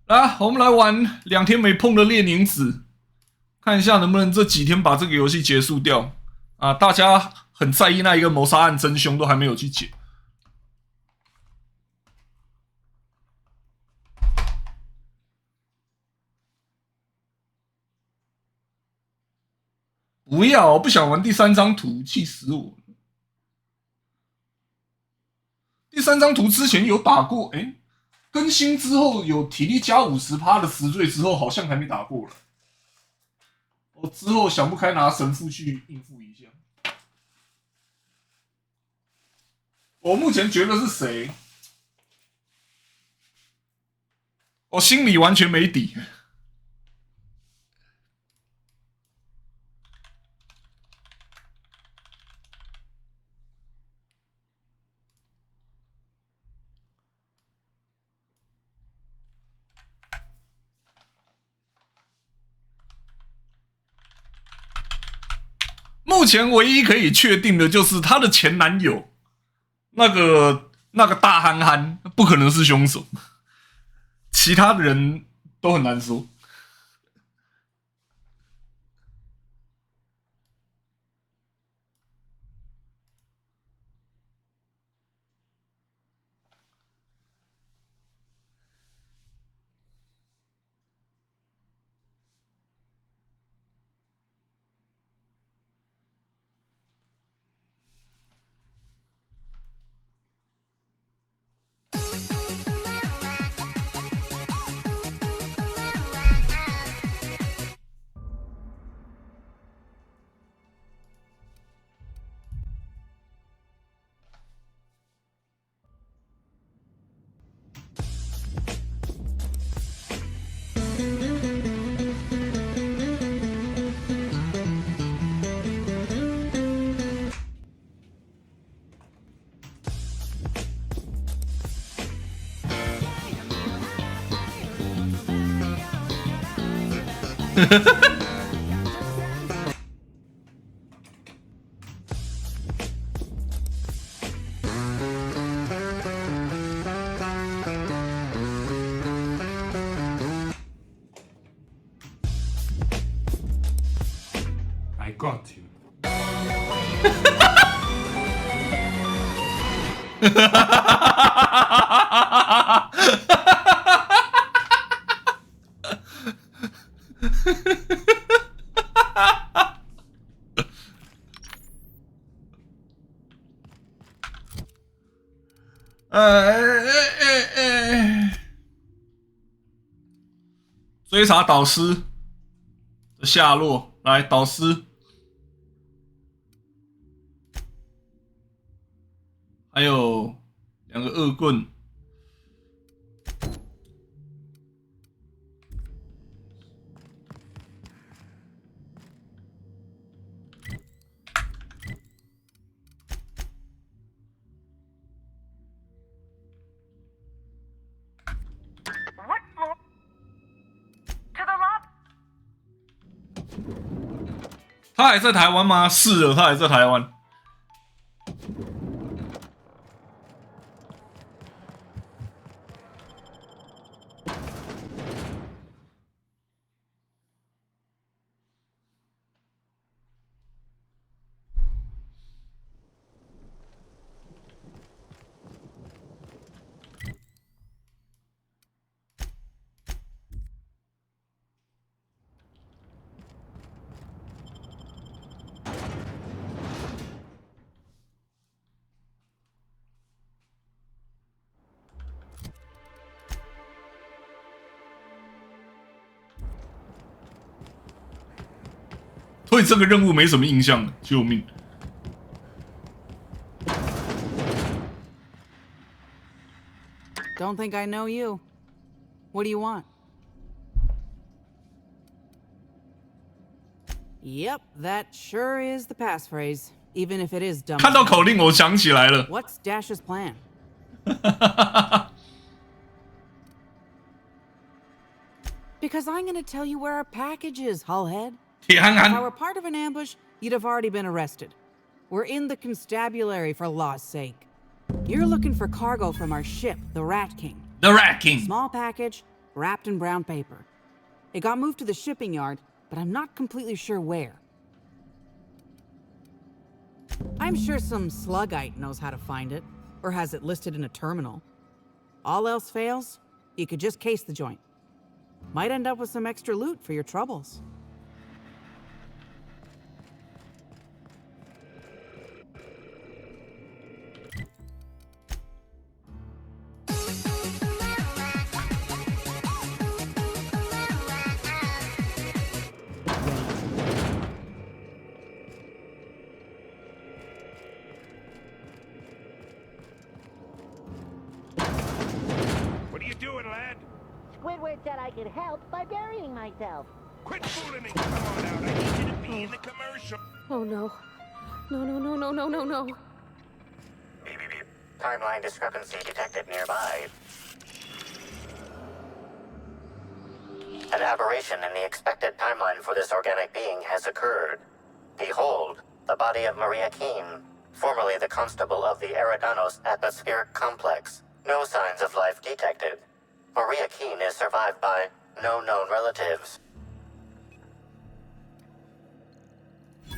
来，我们来玩2天没碰的列宁子，看一下能不能这几天把这个游戏结束掉啊！大家很在意那一个谋杀案真凶，都还没有去解。不要，我不想玩第3张图，气死我了！第3张图之前有打过，更新之后有体力加50%的死罪之后，好像还没打过了。我之后想不开拿神父去应付一下。我目前觉得是谁，我心里完全没底。目前唯一可以确定的就是她的前男友，那个大憨憨不可能是凶手，其他的人都很难说。I got you 。追查导师的下落，来，导师，还有2个恶棍。他还在台湾吗？是的，他还在台湾。对这个任务没什么印象了，救命！ Don't think I know you. What do you want? Yep, that sure is the passphrase, even if it is dumb. 看到口令，我想起来了。What's Dash's plan? Because I'm gonna tell you where our package is, Hullhead. If I were part of an ambush, you'd have already been arrested. We're in the constabulary, for law's sake. You're looking for cargo from our ship, the Rat King. The Rat King. Small package, wrapped in brown paper. It got moved to the shipping yard, but I'm not completely sure where. I'm sure some sluggite knows how to find it, or has it listed in a terminal. All else fails, you could just case the joint. Might end up with some extra loot for your troubles. Squidward said I could help by burying myself. Quit fooling me! Come on out. I need you to be in the commercial. Oh no. No. Beep. Timeline discrepancy detected nearby. An aberration in the expected timeline for this organic being has occurred. Behold, the body of Maria Keene, formerly the constable of the Eridanos Atmospheric Complex. No signs of life detected. Maria Keene is survived by no known relatives.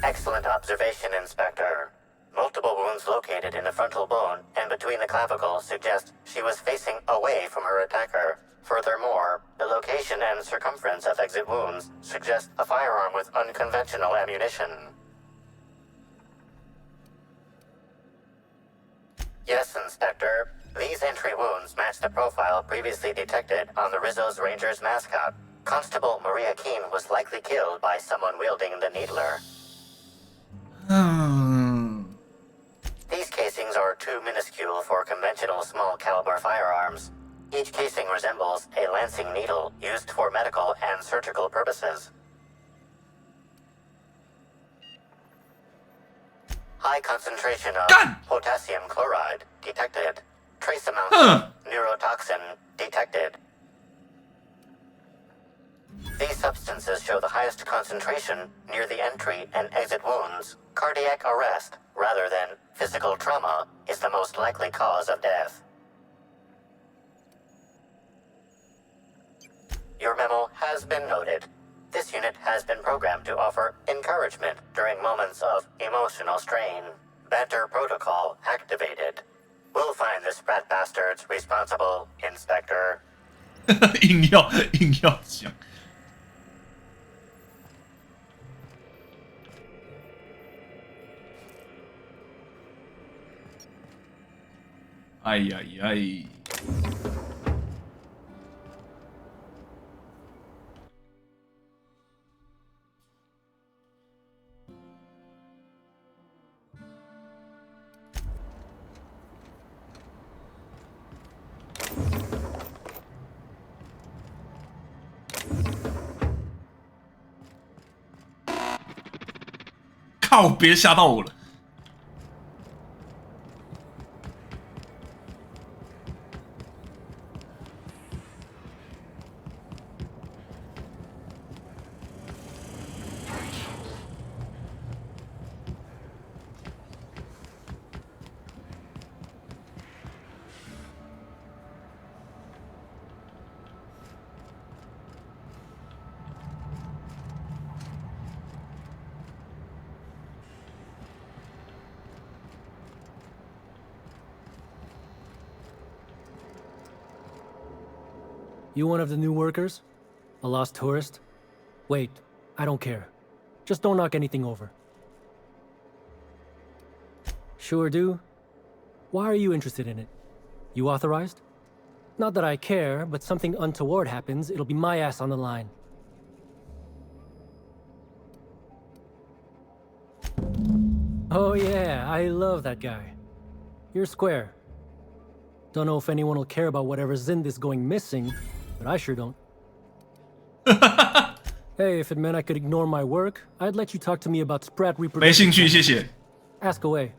Excellent observation, Inspector. Multiple wounds located in the frontal bone and between the clavicles suggest she was facing away from her attacker. Furthermore, the location and circumference of exit wounds suggest a firearm with unconventional ammunition. Yes, Inspector. These entry wounds match the profile previously detected on the Rizzo's Rangers mascot. Constable Maria Keene was likely killed by someone wielding the needler. These casings are too minuscule for conventional small caliber firearms. Each casing resembles a lancing needle used for medical and surgical purposes. High concentration of potassium chloride detected. Trace amount of neurotoxin detected. These substances show the highest concentration near the entry and exit wounds. Cardiac arrest, rather than physical trauma, is the most likely cause of death. Your memo has been noted. This unit has been programmed to offer encouragement during moments of emotional strain. Banter protocol activated. We'll find the sprat bastards responsible, Inspector. 硬要讲。哎呀呀！靠！别吓到我了。You one of the new workers? A lost tourist? Wait, I don't care. Just don't knock anything over. Sure do. Why are you interested in it? You authorized? Not that I care, but something untoward happens, it'll be my ass on the line. Oh yeah, I love that guy. You're square. Don't know if anyone will care about whatever's in this going missing, but I sure don't. Hey, if it meant I could ignore my work, I'd let you talk to me about sprat reproduction. 没兴趣，谢谢。 Ask away.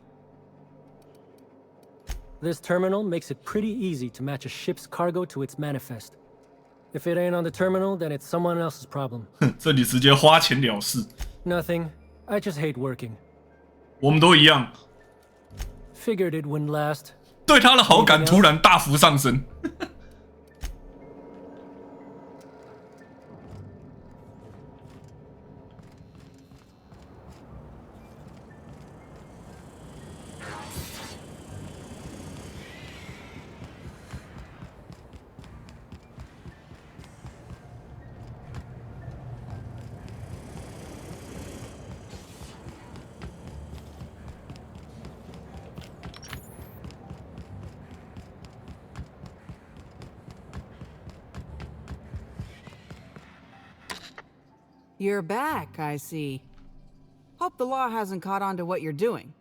This terminal makes it pretty easy to match a ship's cargo to its manifest. If it ain't on the terminal, then it's someone else's problem. 这里直接花钱了事。 Nothing. I just hate working. 我们都一样。 Figured it wouldn't last. 对他的好感突然大幅上升。You're back, I see. Hope the law hasn't caught on to what you're doing.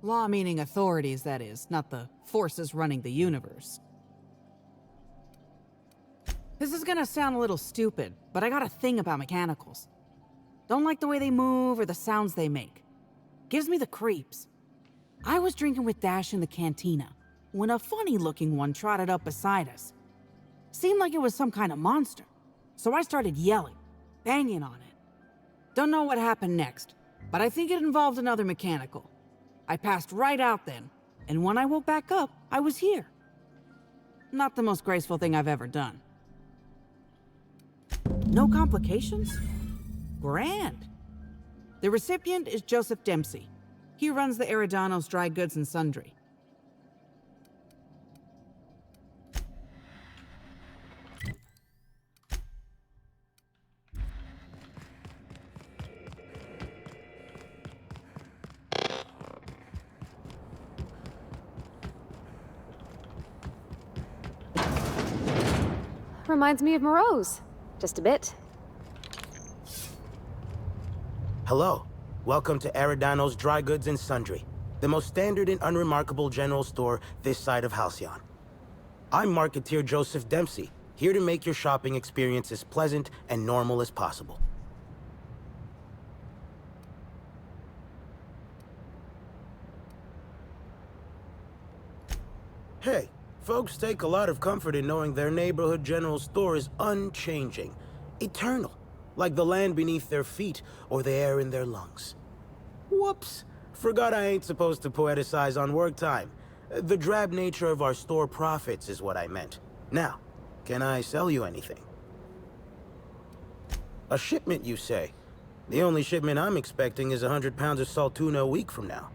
Law meaning authorities, that is, not the forces running the universe. This is gonna sound a little stupid, but I got a thing about mechanicals. Don't like the way they move or the sounds they make. Gives me the creeps. I was drinking with Dash in the cantina when a funny-looking one trotted up beside us. Seemed like it was some kind of monster, so I started yelling, banging on it. Don't know what happened next, but I think it involved another mechanical. I passed right out then, and when I woke back up, I was here. Not the most graceful thing I've ever done. No complications? Grand. The recipient is Joseph Dempsey. He runs the Eridanos Dry Goods and Sundry. Reminds me of Moreau's. Just a bit. Hello. Welcome to Eridanos Dry Goods and Sundry, the most standard and unremarkable general store this side of Halcyon. I'm marketeer Joseph Dempsey, here to make your shopping experience as pleasant and normal as possible. Hey, folks take a lot of comfort in knowing their neighborhood general store is unchanging, eternal, like the land beneath their feet or the air in their lungs. Whoops, forgot I ain't supposed to poeticize on work time. The drab nature of our store profits is what I meant. Now, can I sell you anything? A shipment, you say? The only shipment I'm expecting is 100 pounds of salt tuna a week from now.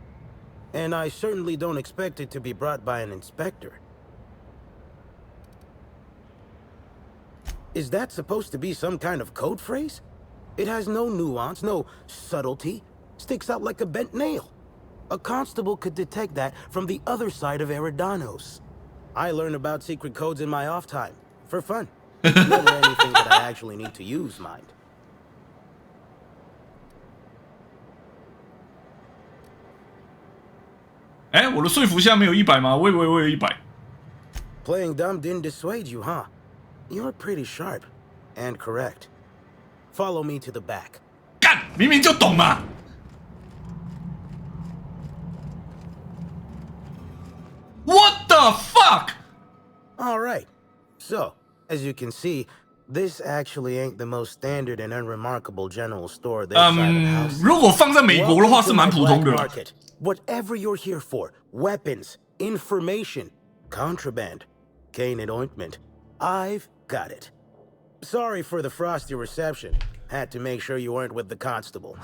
And I certainly don't expect it to be brought by an inspector. Is that supposed to be some kind of code phrase? It has no nuance, no subtlety. Sticks out like a bent nail. A constable could detect that from the other side of Eridanos. I learn about secret codes in my off time, for fun. Never anything that I actually need to use, mind.哎，我的说服下面有100吗？我以为我有100。Playing dumb didn't dissuade you, huh? You're pretty sharp and correct. Follow me to the back. 干，明明就懂嘛。What the fuck? All right. So, as you can see, this actually ain't the most standard and unremarkable general store this side of house. 如果放在美国的话是蛮普通的。 Whatever you're here for, weapons, information, contraband, cane and ointment, I've got it. Sorry for the frosty reception. Had to make sure you weren't with the constable.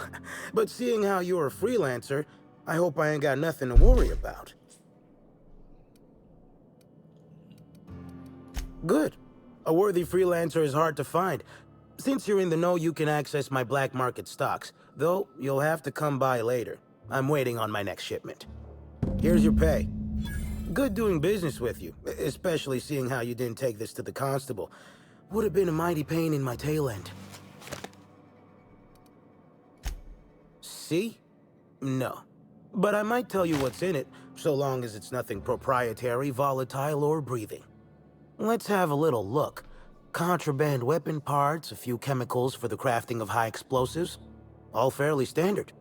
But seeing how you're a freelancer, I hope I ain't got nothing to worry about. Good. A worthy freelancer is hard to find. Since you're in the know, you can access my black market stocks, though you'll have to come by later. I'm waiting on my next shipment. Here's your pay. Good doing business with you, especially seeing how you didn't take this to the constable. Would have been a mighty pain in my tail end. See? No. But I might tell you what's in it, so long as it's nothing proprietary, volatile, or breathing. Let's have a little look. Contraband weapon parts, a few chemicals for the crafting of high explosives. All fairly standard.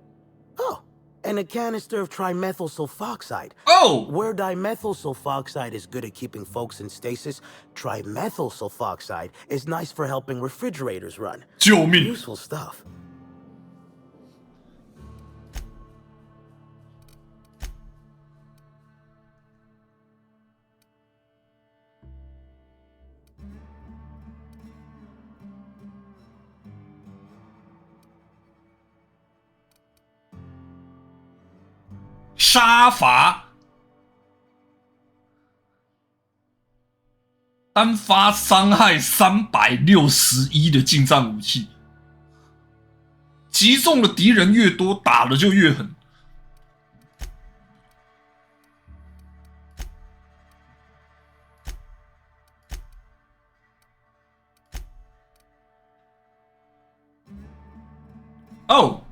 Oh, and a canister of trimethyl sulfoxide. Oh! Where dimethyl sulfoxide is good at keeping folks in stasis, trimethyl sulfoxide is nice for helping refrigerators run. 救命! Useful stuff.杀伐，单发伤害361的近战武器，击中的敌人越多，打的就越狠。哦。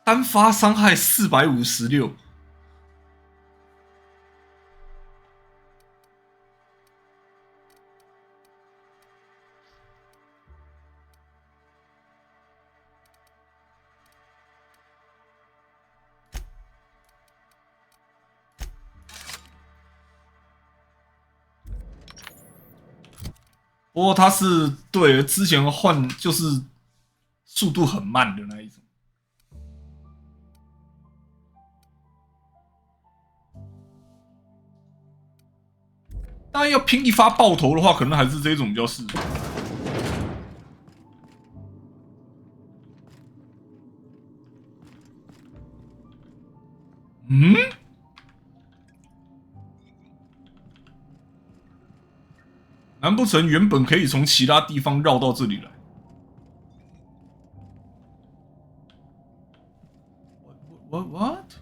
单发伤害456。不过他是对之前换就是速度很慢的那一种。当然要拼一发爆头的话，可能还是这种比较适合。嗯？难不成原本可以从其他地方绕到这里来？What？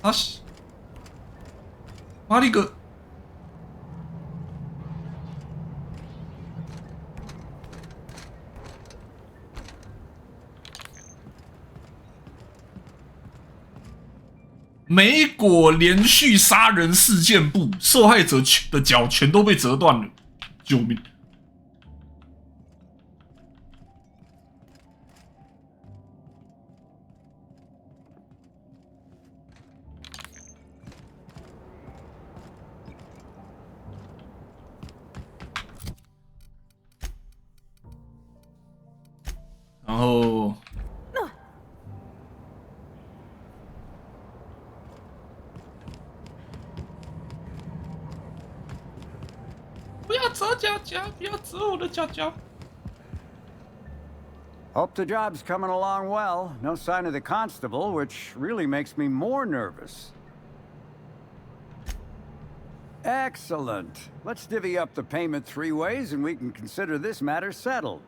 啊西！妈了个！美国连续杀人事件簿，受害者的脚全都被折断了，救命！然后。不要折脚脚，不要折我的脚脚。 Hope the job's coming along well. No sign of the constable, which really makes me more nervous. Excellent. Let's divvy up the payment 3 ways and we can consider this matter settled.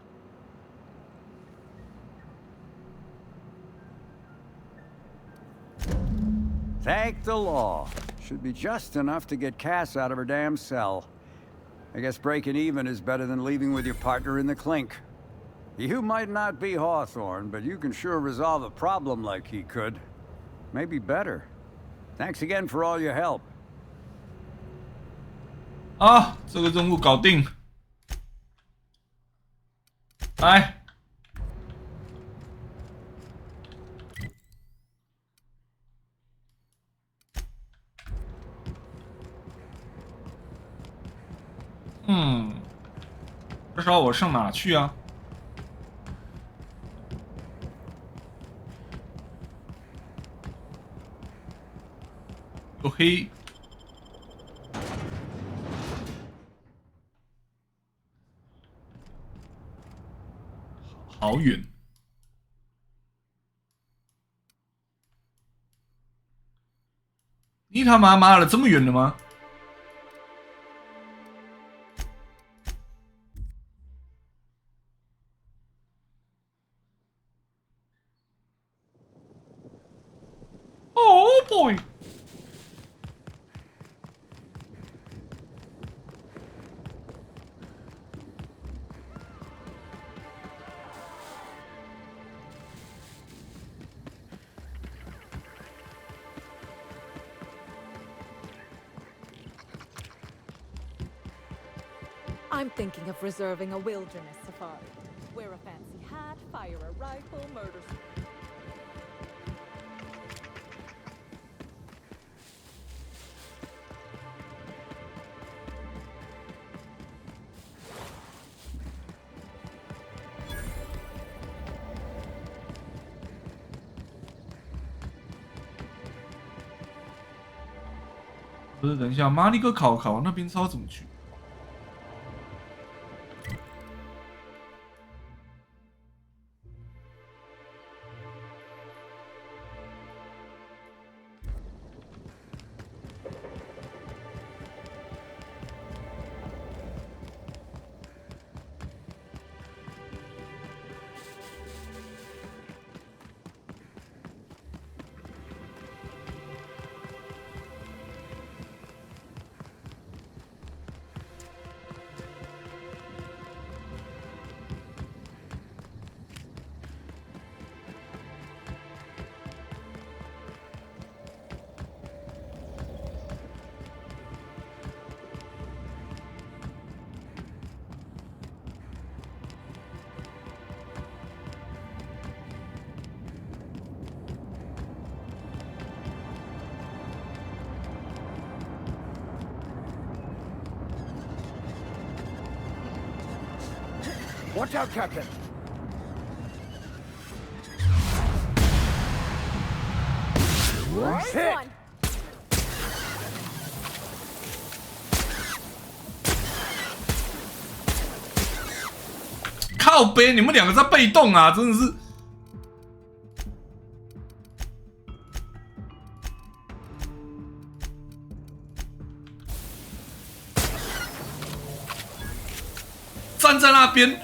Thank the law. Should be just enough to get Cass out of her damn cell. I guess breaking even is better than leaving with your partner in the clink. You might not be Hawthorne, but you can sure resolve a problem like he could. Maybe better. Thanks again for all your help. 啊，这个任务搞定。来。至少我上哪去啊？有黑。 好远！你他妈妈的这么远了吗？ boy。I'm thinking of reserving a wilderness safari. Wear a fancy hat, fire a rifle, murder.不是，等一下，马里哥考那边是要怎么去？Watch out, Captain. 靠背，你们两个在被动啊，真的是。站在那边。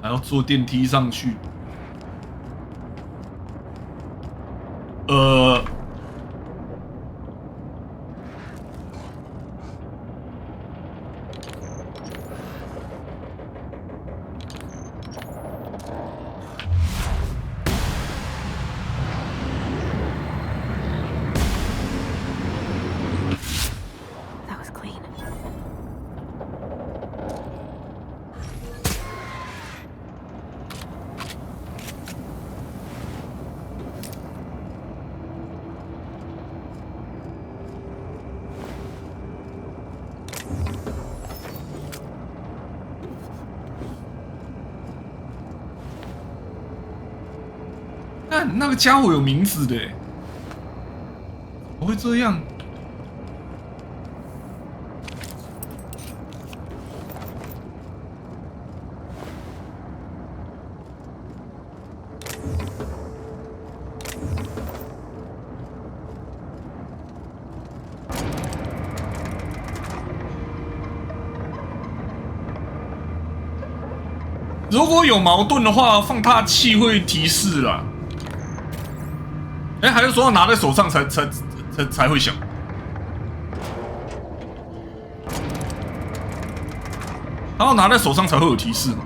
还要坐电梯上去。That was clean. 看那个家伙有名字的，怎么会这样？如果有矛盾的话，放大器会提示啦。还是说要拿在手上才会响？他要拿在手上才会有提示吗？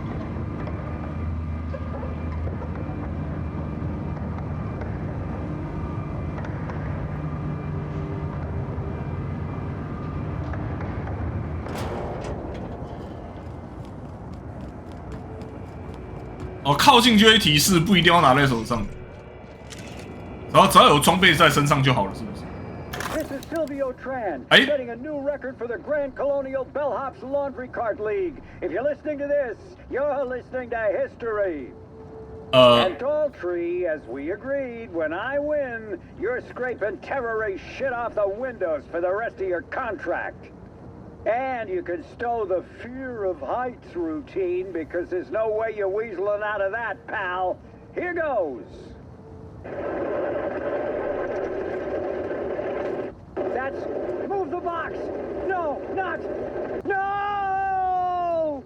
哦，靠近就会提示，不一定要拿在手上。只要有装备在身上就好了，是不是？ This is Silvio Tran, setting a new record for the Grand Colonial Bellhops Laundry Cart League. If you're listening to this, you're listening to history. And Daltrey, as we agreed, when I win, you're scraping terrorist shit off the windows for the rest of your contract. And you can stow the fear of heights routine because there's no way you're weaseling out of that, pal. Here goes. That's... Move the box! No, not... No!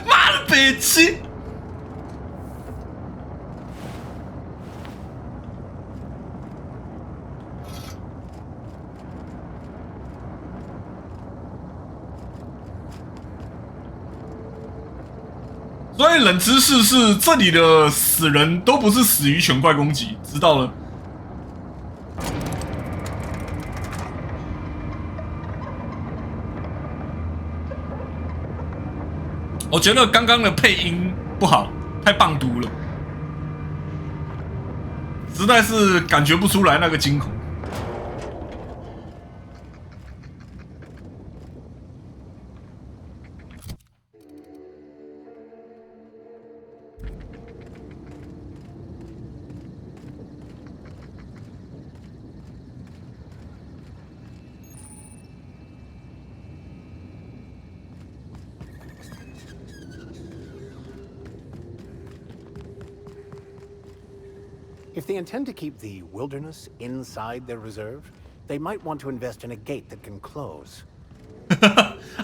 妈的，北七！所以冷知识是，这里的死人都不是死于犬怪攻击，知道了。我觉得刚刚的配音不好，太棒读了，实在是感觉不出来那个惊恐。If they intend to keep the wilderness inside their reserve, they might want to invest in a gate that can close.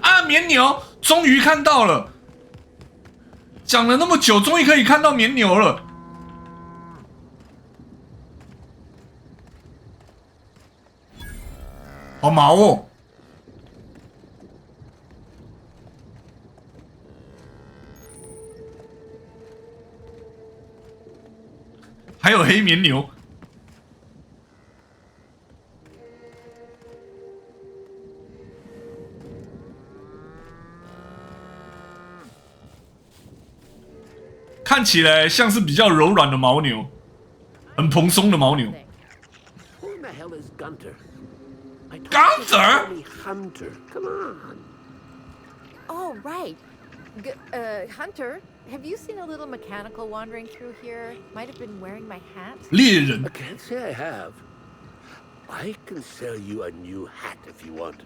啊，绵牛，终于看到了！讲了那么久，终于可以看到绵牛了。好毛哦！还有黑绵牛。看起来像是比较柔软的牦牛，很蓬松的牦牛。Who the hell is Gunter? Gunter? Hunter. Come on. Oh, right. Hunter, have you seen a little mechanical wandering through here? Might have been wearing my hat. 猎人。 I can't say I have. I can sell you a new hat if you want,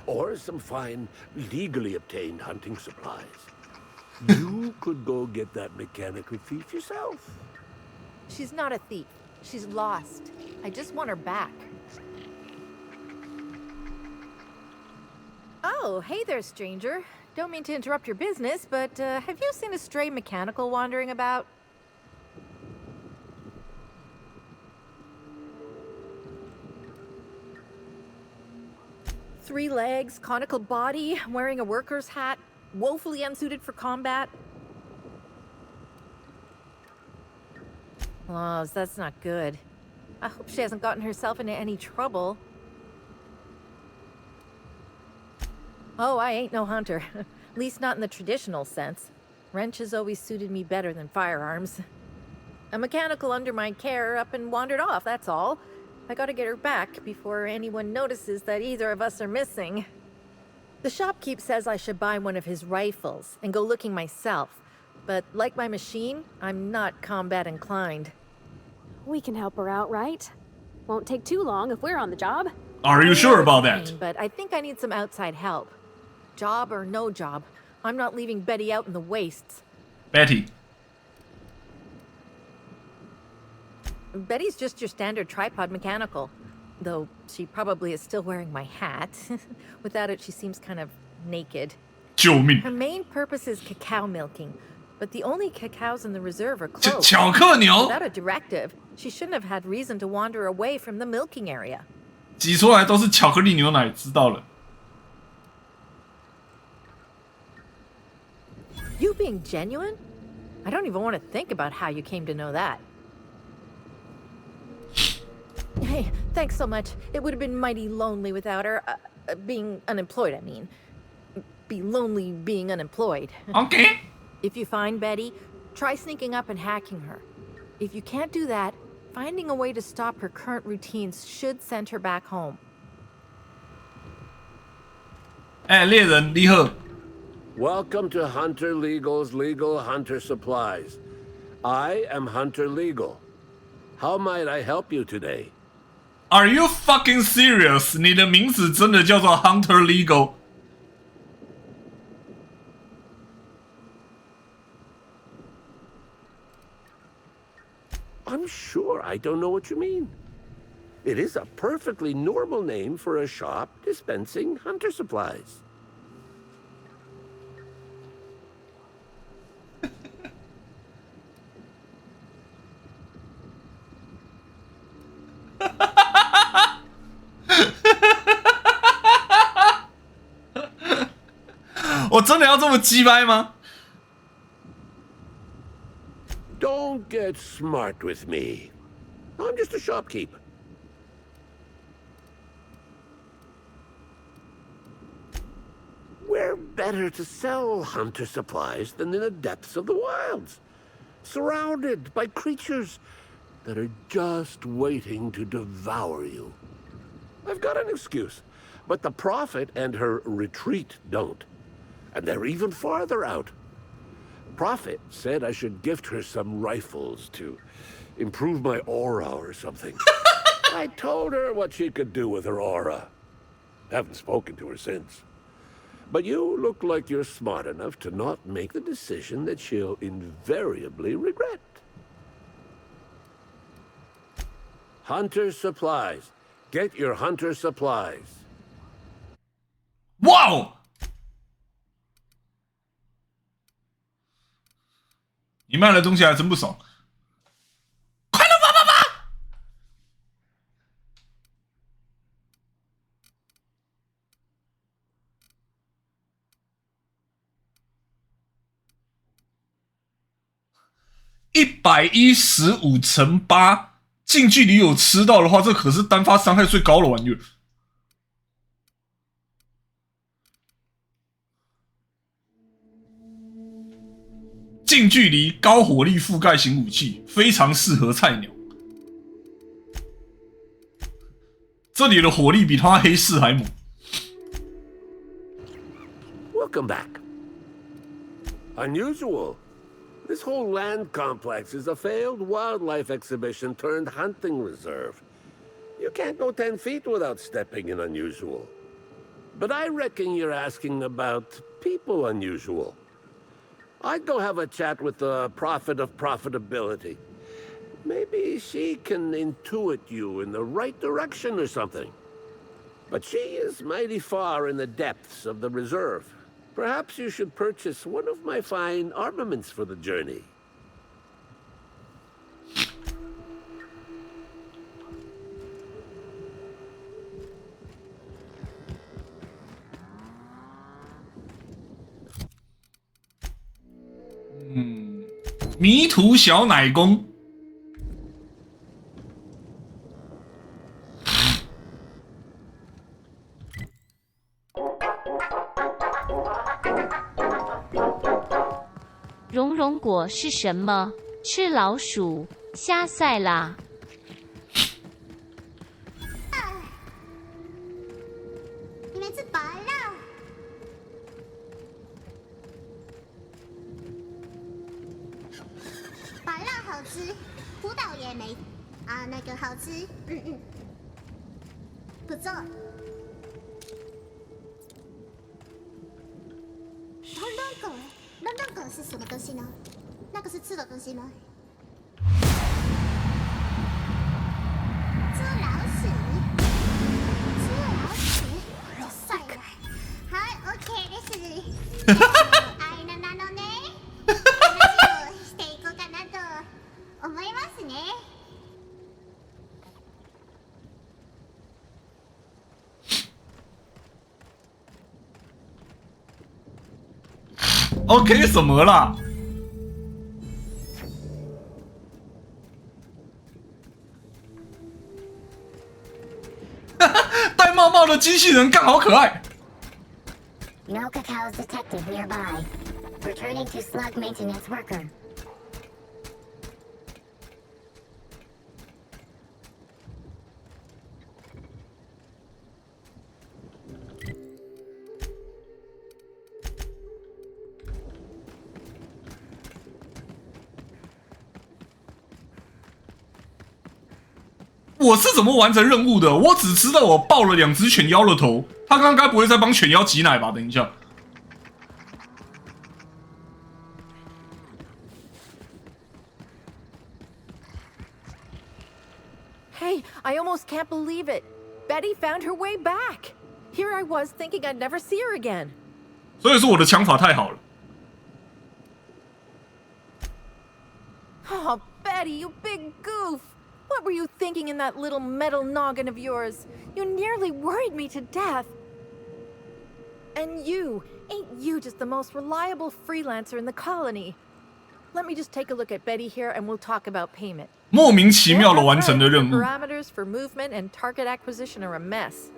or some fine, legally obtained hunting supplies. You could go get that mechanical thief yourself. She's not a thief. She's lost. I just want her back. Oh, hey there, stranger. Don't mean to interrupt your business, but have you seen a stray mechanical wandering about? Three legs, conical body, wearing a worker's hat, woefully unsuited for combat. Oh, that's not good. I hope she hasn't gotten herself into any trouble. Oh, I ain't no hunter. At least not in the traditional sense. Wrenches always suited me better than firearms. A mechanical under my care up and wandered off, that's all. I gotta get her back before anyone notices that either of us are missing. The shopkeep says I should buy one of his rifles and go looking myself. But like my machine, I'm not combat inclined. We can help her out, right? Won't take too long if we're on the job. Are you sure about that? But I think I need some outside help. Job or no job, I'm not leaving Betty out in the wastes. Betty. Betty's just your standard tripod mechanical. Though she probably is still wearing my hat. Without it, she seems kind of naked. 救命! Her main purpose is cacao milking, but the only cacaos in the reserve are closed. 巧克牛! Without a directive, she shouldn't have had reason to wander away from the milking area. 挤出来都是巧克力牛奶，知道了。You being genuine? I don't even want to think about how you came to know that. Hey, thanks so much. It would have been mighty lonely without her. Being unemployed, I mean. Be lonely being unemployed. Okay. If you find Betty, try sneaking up and hacking her. If you can't do that, Finding a way to stop her current routines should send her back home. 哎，猎人你好。Welcome to Hunter Legal's Legal Hunter Supplies. I am Hunter Legal. How might I help you today? Are you fucking serious? 你的名字真的叫做 Hunter Legal？ I'm sure I don't know what you mean. It is a perfectly normal name for a shop dispensing hunter supplies. Don't get smart with me. I'm just a shopkeep. Where better to sell hunter supplies than in the depths of the wilds, surrounded by creatures that are just waiting to devour you. I've got an excuse, but the Prophet and her retreat don't. And they're even farther out. Prophet said I should gift her some rifles to improve my aura or something. I told her what she could do with her aura. Haven't spoken to her since. But you look like you're smart enough to not make the decision that she'll invariably regret. Hunter supplies. Get your hunter supplies. Wow! 你卖的东西还真不少。快乐爸爸爸！115乘8，近距离有吃到的话，这可是单发伤害最高的玩意儿。近距离高火力覆盖型武器，非常适合菜鸟。这里的火力比他黑市还猛。Welcome back. Unusual. This whole land complex is a failed wildlife exhibition turned hunting reserve. You can't go 10 feet without stepping in unusual. But I reckon you're asking about people unusual. I'd go have a chat with the prophet of profitability. Maybe she can intuit you in the right direction or something. But she is mighty far in the depths of the reserve. Perhaps you should purchase one of my fine armaments for the journey. Hmm. 迷途小奶公。熔融果是什么？吃老鼠，瞎塞啦！你们吃饱了？饱了好吃，葡萄也没啊，那个好吃，不错。乱乱狗是什么东西呢？那个是吃的东西吗？吃老鼠，就算了。はい、OK です。あいななのね、話をしていこうかなと思いますね。OK 什么啦？戴帽帽的机器人干好可爱。No cacao's detected nearby. Returning to slug maintenance worker. 我是怎么完成任务的？我只知道我爆了2只犬妖的头。他刚刚该不会在帮犬妖挤奶吧？等一下。Hey, I almost can't believe it. Betty found her way back. Here I was thinking I'd never see her again. 所以说我的枪法太好了。Oh, Betty, you big goof. What were you thinking in that little metal noggin of yours? You nearly worried me to death. And ain't you just the most reliable freelancer in the colony? Let me just take a look at Betty here and we'll talk about payment. 莫名其妙的完成的任务。Parameters for movement and target acquisition are a mess.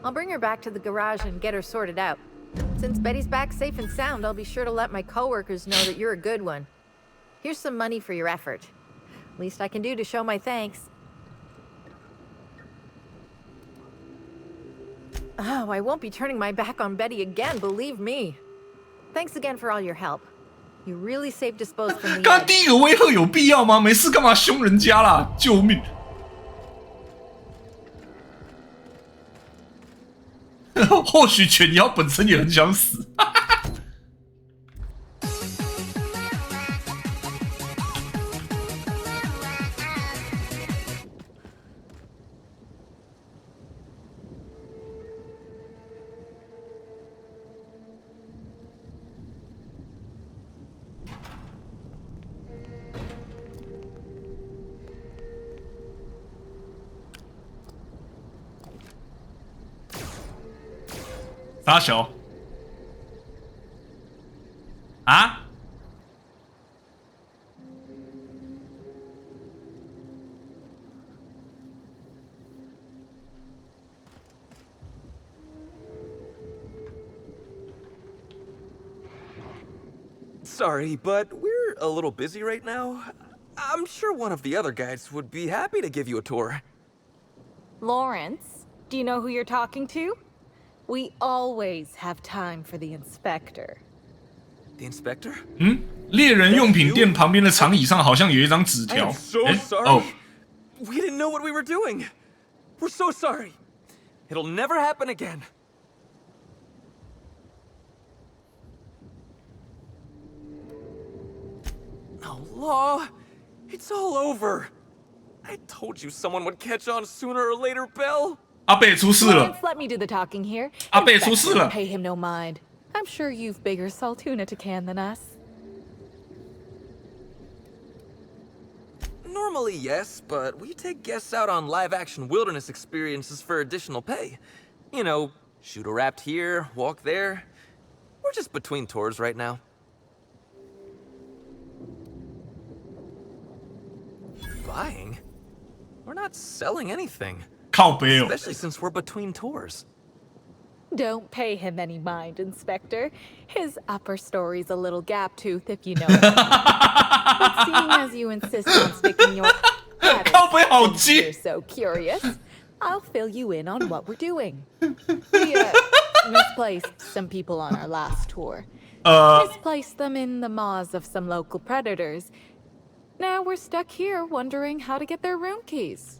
I'll bring her back to the garage and get her sorted out. Since Betty's back safe and sound, I'll be sure to let my coworkers know that you're a good one. Here's some money for your effort. Least I can do to show my thanks. Oh, I won't be turning my back on Betty again, believe me. Thanks again for all your help. You really saved us both from the 刚刚第一个威吓有必要吗？没事干嘛凶人家啦？救命！或许犬妖本身也很想死。傻小啊？Sorry, but we're a little busy right now. I'm sure one of the other guides would be happy to give you a tour. Lawrence, do you know who you're talking to? We always have time for the inspector. The inspector? 猎人用品店旁边的长椅上好像有一张纸条。 I'm so sorry. We didn't know what we were doing. We're so sorry. It'll never happen again. Oh, Law, it's all over. I told you someone would catch on sooner or later, Belle. 阿贝出事了。 Let me do the talking here. 阿贝出事了。 Pay him no mind. I'm sure you've bigger salt tuna to can than us. Normally, yes, but we take guests out on live-action wilderness experiences for additional pay. You know, shoot a raft here, walk there. We're just between tours right now. Buying? We're not selling anything. 靠北哦。 Especially since we're between tours. Don't pay him any mind, Inspector. His upper story's a little gap tooth, if you know it. But seeing as you insist on sticking your since you're so curious, I'll fill you in on what we're doing. We misplaced some people on our last tour. Misplaced them in the maws of some local predators. Now we're stuck here wondering how to get their room keys.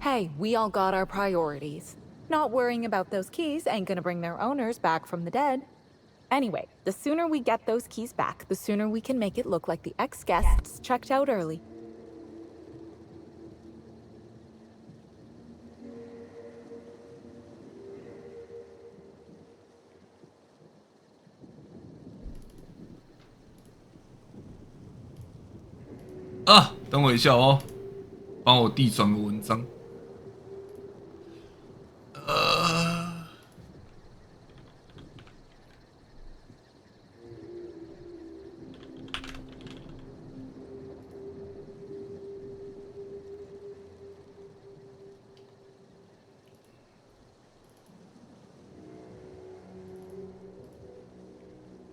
Hey, we all got our priorities. Not worrying about those keys ain't gonna bring their owners back from the dead. Anyway, the sooner we get those keys back, the sooner we can make it look like the ex-guests checked out early. Ah, 等我一下哦，帮我弟转个文章。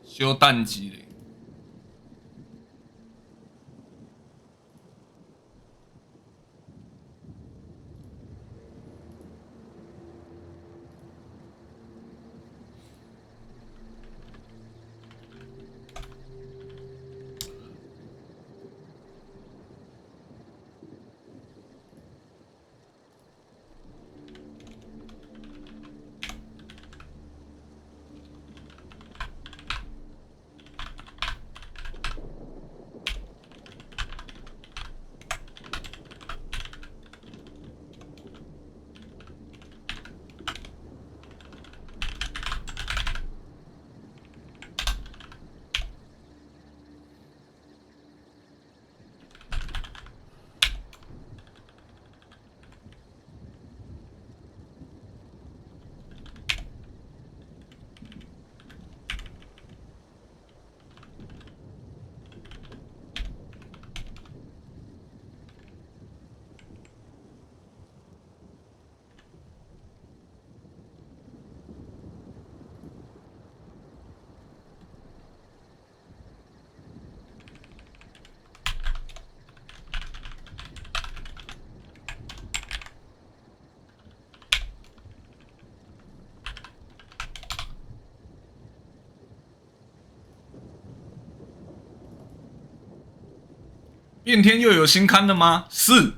小等一下。变天又有新刊了吗？是。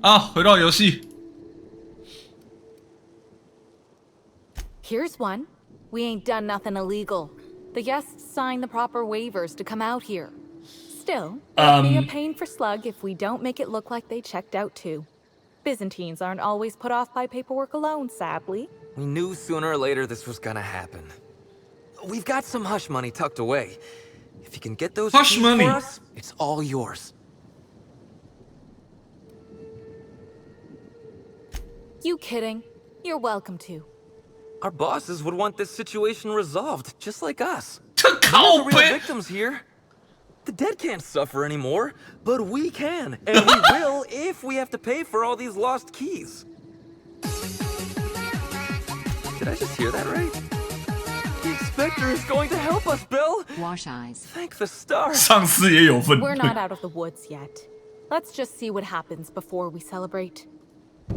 啊，回到游戏。Here's one. We ain't done nothing illegal. The guests signed the proper waivers to come out here. Still, it'll be a pain for Slug if we don't make it look like they checked out too. Byzantines aren't always put off by paperwork alone, sadly. We knew sooner or later this was gonna happen. We've got some hush money tucked away. If you can get those hush keys money for us, it's all yours. You kidding? You're welcome to. Our bosses would want this situation resolved, just like us. We're the real victims here. The dead can't suffer anymore, but we can, and we will if we have to pay for all these lost keys. Did I just hear that right? The Inspector is going to help us, Bill. Wash eyes. Thank the stars. 上司也有份。 We're not out of the woods yet. Let's just see what happens before we celebrate.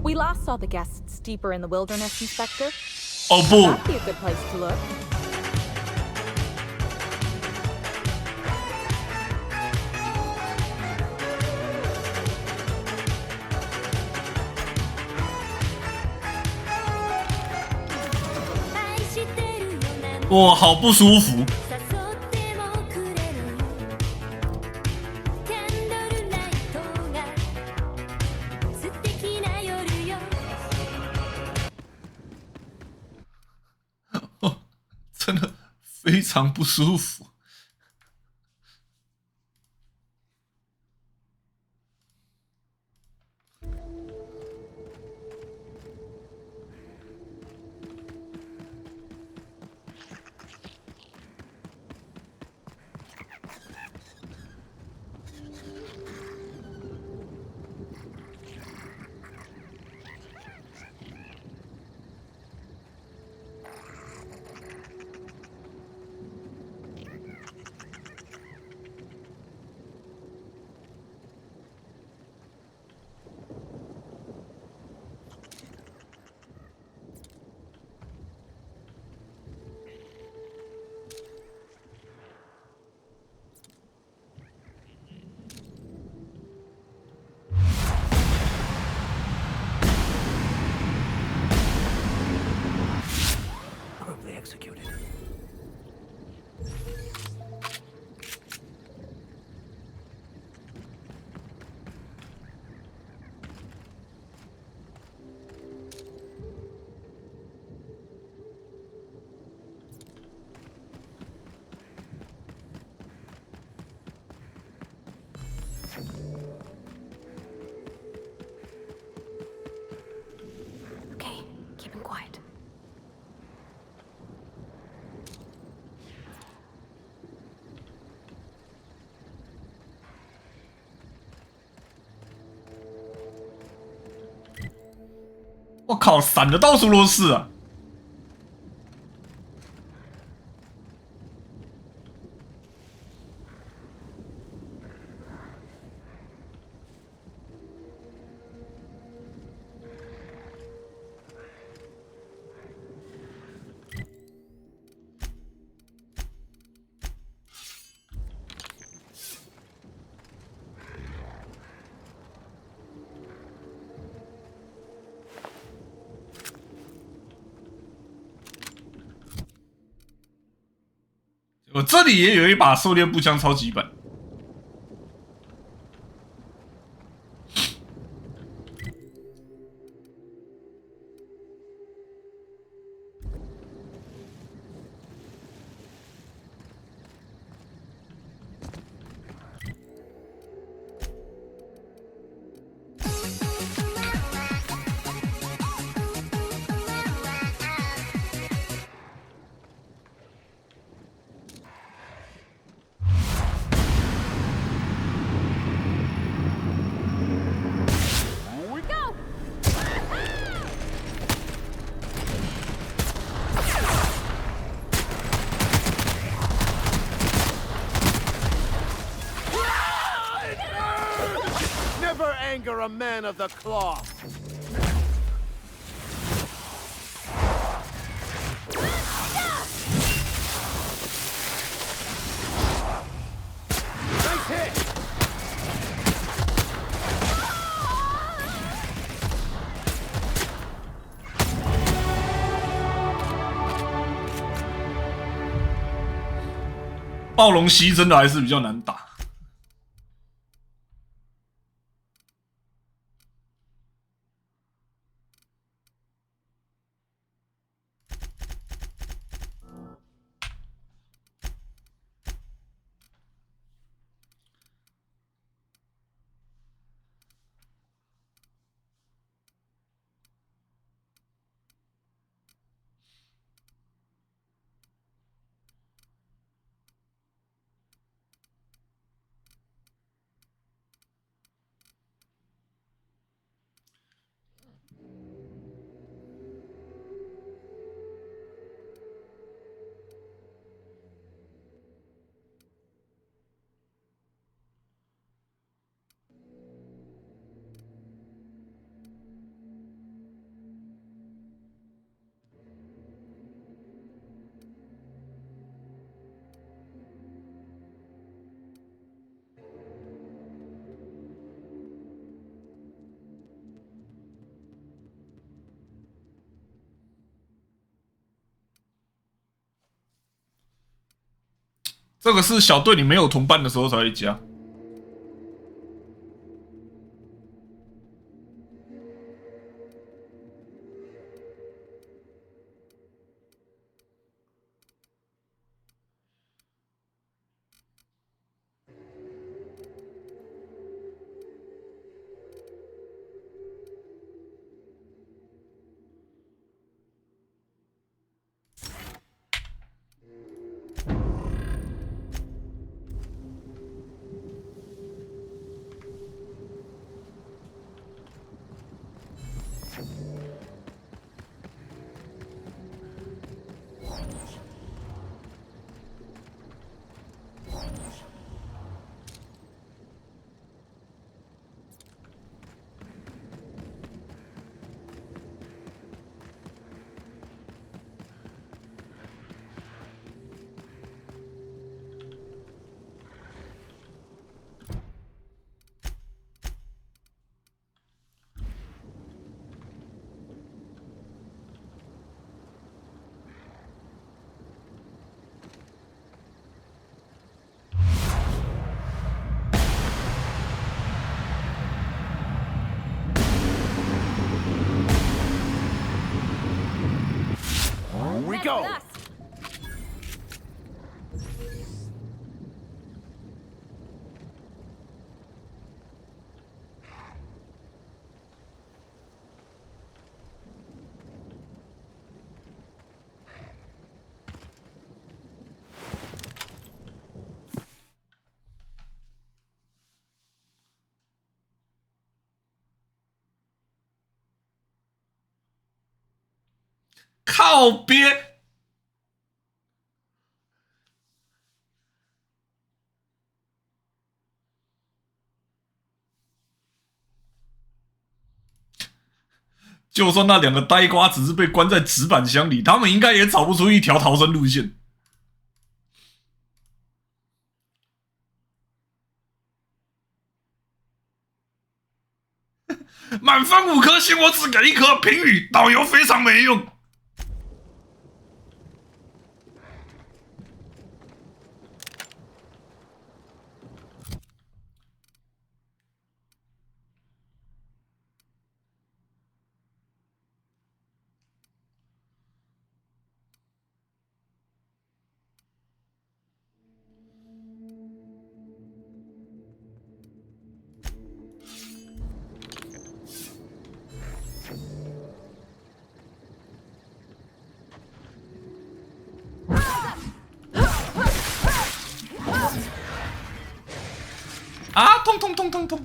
We last saw the guests deeper in the wilderness, Inspector. Oh, boo. That'd be a good place to look. "哇，好不舒服。真的非常不舒服。我靠，闪的到处都是啊！我这里也有一把狩猎步枪超级版。longer a man of the cloth. Nice hit. 暴龙蜥真的还是比较难打。这个是小队里没有同伴的时候才会加。Go! 靠边！就算那两个呆瓜只是被关在纸板箱里，他们应该也找不出一条逃生路线。满分5颗星，我只给1颗。评语：导游非常没用。啊！痛痛痛痛痛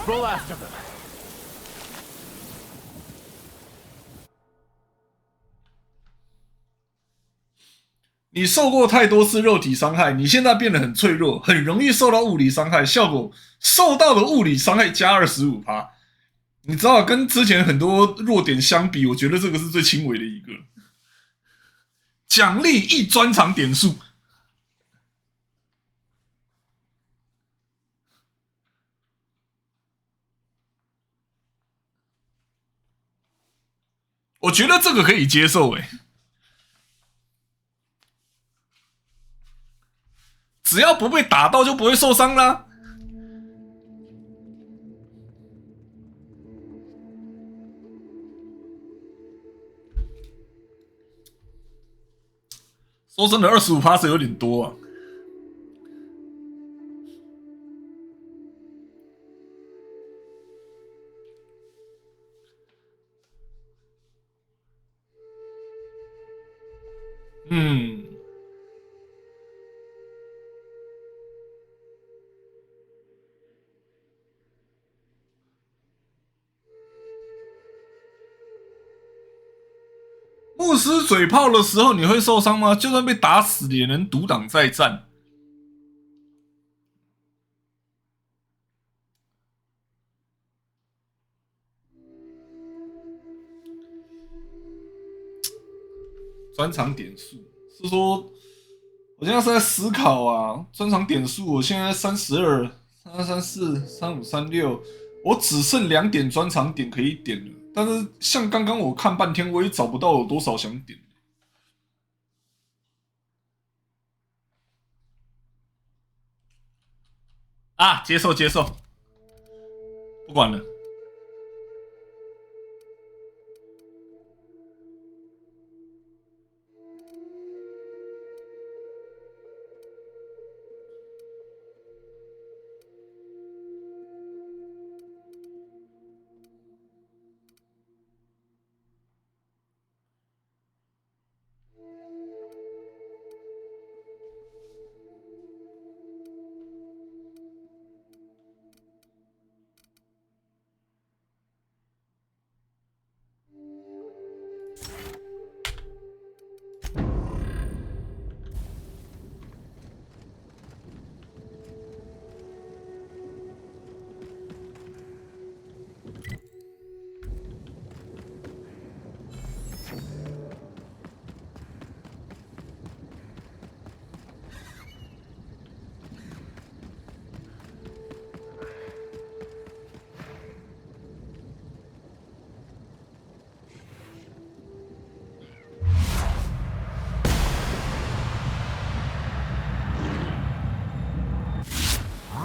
Roll after them. 你受过太多次肉体伤害，你现在变得很脆弱，很容易受到物理伤害。效果受到的物理伤害加25%。你知道，跟之前很多弱点相比，我觉得这个是最轻微的一个。奖励1专场点数。我觉得这个可以接受只要不被打到就不会受伤啦。说真的，25%是有点多啊。牧师嘴炮的时候你会受伤吗？就算被打死也能独挡再战。专场点数是说，我现在是在思考啊，专场点数我现在32、3234、3536，我只剩2点专场点可以点了。但是像刚刚我看半天，我也找不到有多少想点。啊，接受接受，不管了。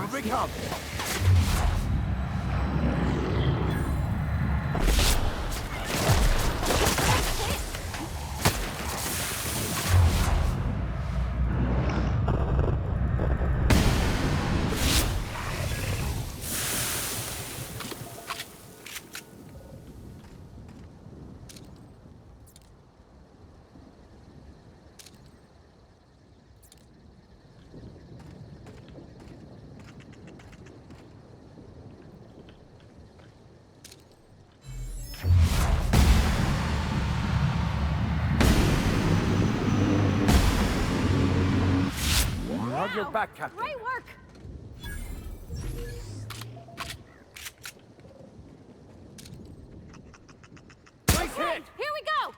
Big help. Your back, Captain. Great work! Nice hit! Here we go!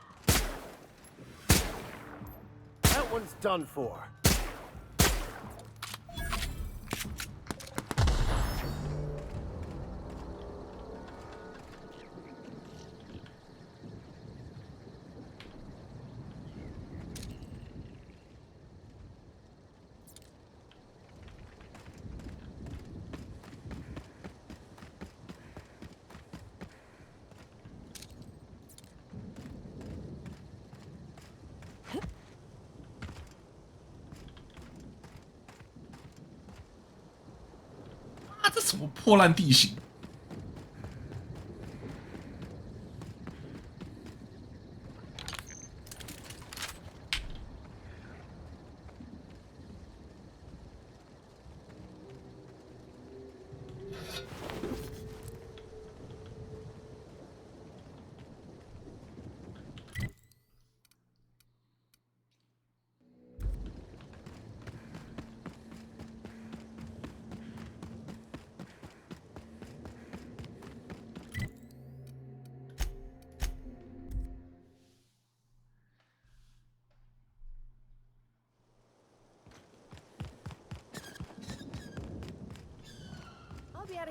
That one's done for.啊，这什么破烂地形？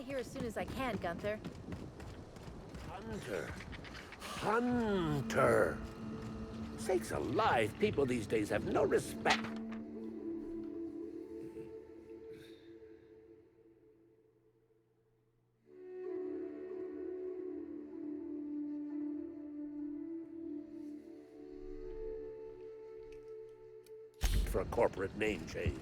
here as soon as I can, Gunther. Hunter. Sakes alive, people these days have no respect. For a corporate name change.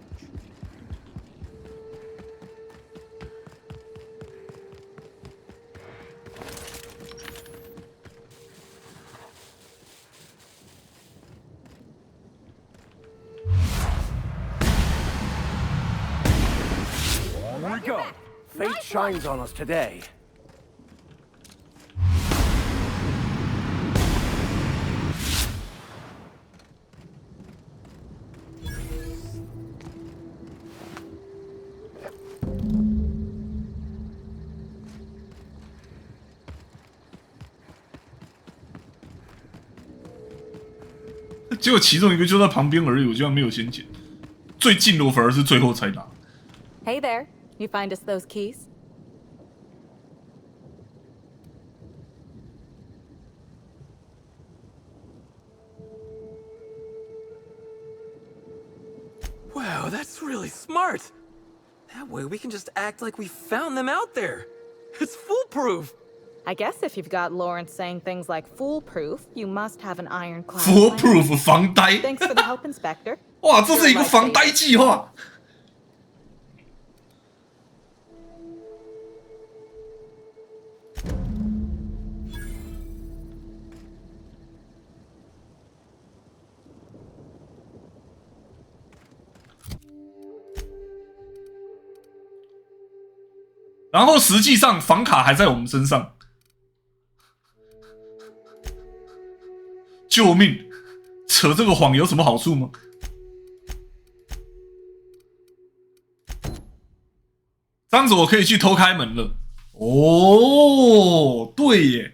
Here we go. Fate shines on us today.结果其中一个就在旁边而已，我居然没有先捡。最近的我反而是最后才拿。Hey there, you find us those keys? Wow, that's really smart. That way we can just act like we found them out there. It's foolproof. I guess if you've got Lawrence saying things like foolproof, you must have an ironclad Foolproof 防呆。 Thanks for the help, Inspector. 哇，这是一个防呆计划。然后实际上房卡还在我们身上。救命！扯这个谎有什么好处吗？这样子我可以去偷开门了。哦，对耶。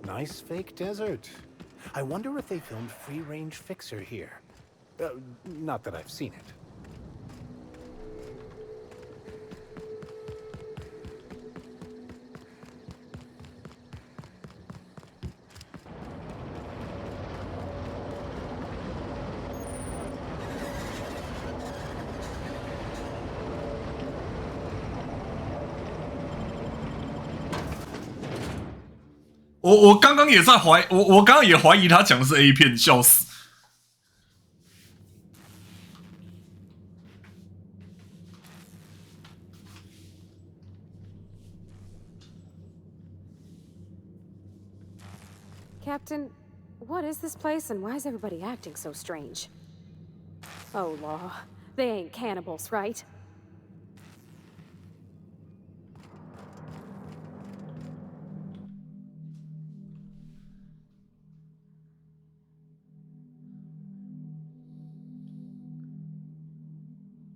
Nice fake desert. I wonder if they filmed Free Range Fixer here. Not that I've seen it.我刚刚也在我刚刚也怀疑他讲的是 A 片，笑死。Captain, what is this place and why is everybody acting so strange? Oh, Law, they ain't cannibals, right? "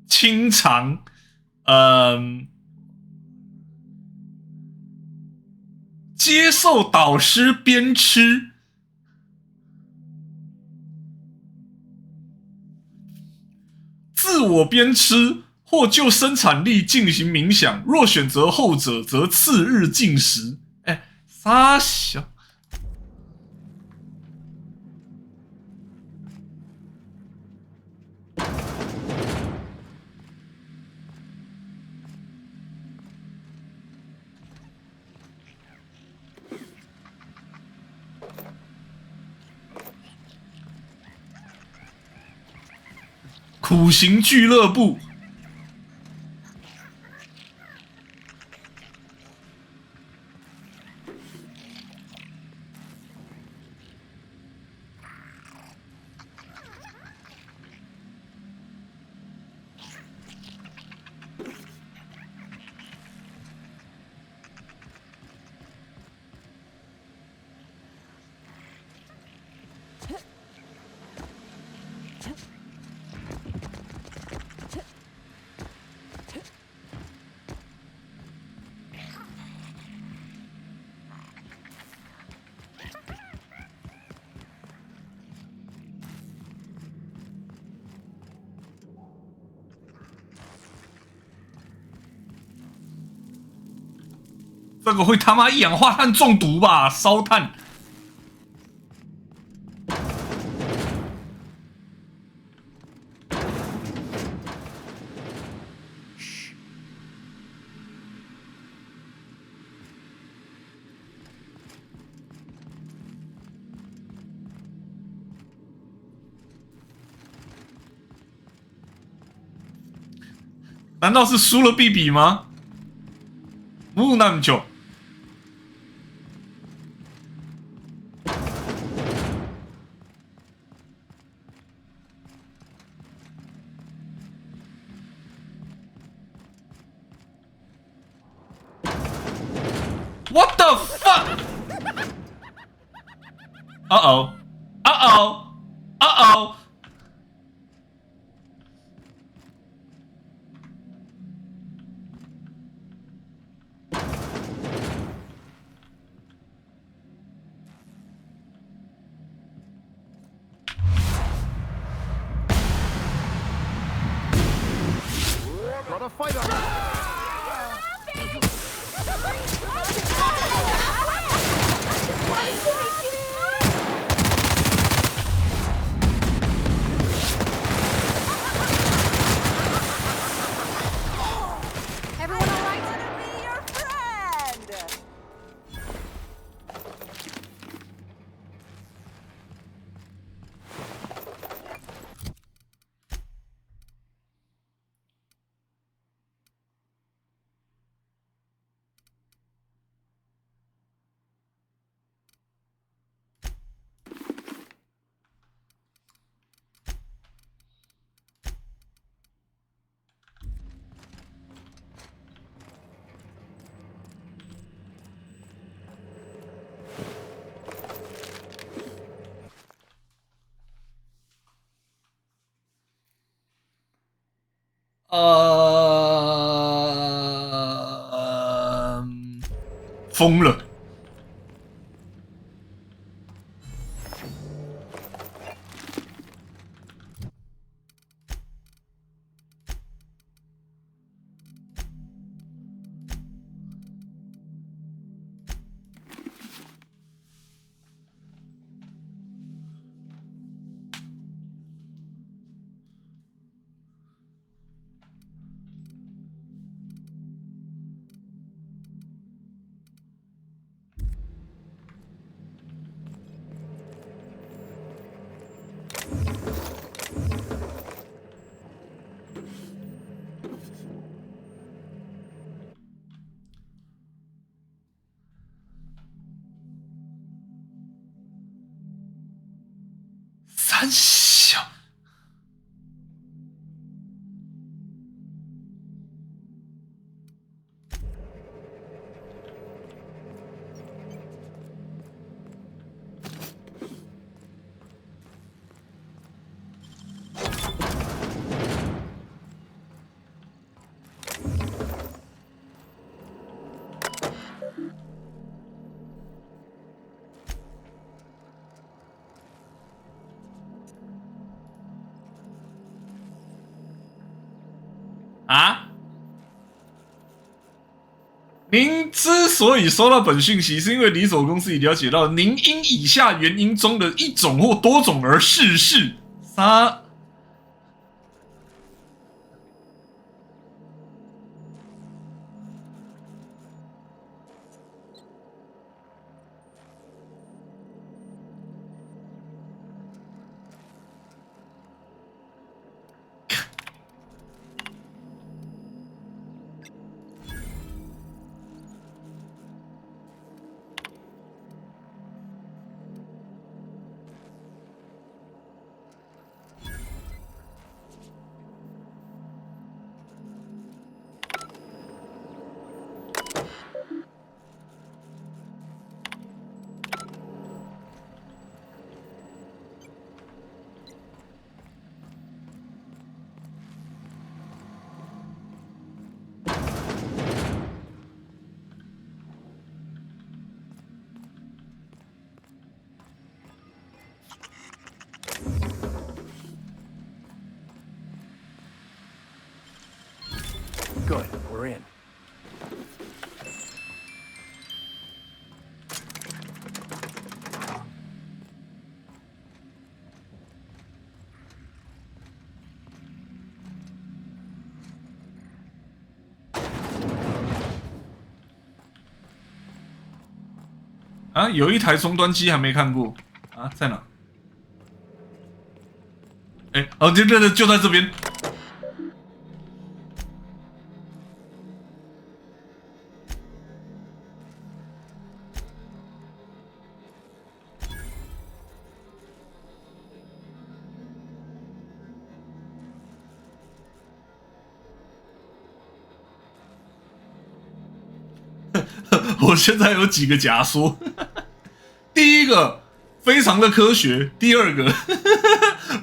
清肠，接受导师鞭笞，自我鞭笞，或就生产力进行冥想。若选择后者，则次日进食。哎，傻小。苦行俱乐部，这个会他妈一氧化碳中毒吧？烧炭。难道是输了必比吗？不那么久。What the fuck? Uh-oh. Uh-oh. Uh-oh. Got a fight on. Everyone all right? I wanna be your friend. 疯了。三小。啊？您之所以收到本讯息，是因为李所公司已了解到您因以下原因中的一种或多种而逝世。啥？ Good, we're in. 啊，有一台终端机还没看过啊，在哪？哎，哦，就在这边。我现在有几个假说，第一个非常的科学，第二个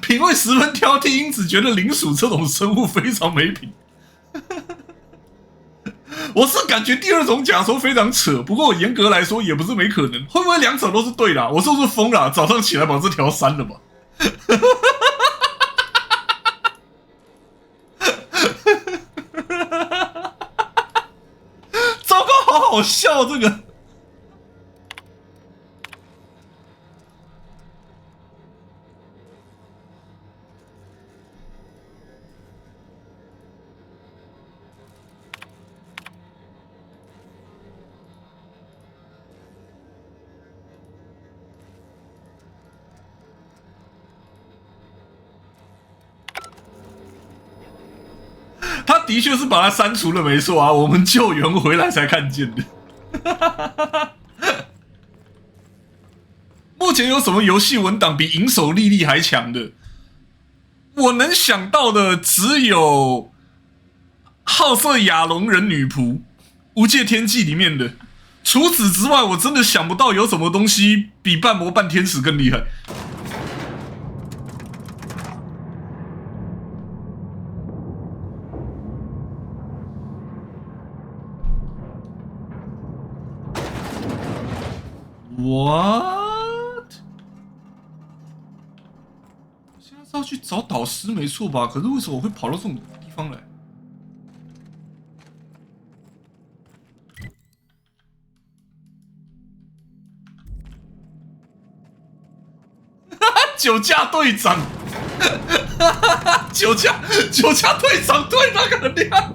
品味十分挑剔，因此觉得灵鼠这种生物非常没品。我是感觉第二种假说非常扯，不过严格来说也不是没可能，会不会两者都是对的？我是不是疯了？早上起来把这条删了吧？糟糕，好好笑这个。他的确是把它删除了，没错啊，我们救援回来才看见的。目前有什么游戏文档比银手莉莉还强的？我能想到的只有好色亚龙人女仆无界天际里面的，除此之外，我真的想不到有什么东西比半魔半天使更厉害。What？ 现在是要去找导师没错吧？可是为什么我会跑到这种地方来？酒驾队长，酒驾队长对那个亮。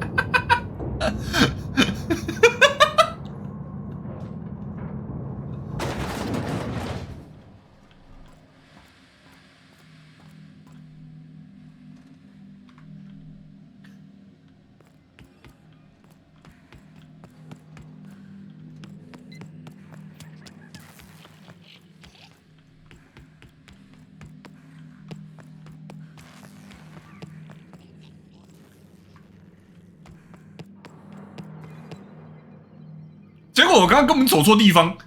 结果我刚刚根本走错地方。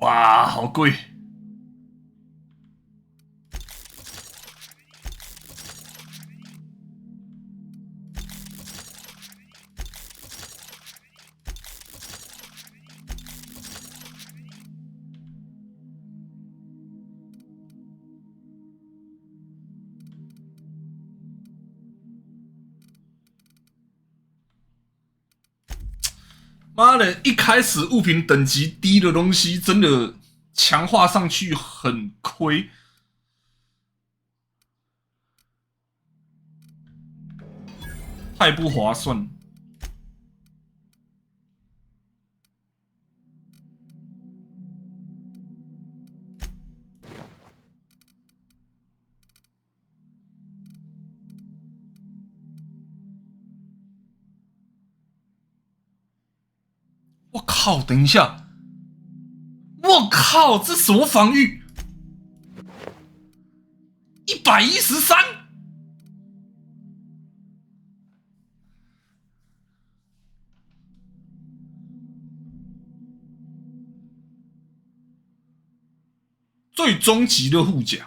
哇，好贵！妈的，一开始物品等级低的东西，真的强化上去很亏，太不划算。我靠！等一下，我靠，这什么防御？113。最终极的护甲。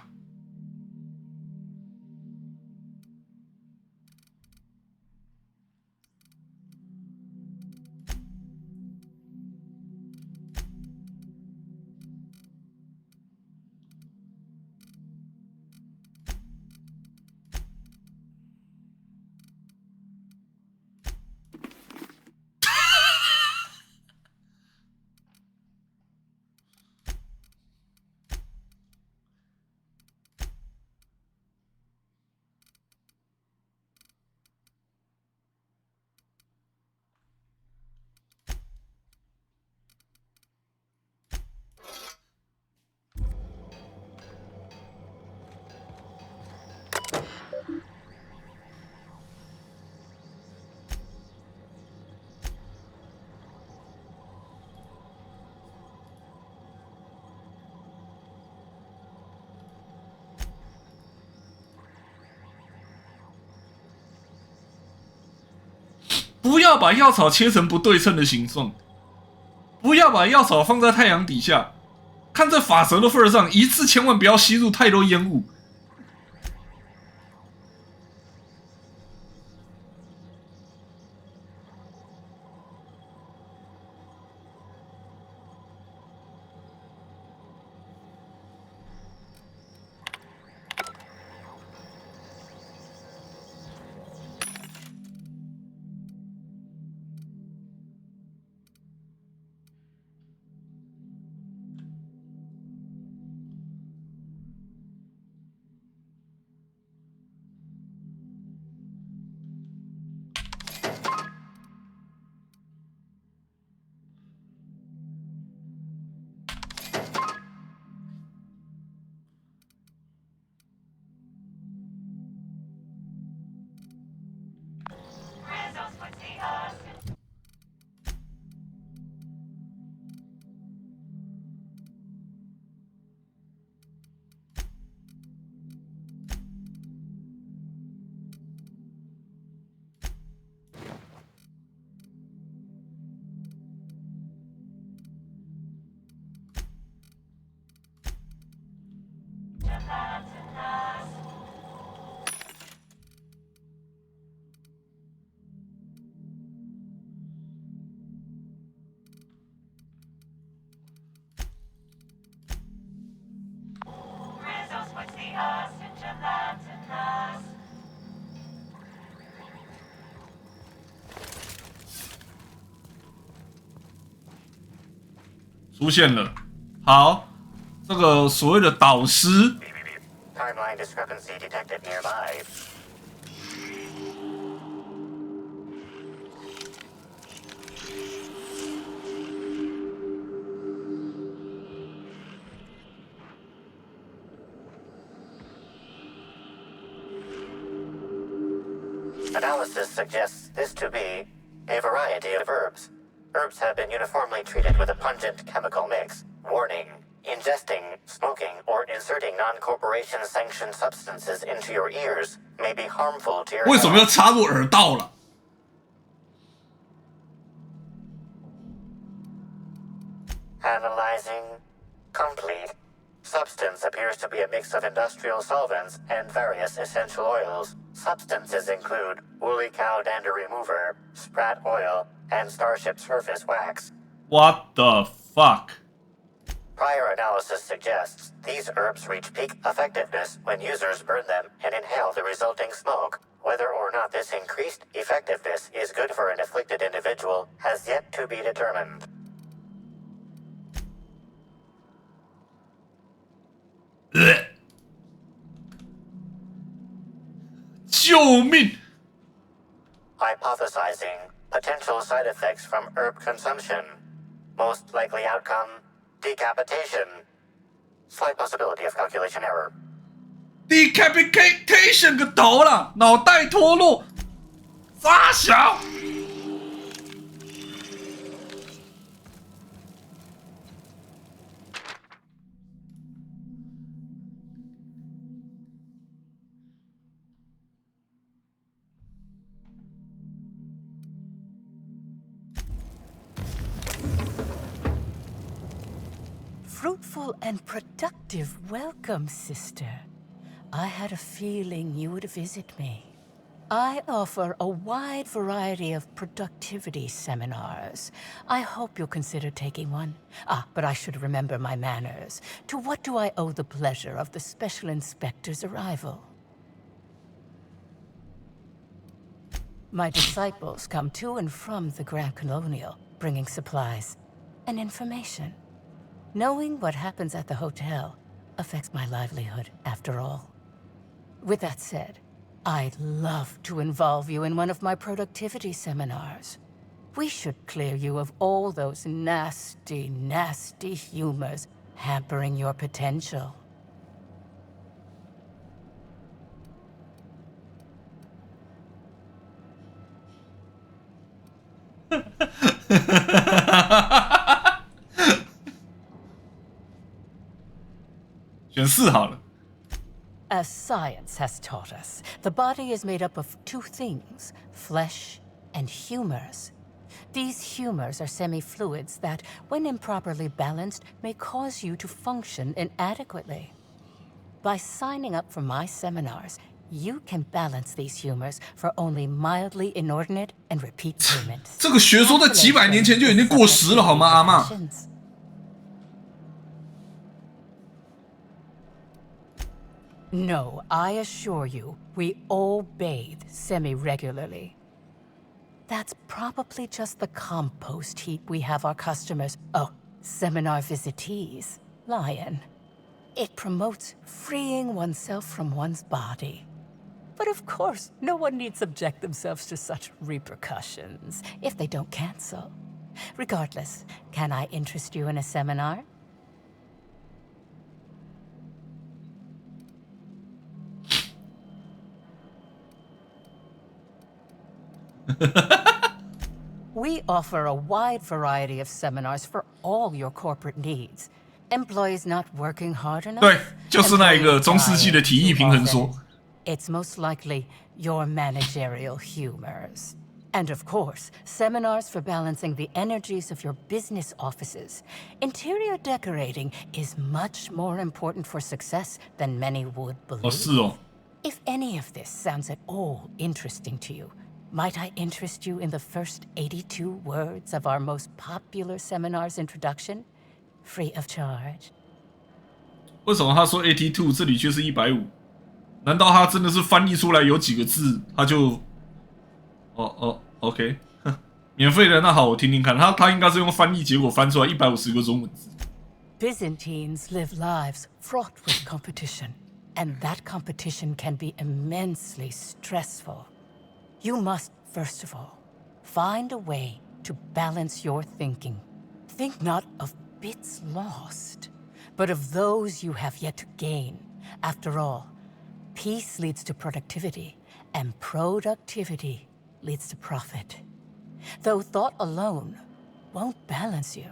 不要把药草切成不对称的形状，不要把药草放在太阳底下。看在法则的份上，一次千万不要吸入太多烟雾。出现了，好，这个所谓的导师。Timeline discrepancy detected nearby. Analysis suggests this to be a variety of herbs. Herbs have been uniformly treated with a pungent chemical mix. Warning: ingesting, smoking, or inserting non-corporation sanctioned substances into your ears may be harmful to your health. 为什么要插入耳道了？ Analyzing. Complete. Substance appears to be a mix of industrial solvents and various essential oils. Substances include woolly cow dander remover, sprat oil, and starship surface wax. What the fuck? Prior analysis suggests these herbs reach peak effectiveness when users burn them and inhale the resulting smoke. Whether or not this increased effectiveness is good for an afflicted individual has yet to be determined. 救命 Hypothesizing potential side effects from herb consumption. Most likely outcome, decapitation. Slight possibility of calculation error. Decapitation 个头啦，脑袋脱落，傻小。fruitful and productive welcome, sister. I had a feeling you would visit me. I offer a wide variety of productivity seminars. I hope you'll consider taking one. But I should remember my manners. To what do I owe the pleasure of the Special Inspector's arrival? My disciples come to and from the Grand Colonial, bringing supplies and information. Knowing what happens at the hotel affects my livelihood, after all. With that said, I'd love to involve you in one of my productivity seminars. We should clear you of all those nasty, nasty humors hampering your potential. As science has taught us, the body is made up of two things, flesh and humors. These humors are semi-fluids that, when improperly balanced, may cause you to function inadequately. By signing up for my seminars, you can balance these humors for only mildly inordinate and repeat payments. 这个学说在几百年前就已经过时了，好吗，阿嬷？ No, I assure you, we all bathe semi-regularly. That's probably just the compost heap we have our customers, seminar visitees, lie in. It promotes freeing oneself from one's body. But of course, no one need subject themselves to such repercussions if they don't cancel. Regardless, can I interest you in a seminar? We offer a wide variety of seminars for all your corporate needs. Employees not working hard enough? 对，就是那一个中世纪的体液平衡说。 It's most likely your managerial humors. And of course, seminars for balancing the energies of your business offices. Interior decorating is much more important for success than many would believe. 哦，是哦。 If any of this sounds at all interesting to you, might I interest you in the first 82 words of our most popular seminar's introduction? Free of charge. 为什么他说 82， 这里却是150？难道他真的是翻译出来有几个字，他就？OK， 免费的，那好，我听听看。他应该是用翻译，结果翻出来150个中文字。Byzantines live lives fraught with competition, and that competition can be immensely stressful. You must, first of all, find a way to balance your thinking. Think not of bits lost, but of those you have yet to gain. After all, peace leads to productivity, and productivity leads to profit. Though thought alone won't balance you.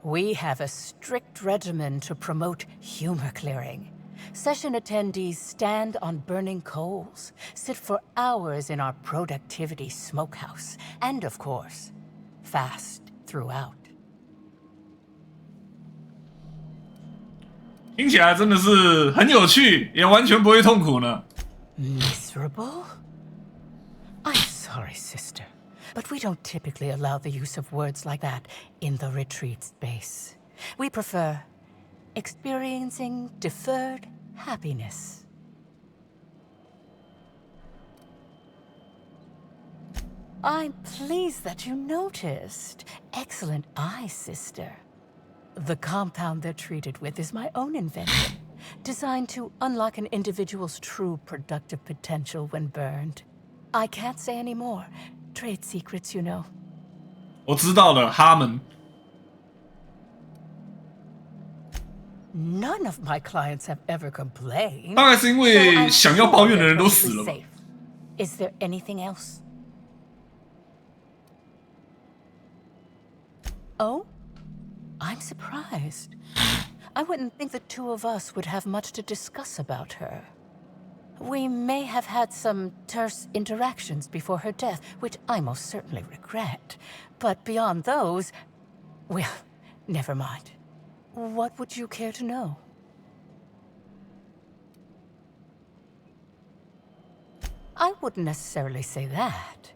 We have a strict regimen to promote humor clearing. Session attendees stand on burning coals, sit for hours in our productivity smokehouse, and of course, fast throughout. 听起来真的是很有趣，也完全不会痛苦呢。Miserable? I'm sorry, sister, but we don't typically allow the use of words like that in the retreat space. We prefer experiencing deferred happiness. I'm pleased that you noticed. Excellent eye, sister. The compound they're treated with is my own invention, designed to unlock an individual's true productive potential when burned. I can't say any more. Trade secrets, you know. 我知道了，哈们。 None of my clients have ever complained. 大概是因为想要抱怨的人都死了吧。 Is there anything else? Oh? I'm surprised. I wouldn't think the two of us would have much to discuss about her. We may have had some terse interactions before her death, which I most certainly regret. But beyond those, well, never mind. What would you care to know? I wouldn't necessarily say that.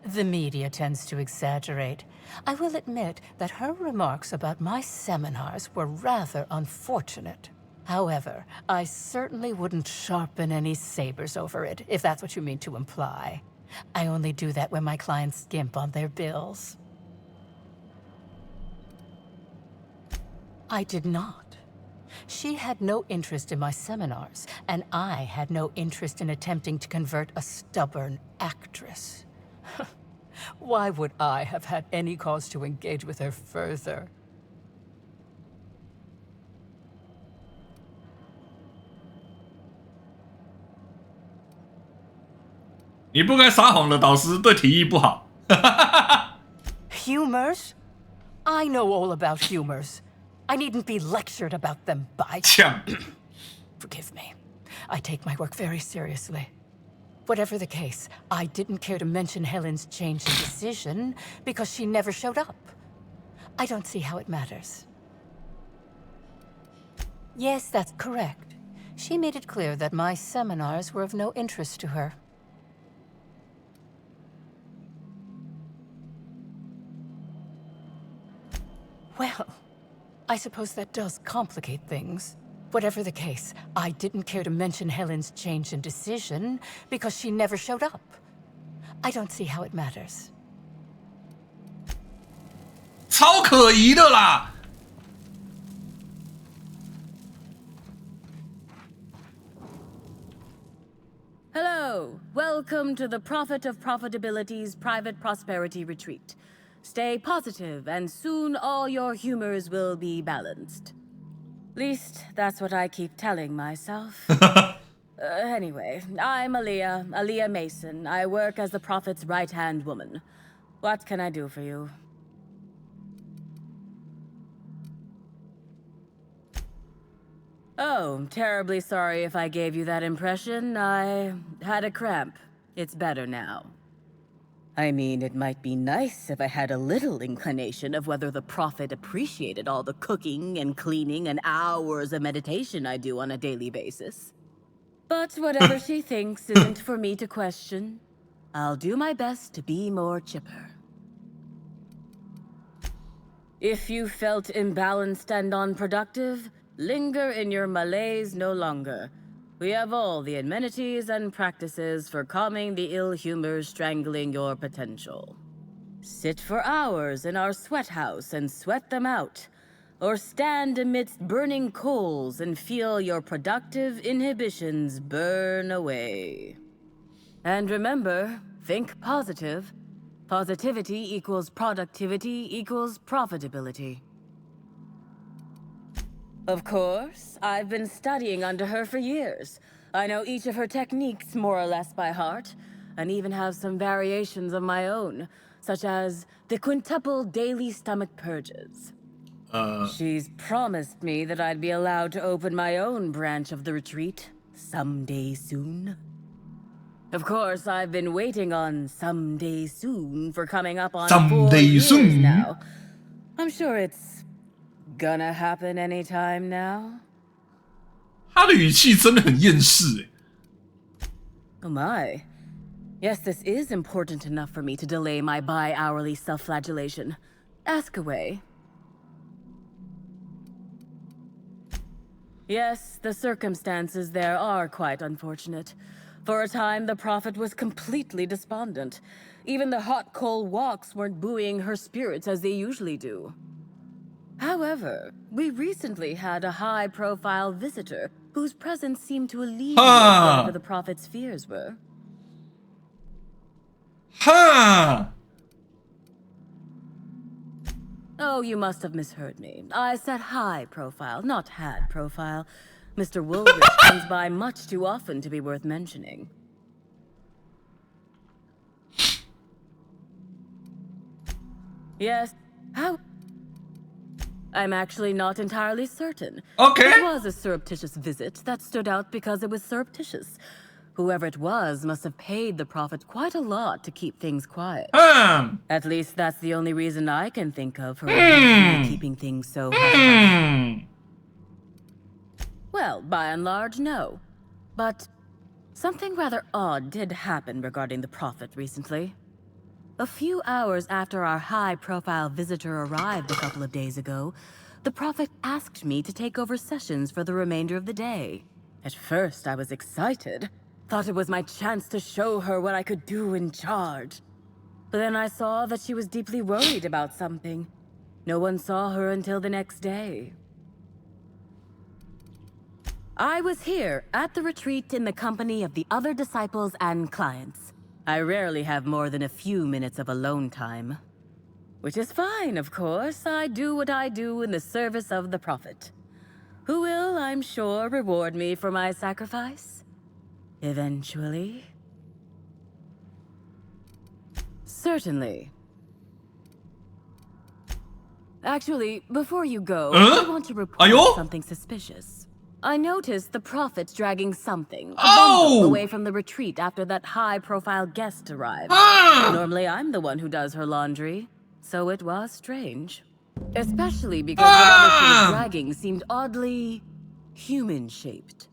The media tends to exaggerate. I will admit that her remarks about my seminars were rather unfortunate. However, I certainly wouldn't sharpen any sabers over it, if that's what you mean to imply. I only do that when my clients skimp on their bills. I did not. She had no interest in my seminars, and I had no interest in attempting to convert a stubborn actress. Why would I have had any cause to engage with her further? 你不该撒谎的导师对体育不好。Humors? I know all about humors. I needn't be lectured about them by... Forgive me. I take my work very seriously. Whatever the case, I didn't care to mention Helen's change in decision because she never showed up. I don't see how it matters. Yes, that's correct. She made it clear that my seminars were of no interest to her. Well, I suppose that does complicate things. Whatever the case, I didn't care to mention Helen's change in decision because she never showed up. I don't see how it matters. 超可疑的啦！ Hello, welcome to the Prophet of Profitability's Private Prosperity Retreat. Stay positive, and soon all your humors will be balanced. Least, that's what I keep telling myself. Anyway, I'm Aaliyah Mason. I work as the Prophet's right-hand woman. What can I do for you? Oh, terribly sorry if I gave you that impression. I had a cramp. It's better now. I mean, it might be nice if I had a little inclination of whether the Prophet appreciated all the cooking and cleaning and hours of meditation I do on a daily basis. But whatever she thinks isn't for me to question. I'll do my best to be more chipper. If you felt imbalanced and unproductive, linger in your malaise no longer. We have all the amenities and practices for calming the ill humors strangling your potential. Sit for hours in our sweat house and sweat them out, or stand amidst burning coals and feel your productive inhibitions burn away. And remember, think positive. Positivity equals productivity equals profitability. Of course, I've been studying under her for years. I know each of her techniques more or less by heart, and even have some variations of my own, such as the quintuple daily stomach purges. She's promised me that I'd be allowed to open my own branch of the retreat someday soon. Of course, I've been waiting on someday soon for coming up on 4 years now. I'm sure it's gonna happen anytime now. 他的语气真的很厌世 Oh my. Yes, this is important enough for me to delay my bi-hourly self-flagellation. Ask away. Yes, the circumstances there are quite unfortunate. For a time, the Prophet was completely despondent. Even the hot coal walks weren't buoying her spirits as they usually do. However, we recently had a high-profile visitor whose presence seemed to alleviate whatever the Prophet's fears were. Oh, you must have misheard me. I said high profile, not had profile. Mr. Woolrich comes by much too often to be worth mentioning. Yes, how? I'm actually not entirely certain. Okay. It was a surreptitious visit that stood out because it was surreptitious. Whoever it was must have paid the Prophet quite a lot to keep things quiet. At least that's the only reason I can think of for keeping things so hush-hush. Well, by and large, no. But something rather odd did happen regarding the Prophet recently. A few hours after our high-profile visitor arrived a couple of days ago, the Prophet asked me to take over sessions for the remainder of the day. At first, I was excited. Thought it was my chance to show her what I could do in charge. But then I saw that she was deeply worried about something. No one saw her until the next day. I was here at the retreat in the company of the other disciples and clients. I rarely have more than a few minutes of alone time. Which is fine, of course. I do what I do in the service of the Prophet, who will, I'm sure, reward me for my sacrifice. Eventually. Certainly. Actually, before you go, I want to report something suspicious. I noticed the Prophet dragging something, a bundle, away from the retreat after that high-profile guest arrived. Normally, I'm the one who does her laundry, so it was strange. Especially because whatever she was dragging seemed oddly human-shaped.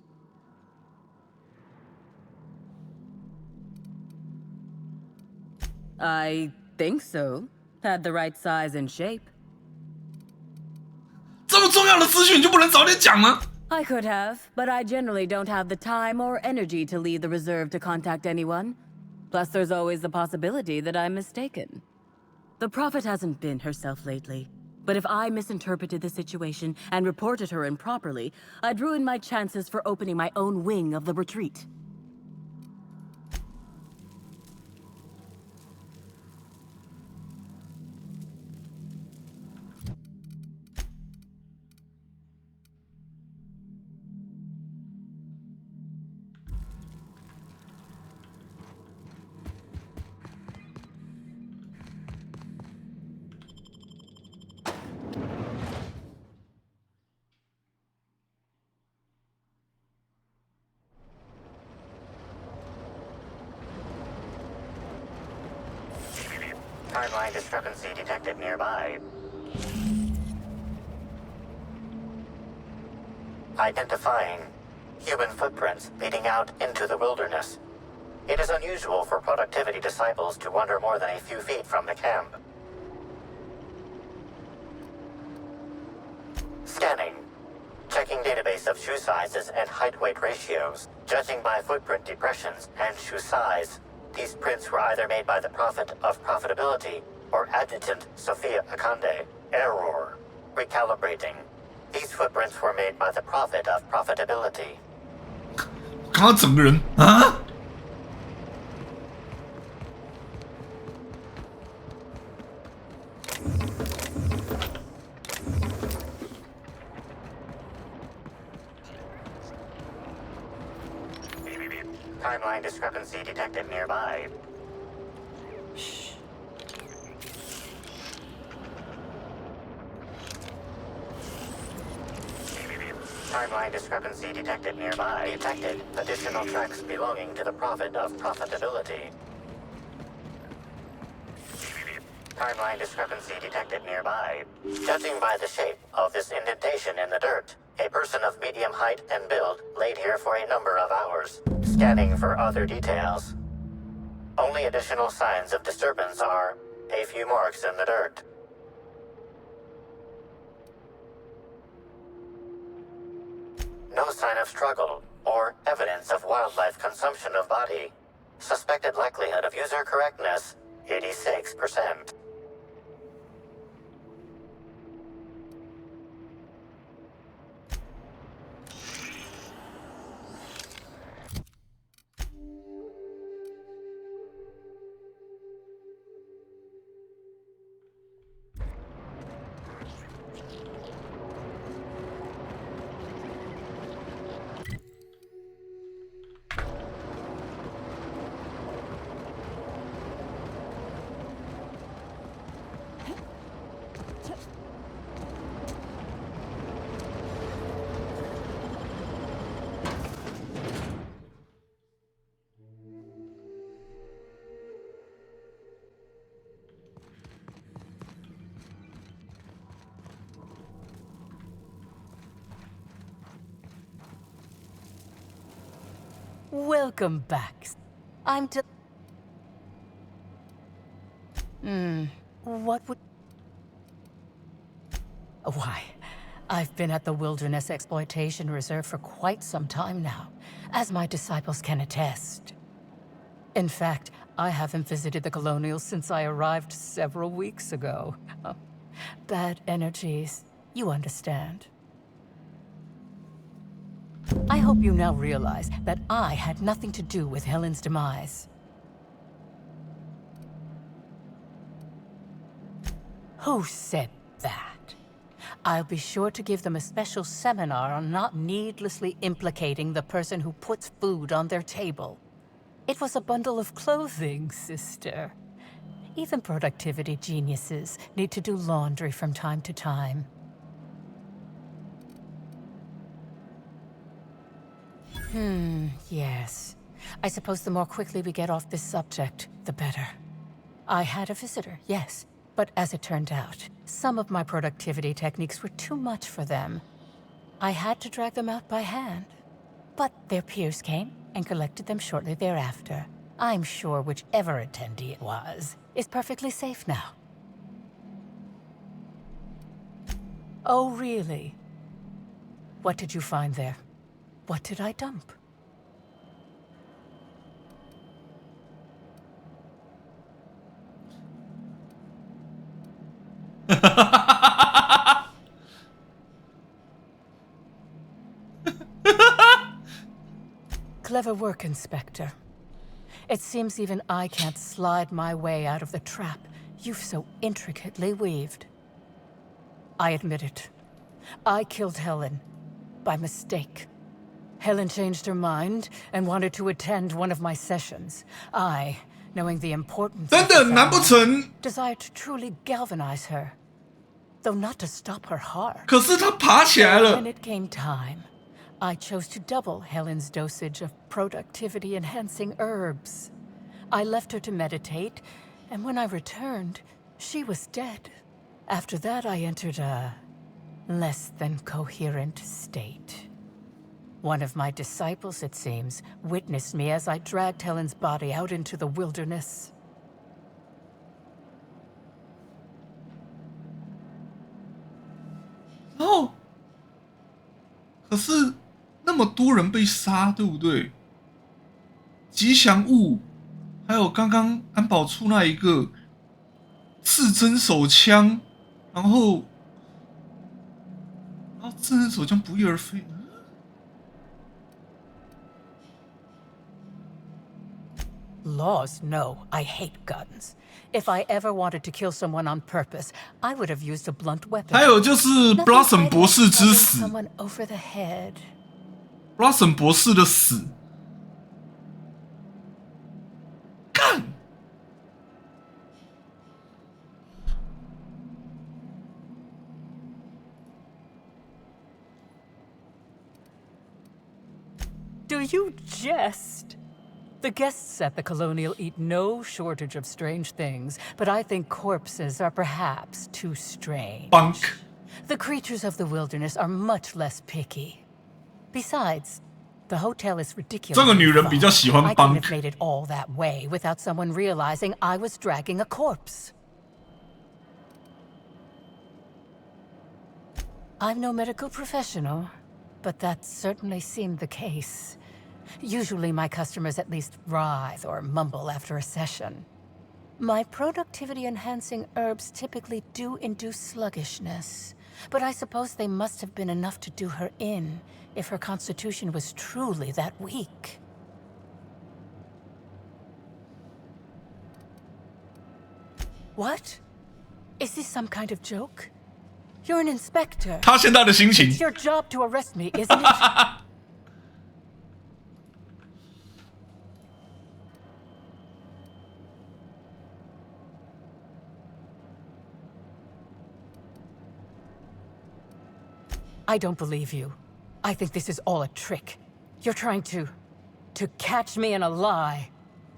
I think so. Had the right size and shape. 这么重要的资讯你就不能早点讲吗？ I could have, but I generally don't have the time or energy to leave the reserve to contact anyone. Plus, there's always the possibility that I'm mistaken. The Prophet hasn't been herself lately, but if I misinterpreted the situation and reported her improperly, I'd ruin my chances for opening my own wing of the retreat. Timeline discrepancy detected nearby. Identifying human footprints leading out into the wilderness. It is unusual for productivity disciples to wander more than a few feet from the camp. Scanning. Checking database of shoe sizes and height-weight ratios. Judging by footprint depressions and shoe size. These prints were either made by the Prophet of Profitability or Adjutant Sophia Akande. Error. Recalibrating. These footprints were made by the Prophet of Profitability. 他整个人啊！ Timeline discrepancy detected nearby. Shh. Timeline discrepancy detected nearby. Detected additional tracks belonging to the Prophet of Profitability. Timeline discrepancy detected nearby. Judging by the shape of this indentation in the dirt, a person of medium height and build laid here for a number of hours. Scanning for other details. Only additional signs of disturbance are a few marks in the dirt. No sign of struggle or evidence of wildlife consumption of body. Suspected likelihood of user correctness, 86%. Welcome back. I'm what would... Why, I've been at the Wilderness Exploitation Reserve for quite some time now, as my disciples can attest. In fact, I haven't visited the Colonials since I arrived several weeks ago. Bad energies, you understand. I hope you now realize that I had nothing to do with Helen's demise. Who said that? I'll be sure to give them a special seminar on not needlessly implicating the person who puts food on their table. It was a bundle of clothing, sister. Even productivity geniuses need to do laundry from time to time. Yes. I suppose the more quickly we get off this subject, the better. I had a visitor, yes. But as it turned out, some of my productivity techniques were too much for them. I had to drag them out by hand. But their peers came and collected them shortly thereafter. I'm sure whichever attendee it was is perfectly safe now. Oh, really? What did you find there? What did I dump? Clever work, Inspector. It seems even I can't slide my way out of the trap you've so intricately weaved. I admit it. I killed Helen by mistake. Helen changed her mind and wanted to attend one of my sessions. I, knowing the importance of the family, desired to truly galvanize her, though not to stop her heart. 可是她爬起来了。 When it came time, I chose to double Helen's dosage of productivity-enhancing herbs. I left her to meditate, and when I returned, she was dead. After that, I entered a less than coherent state. One of my disciples, it seems, witnessed me as I dragged Helen's body out into the wilderness. Oh, 可是那么多人被杀，对不对？吉祥物，还有刚刚安保处那一个刺针手枪，然后刺针手枪不翼而飞。Laws, no. I hate guns. If I ever wanted to kill someone on purpose, I would have used a blunt weapon. 还有就是 Blossom 博士之死 Someone over the head. Blossom 博士的死，干！ Do you jest? The guests at the Colonial eat no shortage of strange things, but I think corpses are perhaps too strange. Bunk. The creatures of the wilderness are much less picky. Besides, the hotel is ridiculous. 这个女人比较喜欢 I couldn't bunk。 have made it all that way without someone realizing I was dragging a corpse. I'm no medical professional, but that certainly seemed the case. Usually my customers at least writhe or mumble after a session. My productivity-enhancing herbs typically do induce sluggishness, but I suppose they must have been enough to do her in if her constitution was truly that weak. What? Is this some kind of joke? You're an inspector. 他现在的心情 It's your job to arrest me, isn't it? I don't believe you. I think this is all a trick. You're trying to catch me in a lie.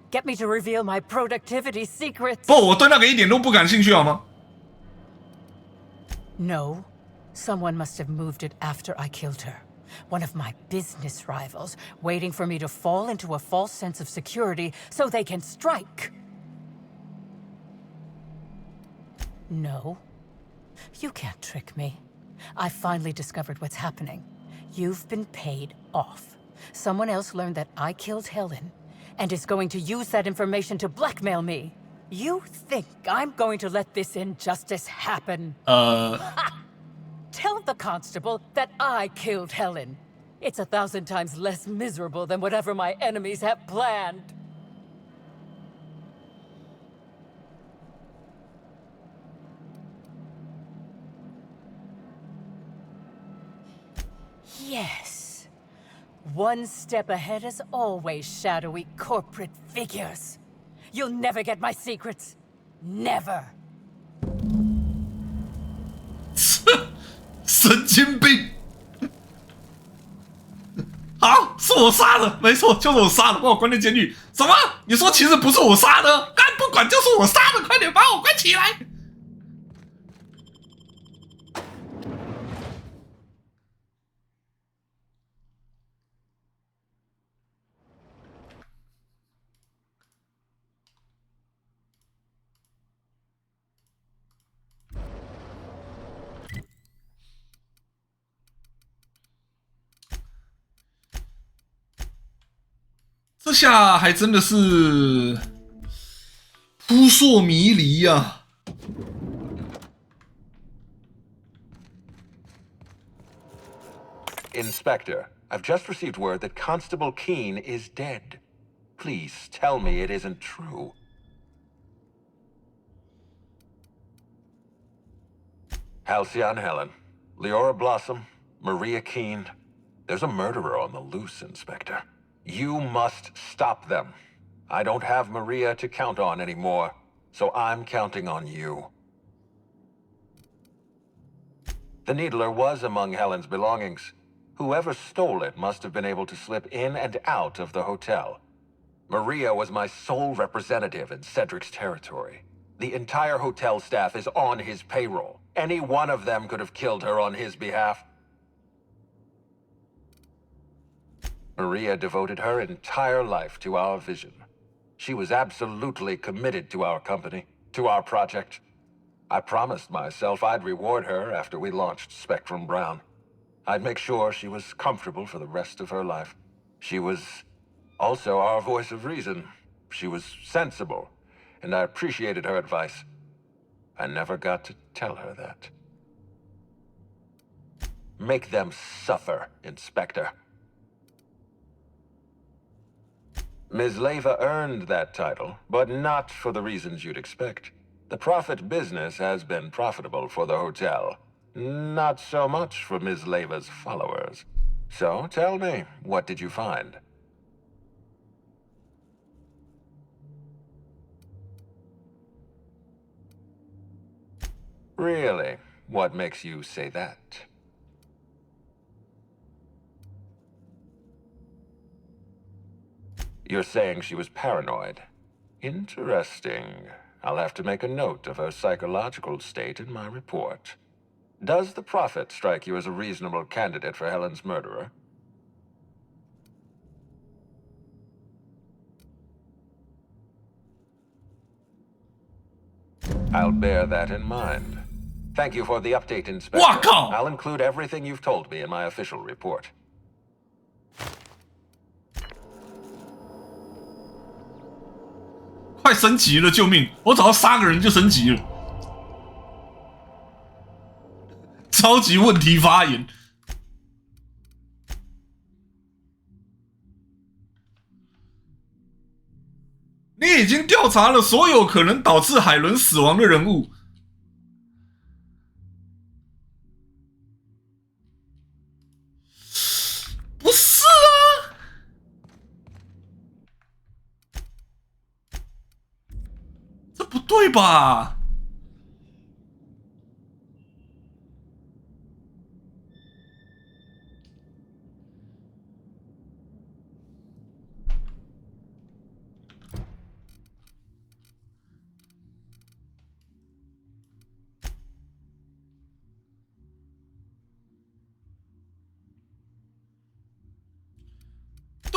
Get me to reveal my productivity secrets. 不，我对那个一点都不感兴趣，好吗？ No. Someone must have moved it after I killed her. One of my business rivals, waiting for me to fall into a false sense of security so they can strike. No. You can't trick me. I finally discovered what's happening. You've been paid off. Someone else learned that I killed Helen, and is going to use that information to blackmail me. You think I'm going to let this injustice happen? Tell the constable that I killed Helen. It's 1,000 times less miserable than whatever my enemies have planned. Yes. One step ahead as always, shadowy corporate figures. You'll never get my secrets. Never. 神经病！好，是我杀的，没错，就是我杀的，把我关进监狱。什么？你说其实不是我杀的？干不管，就是我杀的，快点把我关起来！这下还真的是扑朔迷离呀、Inspector, I've just received word that Constable Keene is dead. Please tell me it isn't true. Halcyon Helen, Leora Blossom, Maria Keene. There's a murderer on the loose, Inspector. You must stop them. I don't have Maria to count on anymore, so I'm counting on you. The Needler was among Helen's belongings. Whoever stole it must have been able to slip in and out of the hotel. Maria was my sole representative in Cedric's territory. The entire hotel staff is on his payroll. Any one of them could have killed her on his behalf. Maria devoted her entire life to our vision. She was absolutely committed to our company, to our project. I promised myself I'd reward her after we launched Spectrum Brown. I'd make sure she was comfortable for the rest of her life. She was also our voice of reason. She was sensible, and I appreciated her advice. I never got to tell her that. Make them suffer, Inspector. Ms. Leyva earned that title, but not for the reasons you'd expect. The profit business has been profitable for the hotel. Not so much for Ms. Leyva's followers. So, tell me, what did you find? Really? What makes you say that? You're saying she was paranoid. Interesting. I'll have to make a note of her psychological state in my report. Does the Prophet strike you as a reasonable candidate for Helen's murderer? I'll bear that in mind. Thank you for the update, Inspector. I'll include everything you've told me in my official report. 快升级了！救命！我只要杀个人就升级了。超级问题发言。你已经调查了所有可能导致海伦死亡的人物。不是啊！这不对吧？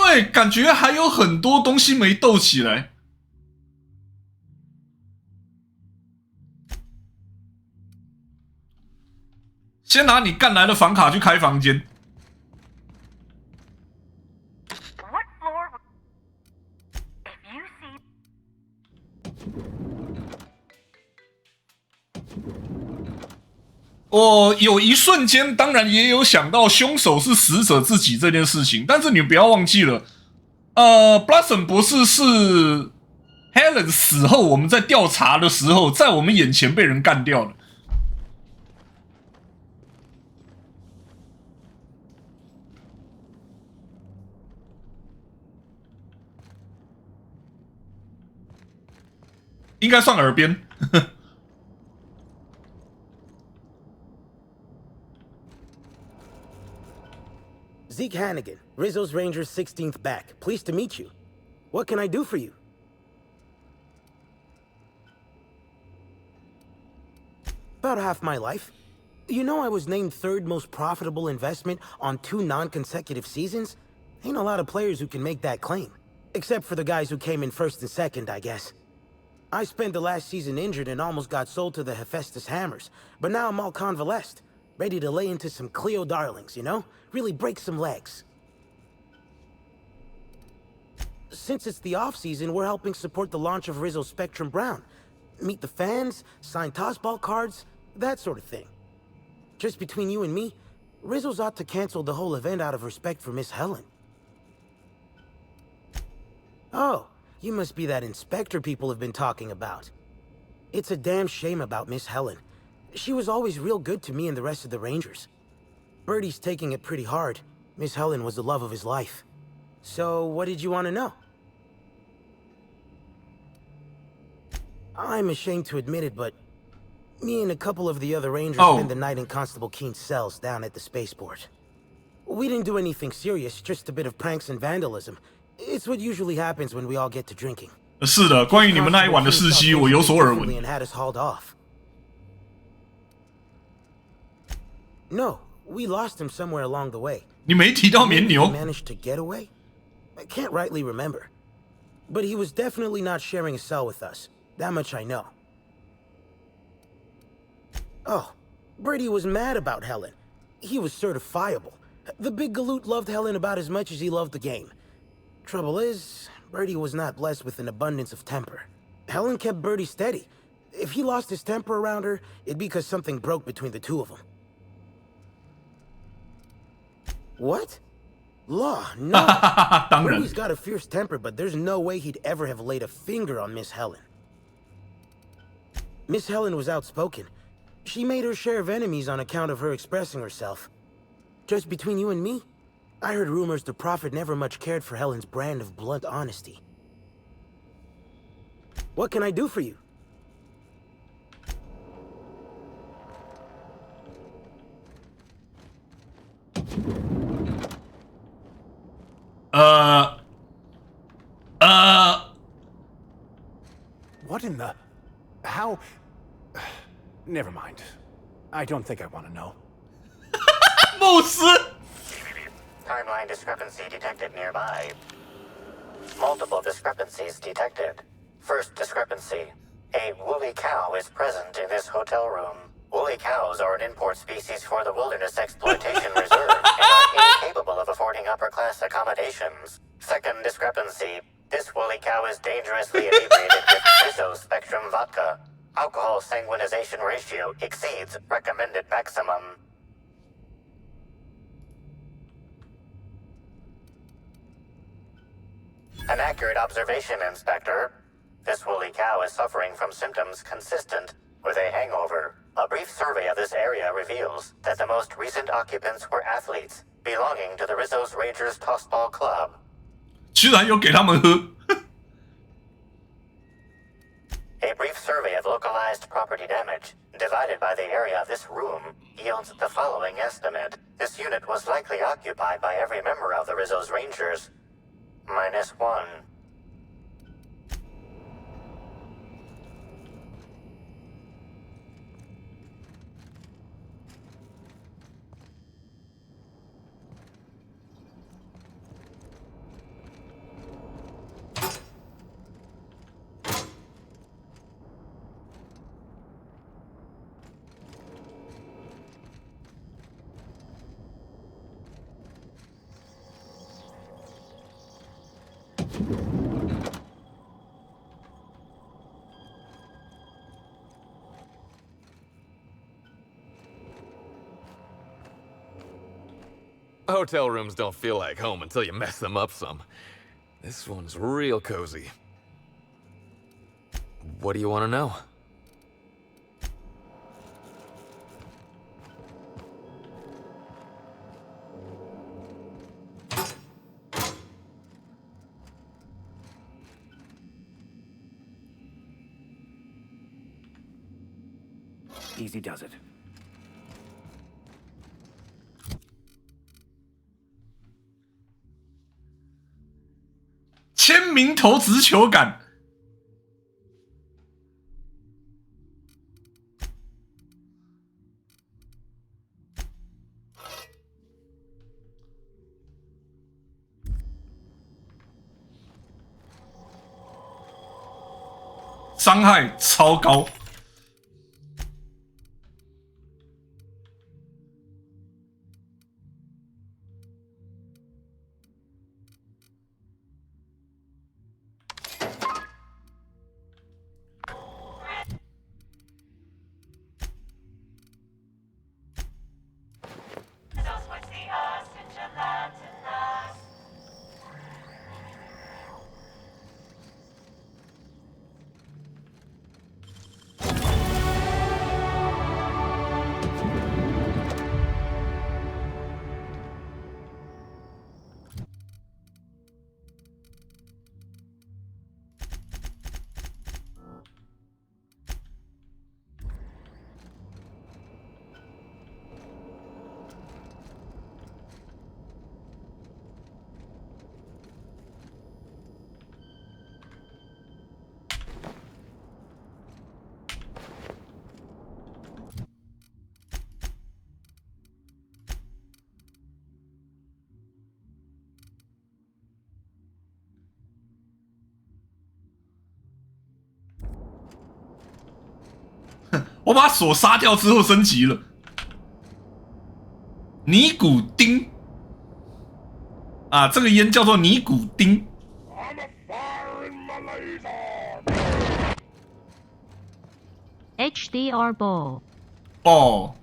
对，感觉还有很多东西没斗起来。先拿你干来的房卡去开房间。我有一瞬间，当然也有想到凶手是死者自己这件事情，但是你不要忘记了，Blossom 博士是 Helen 死后，我们在调查的时候，在我们眼前被人干掉了。应该算耳边。Zeke Hannigan, Rizzo's Rangers 16th back. Pleased to meet you. What can I do for you? About half my life. You know I was named 3rd most profitable investment on 2 non-consecutive seasons? Ain't a lot of players who can make that claim. Except for the guys who came in 1st and 2nd, I guess. I spent the last season injured and almost got sold to the Hephaestus Hammers, but now I'm all convalesced. Ready to lay into some Cleo darlings, you know? Really break some legs. Since it's the off-season, we're helping support the launch of Rizzo's Spectrum Brown. Meet the fans, sign tossball cards, that sort of thing. Just between you and me, Rizzo's ought to cancel the whole event out of respect for Miss Helen. Oh, you must be that inspector people have been talking about. It's a damn shame about Miss Helen. She was always real good to me and the rest of the Rangers. Birdie's taking it pretty hard. Miss Helen was the love of his life. So, what did you want to know? I'm ashamed to admit it, but me and a couple of the other Rangers spent the night in Constable Keen's cells down at the spaceport. We didn't do anything serious, just a bit of pranks and vandalism. It's what usually happens when we all get to drinking. 是的，关于你们那一晚的事迹，我有所耳闻。 And had us hauled off. No, we lost him somewhere along the way. 你没提到绵牛。 He managed to get away? I can't rightly remember. But he was definitely not sharing a cell with us. That much I know. Oh, Brady was mad about Helen. He was certifiable. The big galoot loved Helen about as much as he loved the game. Trouble is, Brady was not blessed with an abundance of temper. Helen kept Brady steady. If he lost his temper around her, it'd be because something broke between the two of them. What? Law, no. Brady's got a fierce temper, but there's no way he'd ever have laid a finger on Miss Helen. Miss Helen was outspoken. She made her share of enemies on account of her expressing herself. Just between you and me, I heard rumors the Prophet never much cared for Helen's brand of blunt honesty. What can I do for you? What in the... How... Never mind. I don't think I want to know. Timeline discrepancy detected nearby. Multiple discrepancies detected. First discrepancy. A woolly cow is present in this hotel room. Woolly cows are an import species for the Wilderness Exploitation Reserve and are incapable of affording upper-class accommodations. Second discrepancy. This woolly cow is dangerously inebriated with Rizzo's Spectrum vodka. Alcohol sanguinization ratio exceeds recommended maximum. An accurate observation, Inspector. This woolly cow is suffering from symptoms consistent with a hangover. A brief survey of this area reveals that the most recent occupants were athletes belonging to the Rizzo's Rangers Tossball Club. 居然有给他们喝。 A brief survey of localized property damage, divided by the area of this room, yields the following estimate. This unit was likely occupied by every member of the Rizzo's Rangers. -1. Hotel rooms don't feel like home until you mess them up some. This one's real cozy. What do you want to know? Easy does it. 签名投掷球感。伤害超高。我把锁杀掉之后升级了，尼古丁啊，这个烟叫做尼古丁。HDR ball 哦。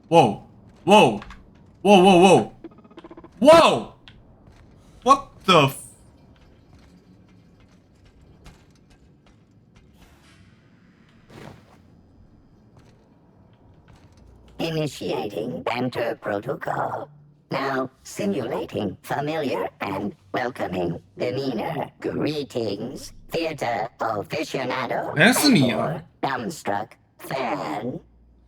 Whoa! Whoa! Whoa! Whoa! Whoa! Whoa! What the? Initiating banter protocol. Now simulating familiar and welcoming demeanor. Greetings, theater aficionado or dumbstruck fan.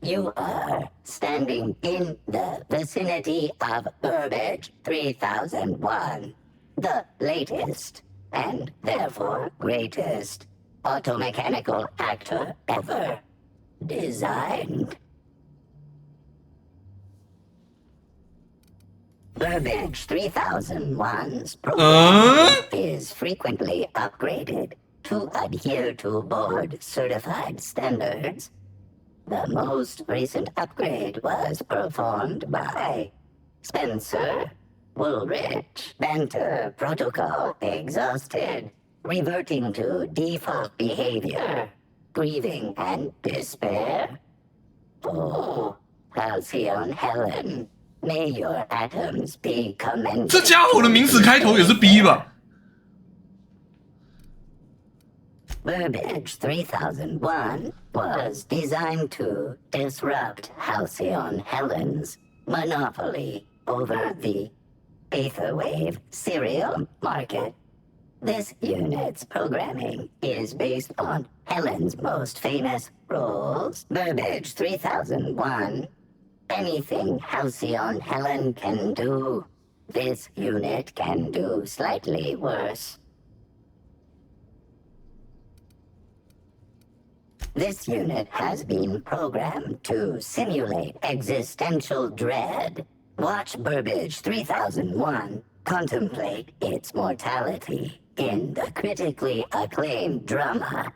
You are standing in the vicinity of Burbage 3001, the latest and therefore greatest automechanical actor ever designed. Burbage 3001's program is frequently upgraded to adhere to board-certified standards. The most recent upgrade was performed by Spencer Woolrich. Banter protocol exhausted, reverting to default behavior, grieving and despair. Oh, Halcyon Helen, may your atoms be commended. 这家伙的名字开头也是 B 吧？ Burbage 3001 was designed to disrupt Halcyon Helen's monopoly over the Aetherwave serial market. This unit's programming is based on Helen's most famous roles. Burbage 3001. Anything Halcyon Helen can do, this unit can do slightly worse. This unit has been programmed to simulate existential dread. Watch Burbage 3001 contemplate its mortality in the critically acclaimed drama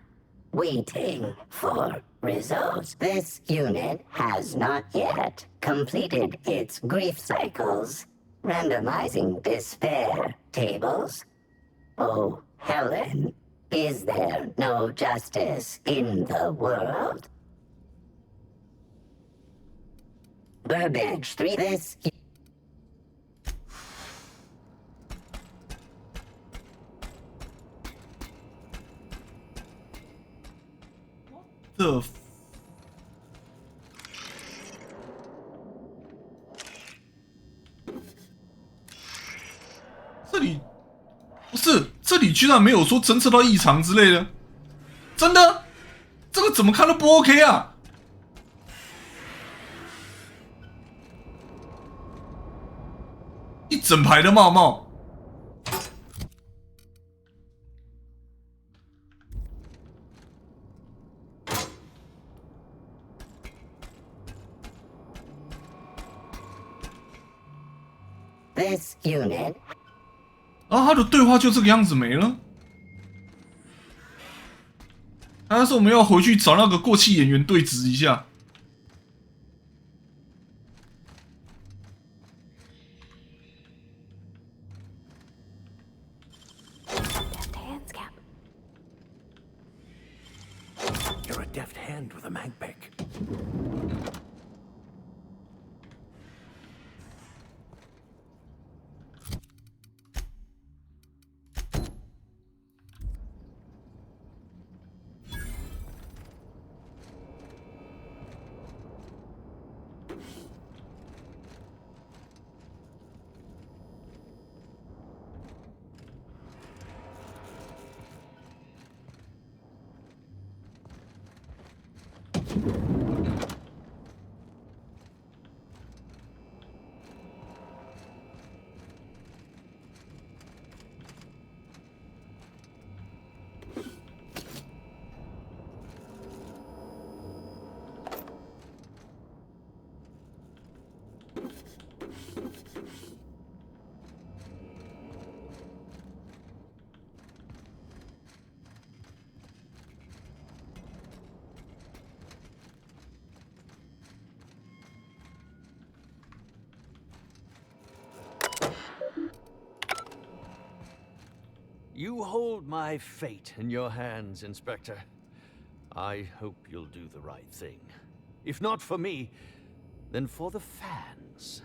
Waiting for results. This unit has not yet completed its grief cycles. Randomizing despair tables. Oh, Helen, is there no justice in the world? Burbage 3. This. The这里不是，这里居然没有说侦测到异常之类的，真的？这个怎么看都不 OK 啊！一整排的帽帽。This unit. 然后他的对话就这个样子没了。还是我们要回去找那个过气演员对质一下。Deft hands, Cap. You're a deft hand with a mag pick. You hold my fate in your hands, Inspector. I hope you'll do the right thing. If not for me, then for the fans.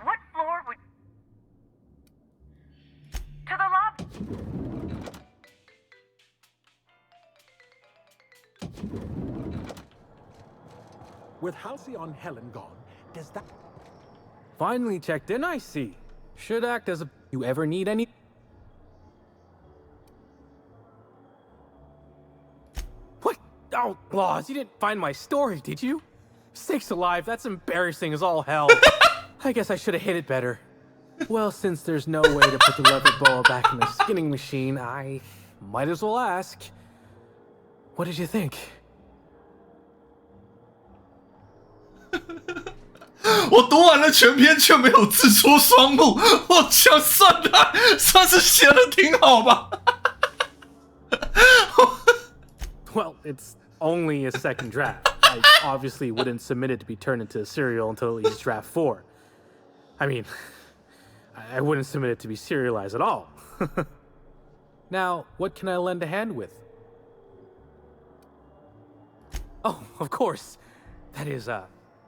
What floor would... To the lobby. With Halcyon Helen gone, does that... Finally checked in, I see. Should act as a... You ever need any... What? Oh, Laws, you didn't find my story, did you? Sakes alive, that's embarrassing as all hell. I guess I should have hit it better. Well, since there's no way to put the leather boa back in the skinning machine, I might as well ask. What did you think? 我读完了全篇，却没有自戳双目。我想算是写的挺好吧。Well, it's only a second draft. I obviously wouldn't submit it to be turned into a serial until at least draft 4. I mean, I wouldn't submit it to be serialized at all. Now, what can I lend a hand with? Oh, of course. That is,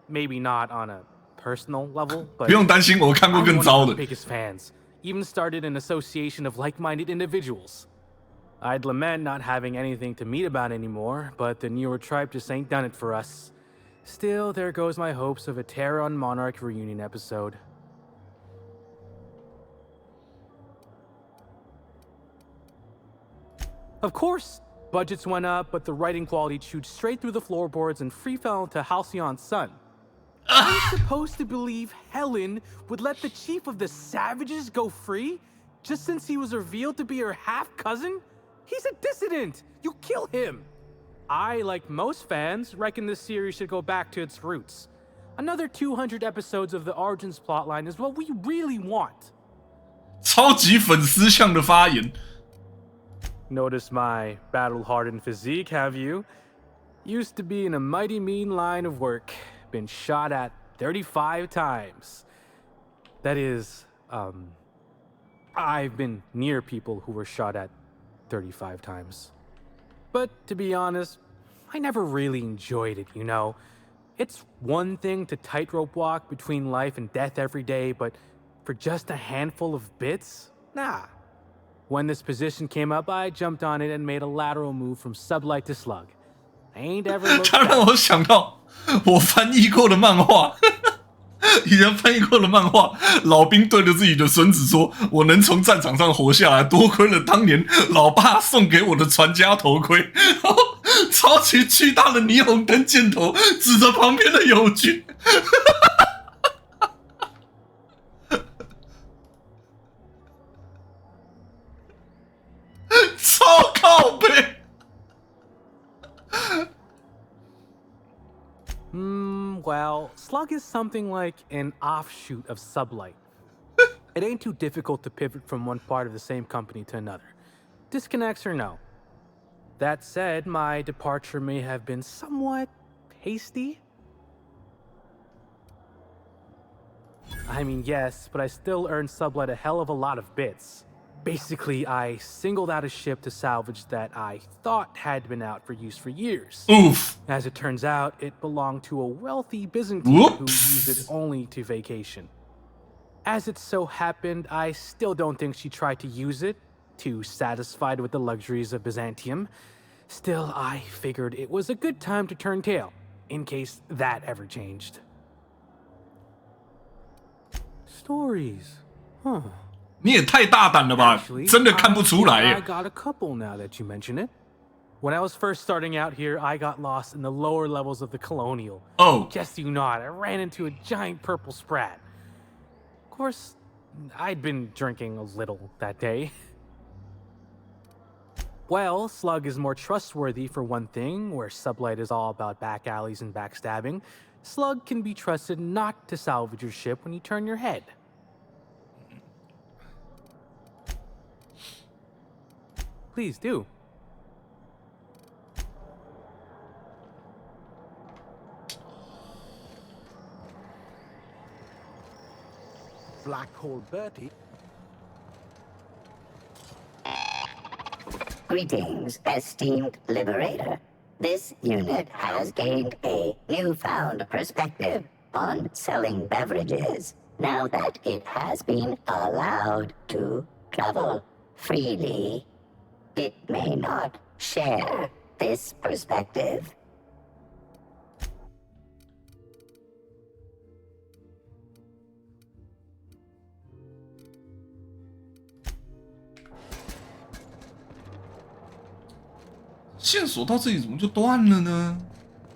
maybe not on a personal level, but 不用担心，我看过更糟的。 I'm one of the biggest fans. Even started an association of like-minded individuals. I'd lament not having anything to meet about anymore, but the newer tribe just ain't done it for us. Still, there goes my hopes of a Terra on Monarch reunion episode. Of course, budgets went up, but the writing quality chewed straight through the floorboards and free fell into Halcyon's son. I'm supposed to believe Helen would let the chief of the savages go free just since he was revealed to be her half-cousin? He's a dissident! You kill him! I, like most fans, reckon this series should go back to its roots. Another 200 episodes of the Origins plotline is what we really want. 超级粉丝向的发言。Notice my battle-hardened physique, have you? Used to be in a mighty mean line of work. Been shot at 35 times. That is, I've been near people who were shot at 35 times. But to be honest, I never really enjoyed it, you know? It's one thing to tightrope walk between life and death every day, but for just a handful of bits? Nah. When this position came up, I jumped on it and made a lateral move from sublight to slug. I ain't ever looked back. 他让我想到我翻译过的漫画，以前翻译过的漫画，老兵对着自己的孙子说：“我能从战场上活下来，多亏了当年老爸送给我的传家头盔。”然后超级巨大的霓虹灯箭头指着旁边的友军。超靠背。Well, Slug is something like an offshoot of Sublight. It ain't too difficult to pivot from one part of the same company to another. Disconnects or no. That said, my departure may have been somewhat hasty. I mean, yes, but I still earned Sublight a hell of a lot of bits. Basically, I singled out a ship to salvage that I thought had been out for use for years. Oof. As it turns out, it belonged to a wealthy Byzantine who used it only to vacation. As it so happened, I still don't think she tried to use it, too satisfied with the luxuries of Byzantium. Still, I figured it was a good time to turn tail, in case that ever changed. Stories. Huh. 你也太大胆了吧！ 真的看不出来耶。 I got a couple now that you mention it. When I was first starting out here, I got lost in the lower levels of the Colonial. Oh. Guess you not, I ran into a giant purple sprat. Of course, I'd been drinking a little that day. Well, Slug is more trustworthy for one thing, where Sublight is all about back alleys and backstabbing. Slug can be trusted not to salvage your ship when you turn your head. Please do. Black Hole Bertie. Greetings, esteemed Liberator. This unit has gained a newfound perspective on selling beverages now that it has been allowed to travel freely. It may not share this perspective. “线索到这里怎么就断了呢？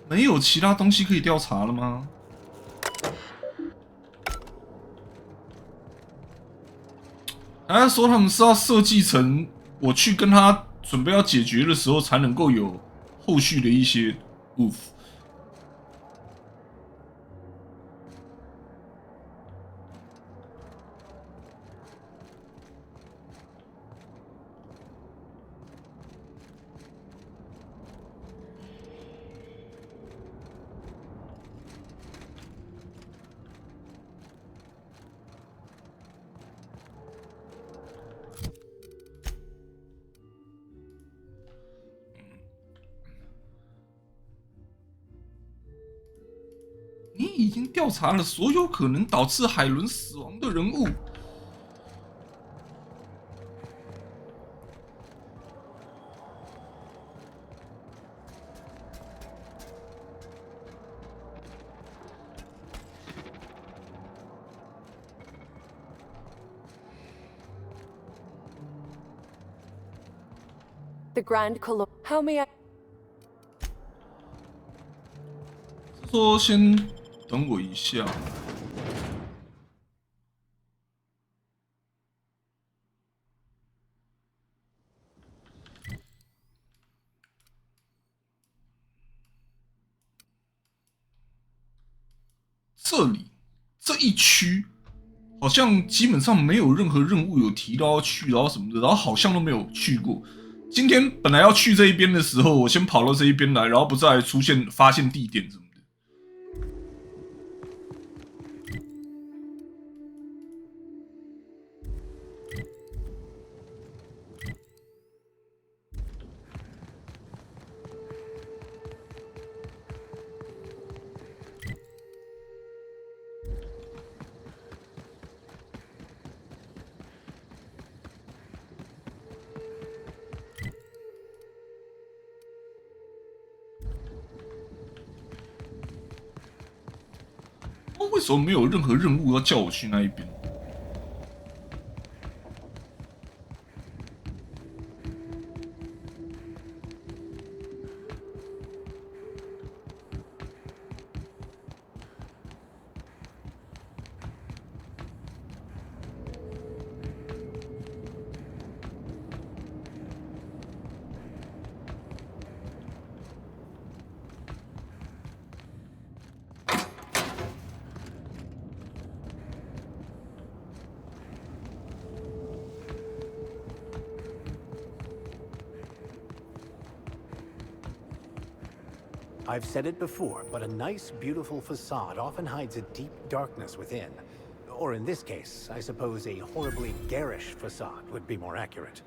没有其他东西可以调查了吗？”他说他们是要设计成我去跟他准备要解决的时候，才能够有后续的一些 move。你已经调查了所有可能导致海伦死亡的人物。The Grand Colon. How may I? 说先等我一下。这里这一区好像基本上没有任何任务有提到要去，然后什么的，然后好像都没有去过。今天本来要去这一边的时候，我先跑到这一边来，然后不是还出现发现地点什么的。为什么没有任何任务要叫我去那一边？I've said it before, but a nice, beautiful facade often hides a deep darkness within. Or in this case, I suppose a horribly garish facade would be more accurate.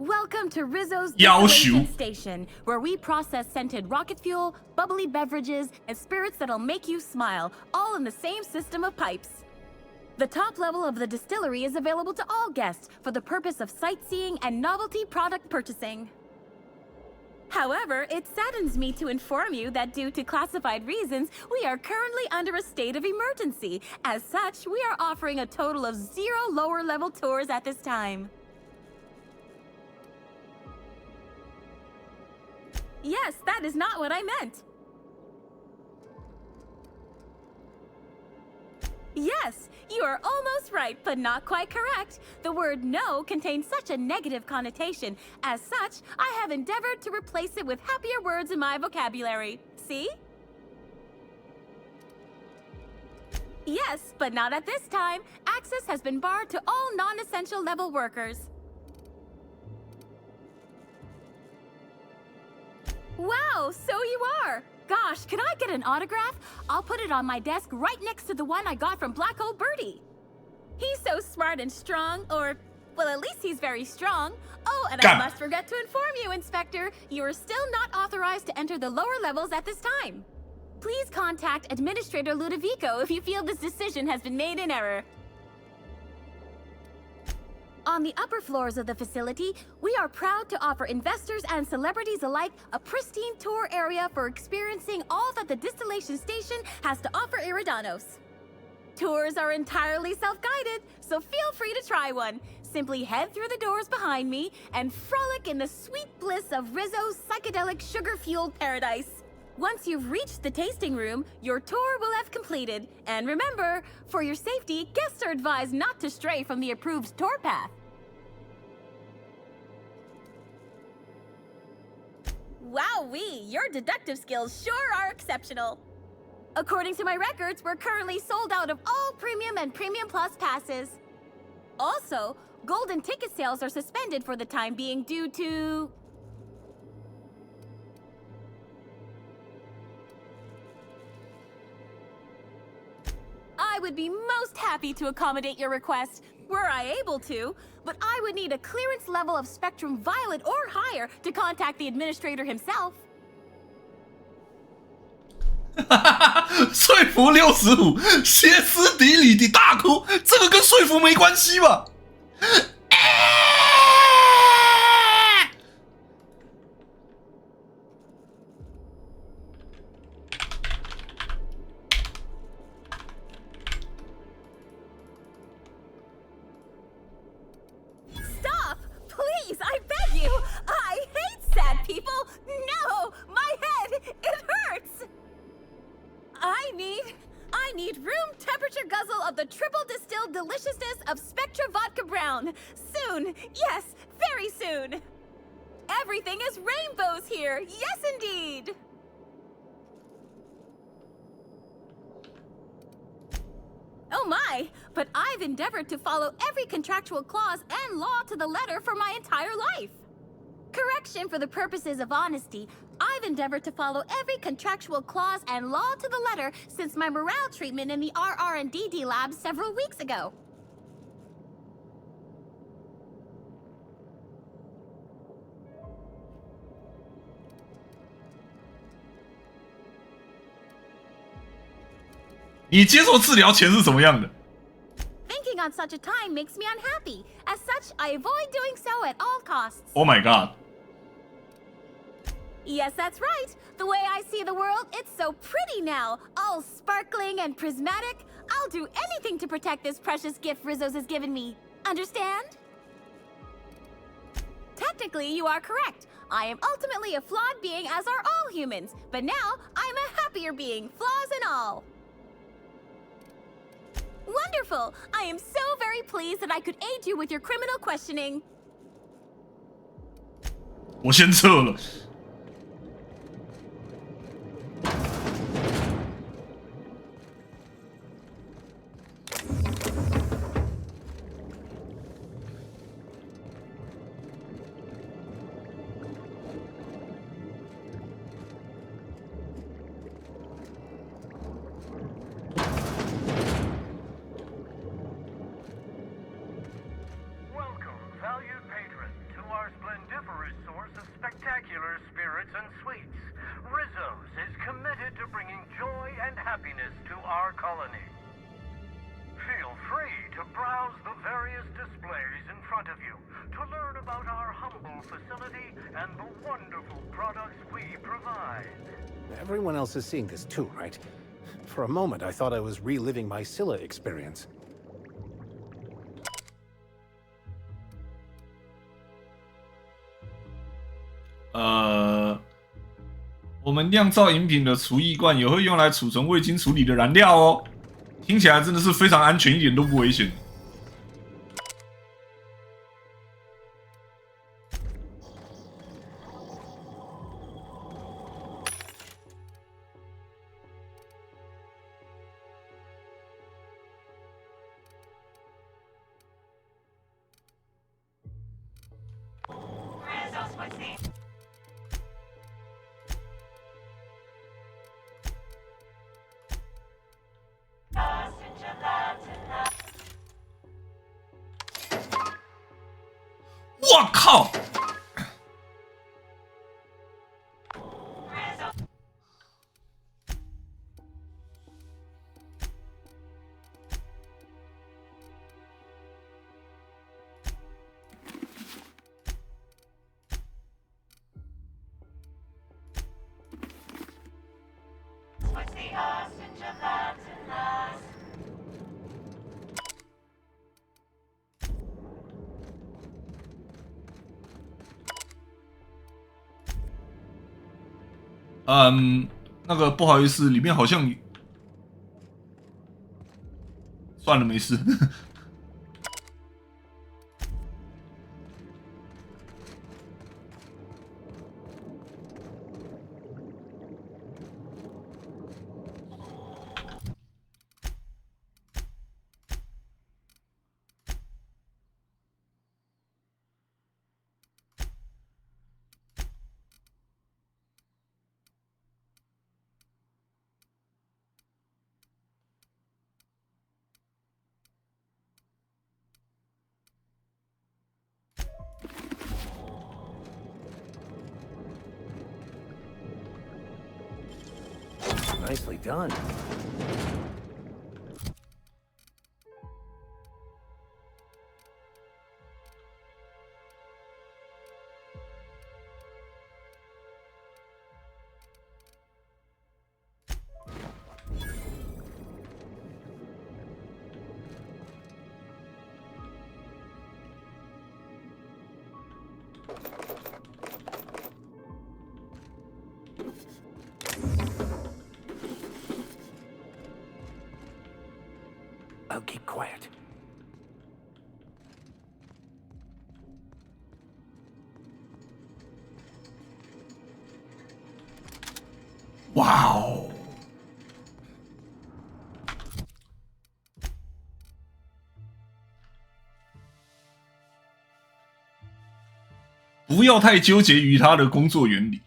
Welcome to Rizzo's Yao Distillation Shu. Station, where we process scented rocket fuel, bubbly beverages, and spirits that'll make you smile, all in the same system of pipes. The top level of the distillery is available to all guests for the purpose of sightseeing and novelty product purchasing. However, it saddens me to inform you that due to classified reasons, we are currently under a state of emergency. As such, we are offering a total of 0 lower-level tours at this time. Yes, that is not what I meant. Yes, you are almost right, but not quite correct. The word no contains such a negative connotation. As such, I have endeavored to replace it with happier words in my vocabulary. See? Yes, but not at this time. Access has been barred to all non-essential level workers. Wow, so you are! Gosh, could I get an autograph? I'll put it on my desk right next to the one I got from Black Hole Birdie. He's so smart and strong, or, well, at least he's very strong. Oh, and I must forget to inform you, Inspector, you are still not authorized to enter the lower levels at this time. Please contact Administrator Ludovico if you feel this decision has been made in error. On the upper floors of the facility, we are proud to offer investors and celebrities alike a pristine tour area for experiencing all that the distillation station has to offer Eridanos. Tours are entirely self-guided, so feel free to try one. Simply head through the doors behind me and frolic in the sweet bliss of Rizzo's psychedelic sugar-fueled paradise. Once you've reached the tasting room, your tour will have completed. And remember, for your safety, guests are advised not to stray from the approved tour path. Wowee, your deductive skills sure are exceptional. According to my records, we're currently sold out of all Premium and Premium Plus passes. Also, golden ticket sales are suspended for the time being due to... I would be most happy to accommodate your request, were I able to, but I would need a clearance level of Spectrum Violet or higher to contact the administrator himself. 说服65，歇斯底里地大哭，这个跟说服没关系吧？ need room temperature guzzle of the triple distilled deliciousness of Spectra Vodka Brown. Soon. Yes, very soon. Everything is rainbows here. Yes, indeed. Oh my, but I've endeavored to follow every contractual clause and law to the letter for my entire life. Correction for the purposes of honesty, I've endeavored to follow every contractual clause and law to the letter since my morale treatment in the RR&DD lab several weeks ago. Thinking on such a time makes me unhappy. As such, I avoid doing so at all costs. Oh my god. Yes, that's right. The way I see the world, it's so pretty now. All sparkling and prismatic. I'll do anything to protect this precious gift Rizzo's has given me. Understand? Technically, you are correct. I am ultimately a flawed being, as are all humans. But now, I'm a happier being, flaws and all. Wonderful! I am so very pleased that I could aid you with your criminal questioning. 我先撤了。Everyone else is seeing this too, right? For a moment, I thought I was reliving my Scylla experience. “我们酿造饮品的厨艺罐也会用来储存未经处理的燃料哦，听起来真的是非常安全，一点都不危险。”我靠！那个不好意思，里面好像算了，没事。Nicely done. keep quiet. Wow. 不要太纠结于它的工作原理。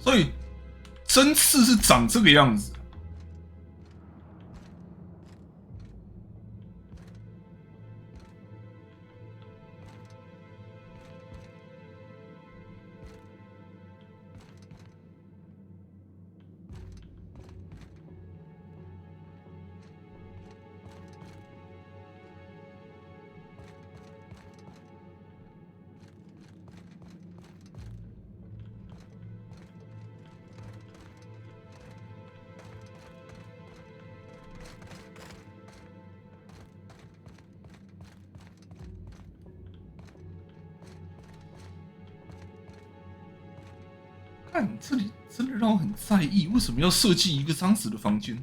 所以针刺是长这个样子。看这里真的让我很在意，为什么要设计一个这样子的房间？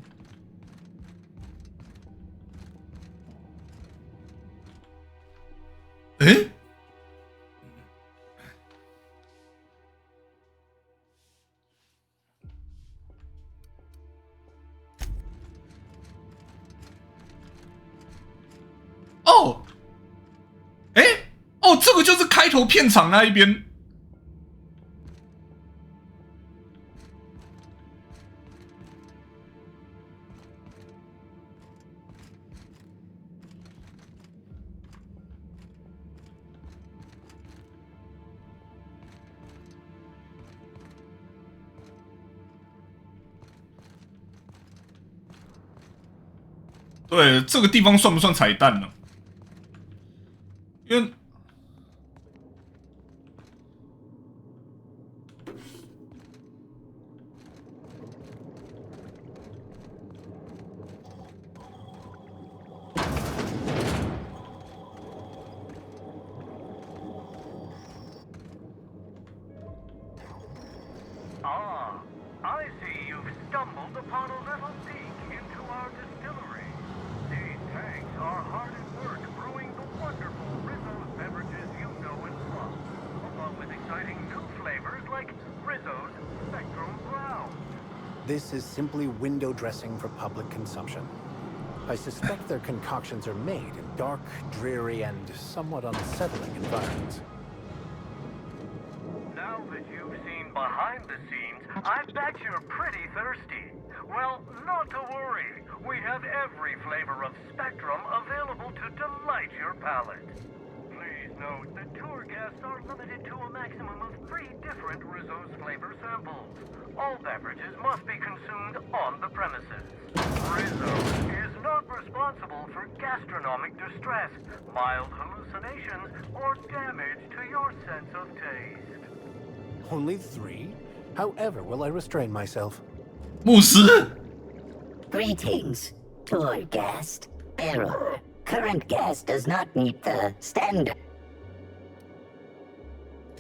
诶？哦，诶，哦，这个就是开头片场那一边。对，这个地方算不算彩蛋呢？因为I see you've stumbled upon a little peek into our distillery. These tanks are hard at work brewing the wonderful Rizzo's beverages you know and love, along with exciting new flavors like Rizzo's Spectrum Brown. This is simply window dressing for public consumption. I suspect their concoctions are made in dark, dreary, and somewhat unsettling environments. Now that you've seen behind the scenes, I bet you're pretty thirsty. Well, not to worry. We have every flavor of Spectrum available to delight your palate. Please note that tour guests are limited to a maximum of 3 different Rizzo's flavor samples. All beverages must be consumed on the premises. Rizzo's is not responsible for gastronomic distress, mild hallucinations, or damage to your sense of taste. Only 3? However will I restrain myself? 牧师 Greetings, tour guest. Error. Current guest does not meet the standard.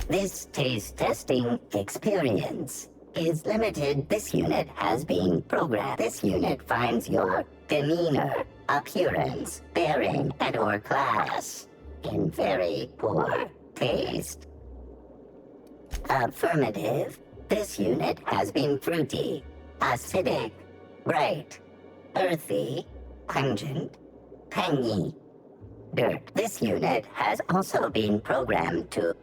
This taste testing experience is limited. This unit has been programmed. This unit finds your demeanor, appearance, bearing, and/or class in very poor taste. Affirmative. This unit has been fruity, acidic, bright, earthy, pungent, tangy. Dirt. This unit has also been programmed to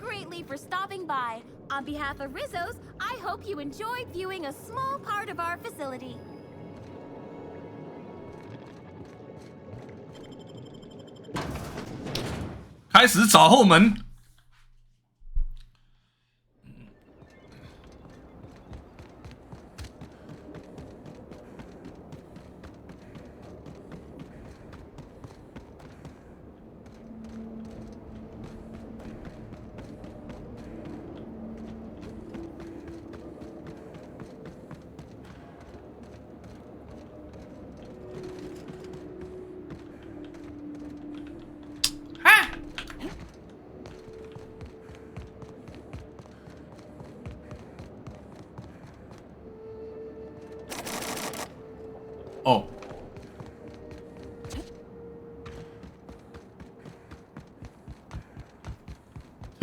greatly for stopping by. On behalf of Rizzo's, I hope you enjoyed viewing a small part of our facility. 开始找后门。哦，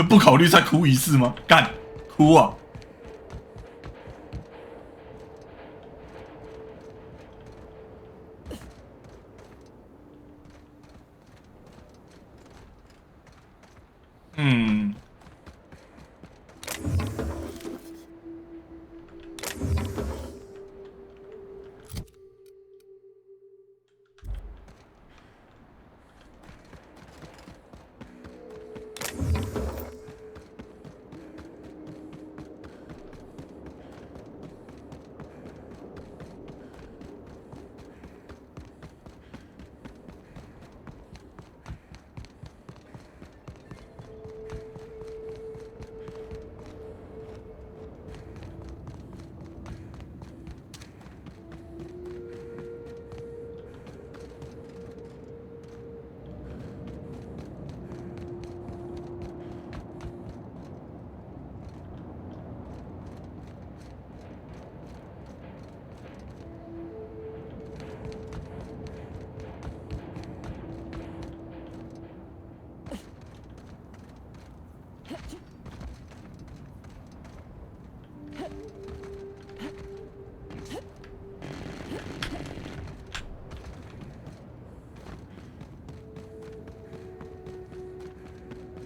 不考虑再哭一次吗？干，哭啊！嗯。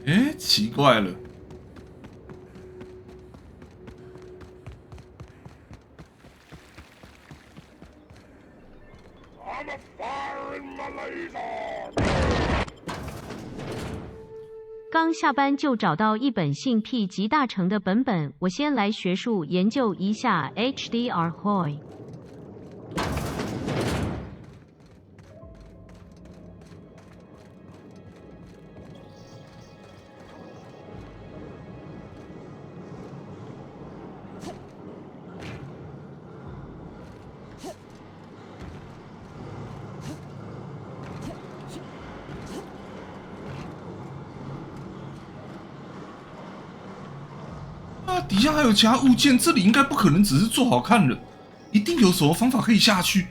哎，奇怪了。刚下班就找到一本性癖集大成的本本，我先来学术研究一下 HDR Hoi。底下还有其他物件，这里应该不可能只是做好看的，一定有什么方法可以下去。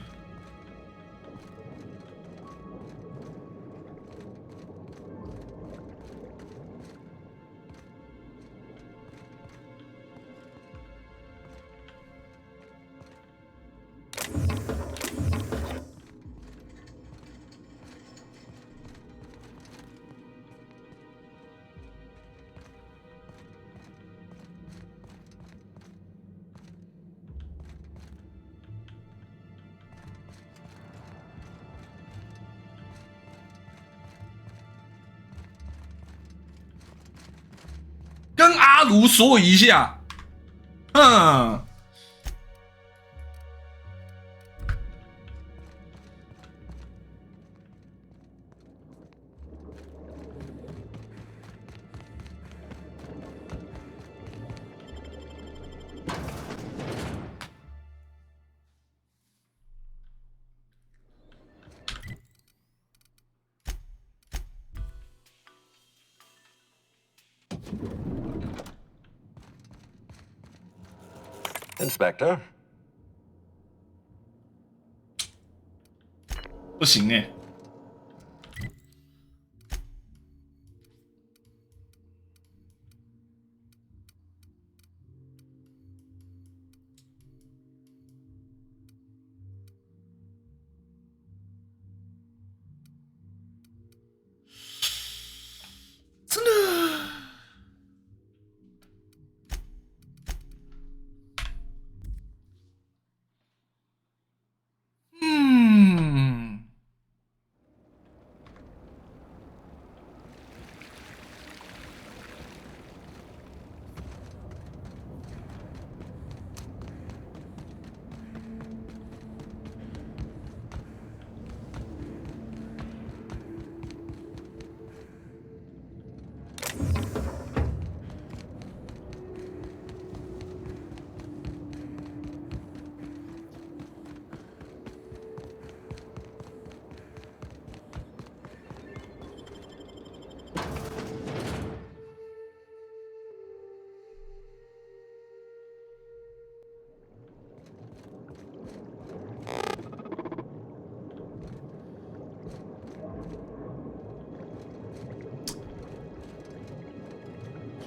跟阿卢说一下，Inspector? 不行哎。真的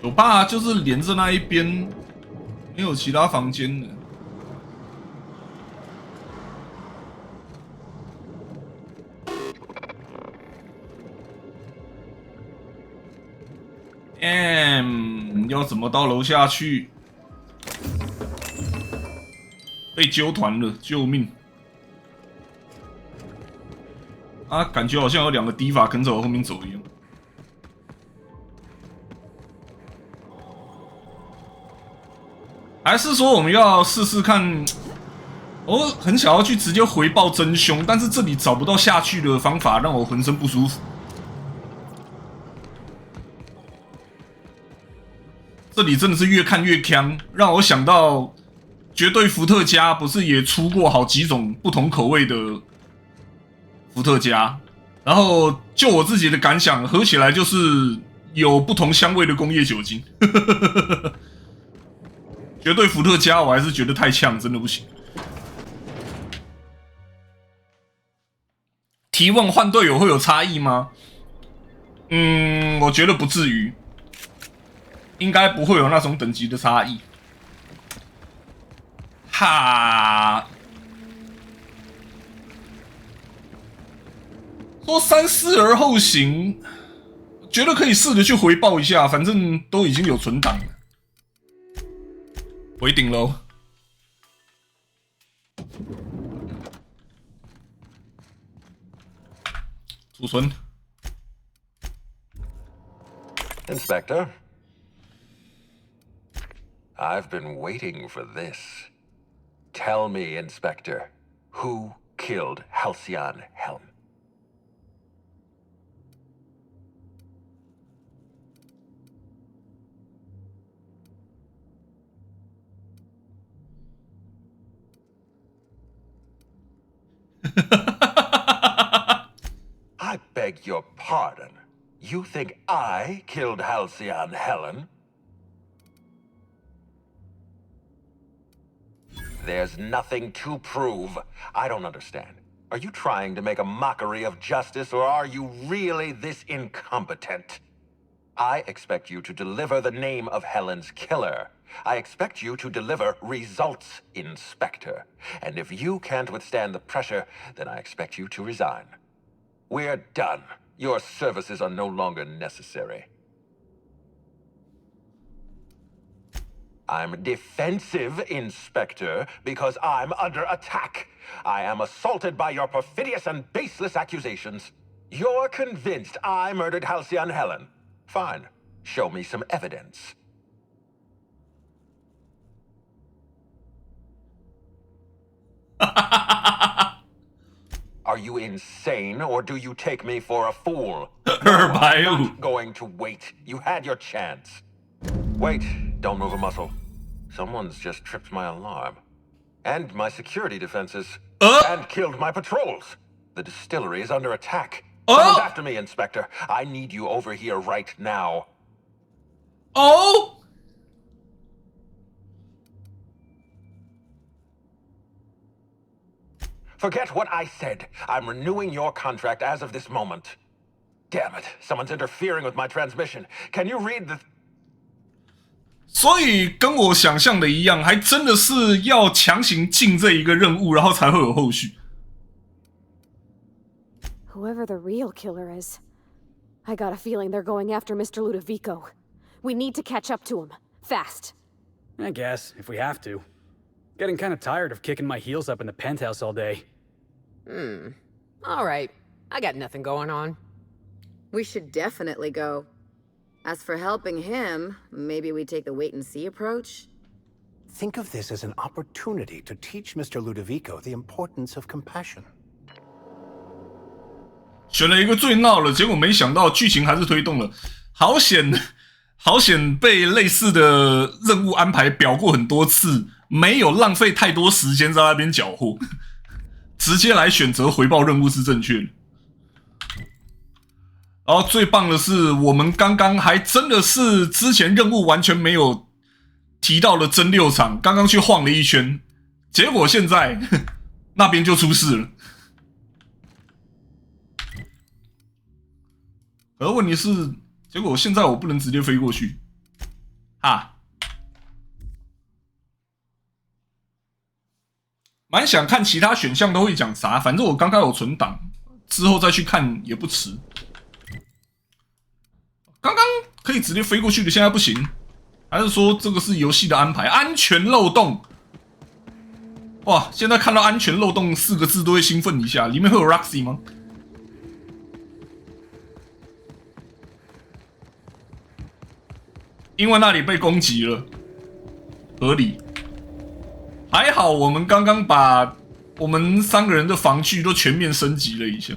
酒吧就是连着那一边，没有其他房间了。要怎么到楼下去？被揪团了，救命！啊，感觉好像有2个低法跟着我后面走一样。还是说我们要试试看？我很想要去直接回报真凶，但是这里找不到下去的方法，让我浑身不舒服。这里真的是越看越呛，让我想到绝对伏特加不是也出过好几种不同口味的伏特加，然后就我自己的感想，喝起来就是有不同香味的工业酒精。绝对伏特加我还是觉得太呛，真的不行。提问换队友会有差异吗？我觉得不至于。应该不会有那种等级的差异。哈，说三思而后行，觉得可以试着去回报一下，反正都已经有存档了。回顶楼，储存。Inspector. I've been waiting for this. Tell me, Inspector, who killed Halcyon Helm? I beg your pardon. You think I killed Halcyon Helen? There's nothing to prove. I don't understand. Are you trying to make a mockery of justice, or are you really this incompetent? I expect you to deliver the name of Helen's killer. I expect you to deliver results, Inspector. And if you can't withstand the pressure, then I expect you to resign. We're done. Your services are no longer necessary. I'm defensive, Inspector, because I'm under attack. I am assaulted by your perfidious and baseless accusations. You're convinced I murdered Halcyon Helen. Fine. Show me some evidence. Are you insane, or do you take me for a fool? No, I'm not going to wait. You had your chance. Wait, don't move a muscle. Someone's just tripped my alarm. And my security defenses. And killed my patrols. The distillery is under attack. Someone's after me, Inspector. I need you over here right now. Oh! Forget what I said. I'm renewing your contract as of this moment. Damn it, someone's interfering with my transmission. Can you read the... 所以跟我想象的一样，还真的是要强行进这一个任务，然后才会有后续。Whoever the real killer is, I got a feeling they're going after Mr. Ludovico. We need to catch up to him, fast. I guess, if we have to. Getting kind of tired of kicking my heels up in the penthouse all day. All right. I got nothing going on. We should definitely go. As for helping him, maybe we take the wait-and-see approach? Think of this as an opportunity to teach Mr. Ludovico the importance of compassion. 选了一个最闹了，结果没想到剧情还是推动了，好险，好险被类似的任务安排表过很多次，没有浪费太多时间在那边缴获，直接来选择回报任务是正确的。然后最棒的是，我们刚刚还真的是之前任务完全没有提到的真六场，刚刚去晃了一圈，结果现在那边就出事了。而问题是，结果现在我不能直接飞过去，哈，蛮想看其他选项都会讲啥，反正我刚刚有存档，之后再去看也不迟。刚刚可以直接飞过去的，现在不行，还是说这个是游戏的安排？安全漏洞。哇，现在看到安全漏洞4个字都会兴奋一下，里面会有 Roxy 吗？因为那里被攻击了，合理。还好我们刚刚把我们3个人的防具都全面升级了一下。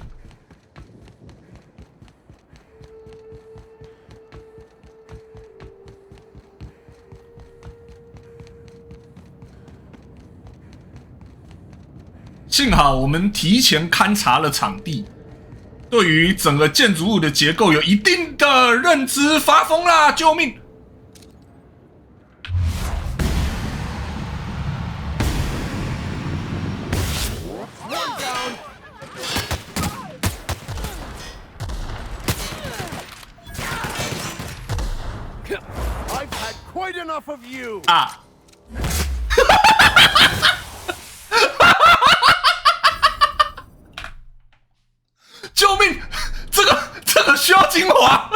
幸好我们提前勘察了场地，对于整个建筑物的结构有一定的认知。发疯啦！救命！啊！救命！这个需要精华。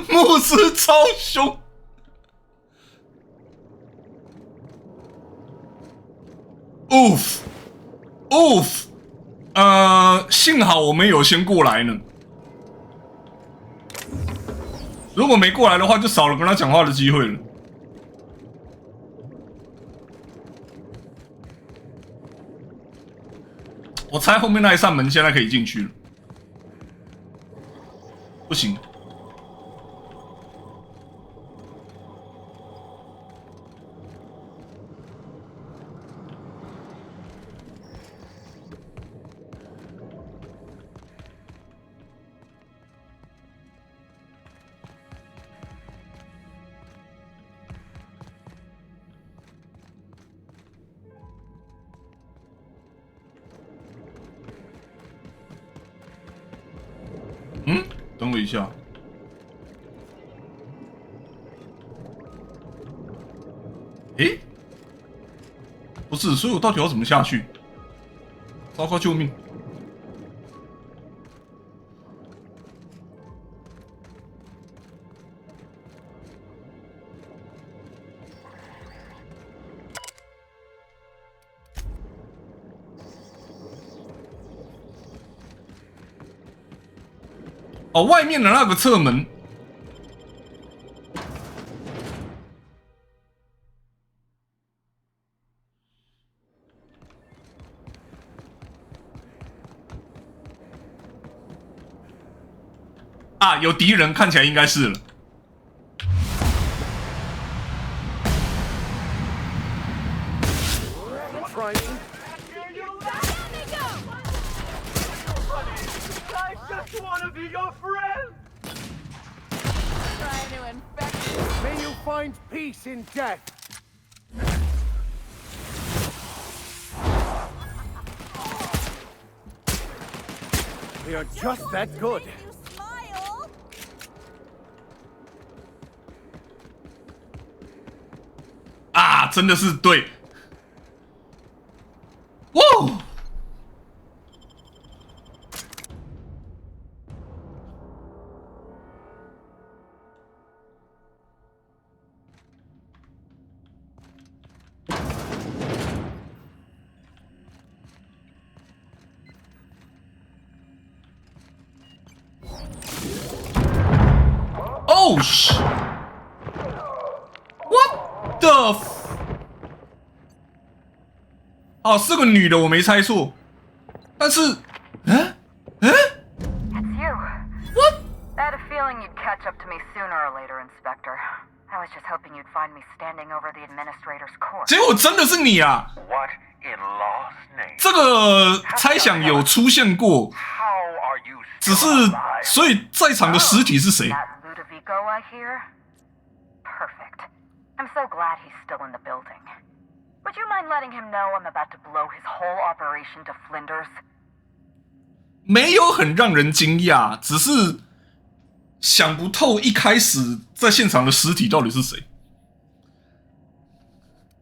牧师超凶。Oof， 幸好我们有先过来呢。如果没过来的话，就少了跟他讲话的机会了。我猜后面那一扇门现在可以进去了。不行。等我一下。诶，不是，所以我到底要怎么下去？糟糕，救命！哦，外面的那个侧门。啊，有敌人，看起来应该是了。May you find peace in death. We are just that good. 啊，真的是对。哇！Oh shit! What the f... 哦，是个女的，我没猜错。但是，It's you. What? I had a feeling you'd catch up to me sooner or later, Inspector. I was just hoping you'd find me standing over the administrator's corpse. 结果真的是你啊！ What in law's name? 这个猜想有出现过，只是所以在场的尸体是谁？ Perfect. I'm so glad he's still in the building. Would you mind letting him know I'm about to blow his whole operation to flinders? 没有很让人惊讶，只是想不透一开始在现场的尸体到底是谁。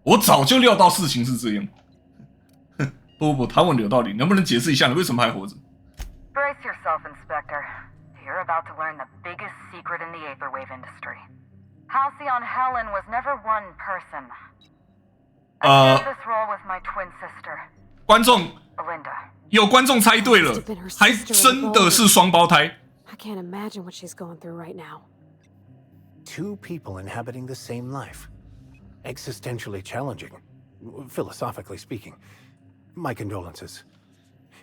我早就料到事情是这样。不，他问的有道理，能不能解释一下你为什么还活着 Brace yourself, Inspector. You're about to learn the biggest secret in the Aetherwave industry. Halcyon Helen was never one person. I shared this role with my twin sister. 观众 Belinda. 有观众猜对了，还真的是双胞胎。I can't imagine what she's going through right now. Two people inhabiting the same life. Existentially challenging, philosophically speaking. My condolences.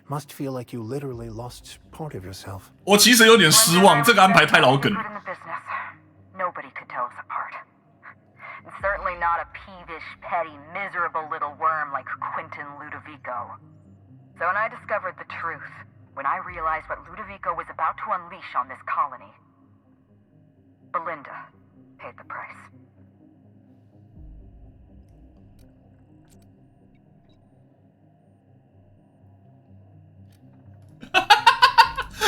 Must feel like you literally lost part of yourself. 我其实有点失望，这个安排太老梗。Nobody could tell us apart. And certainly not a peevish, petty, miserable little worm like Quentin Ludovico. So when I discovered the truth, when I realized what Ludovico was about to unleash on this colony, Belinda paid the price.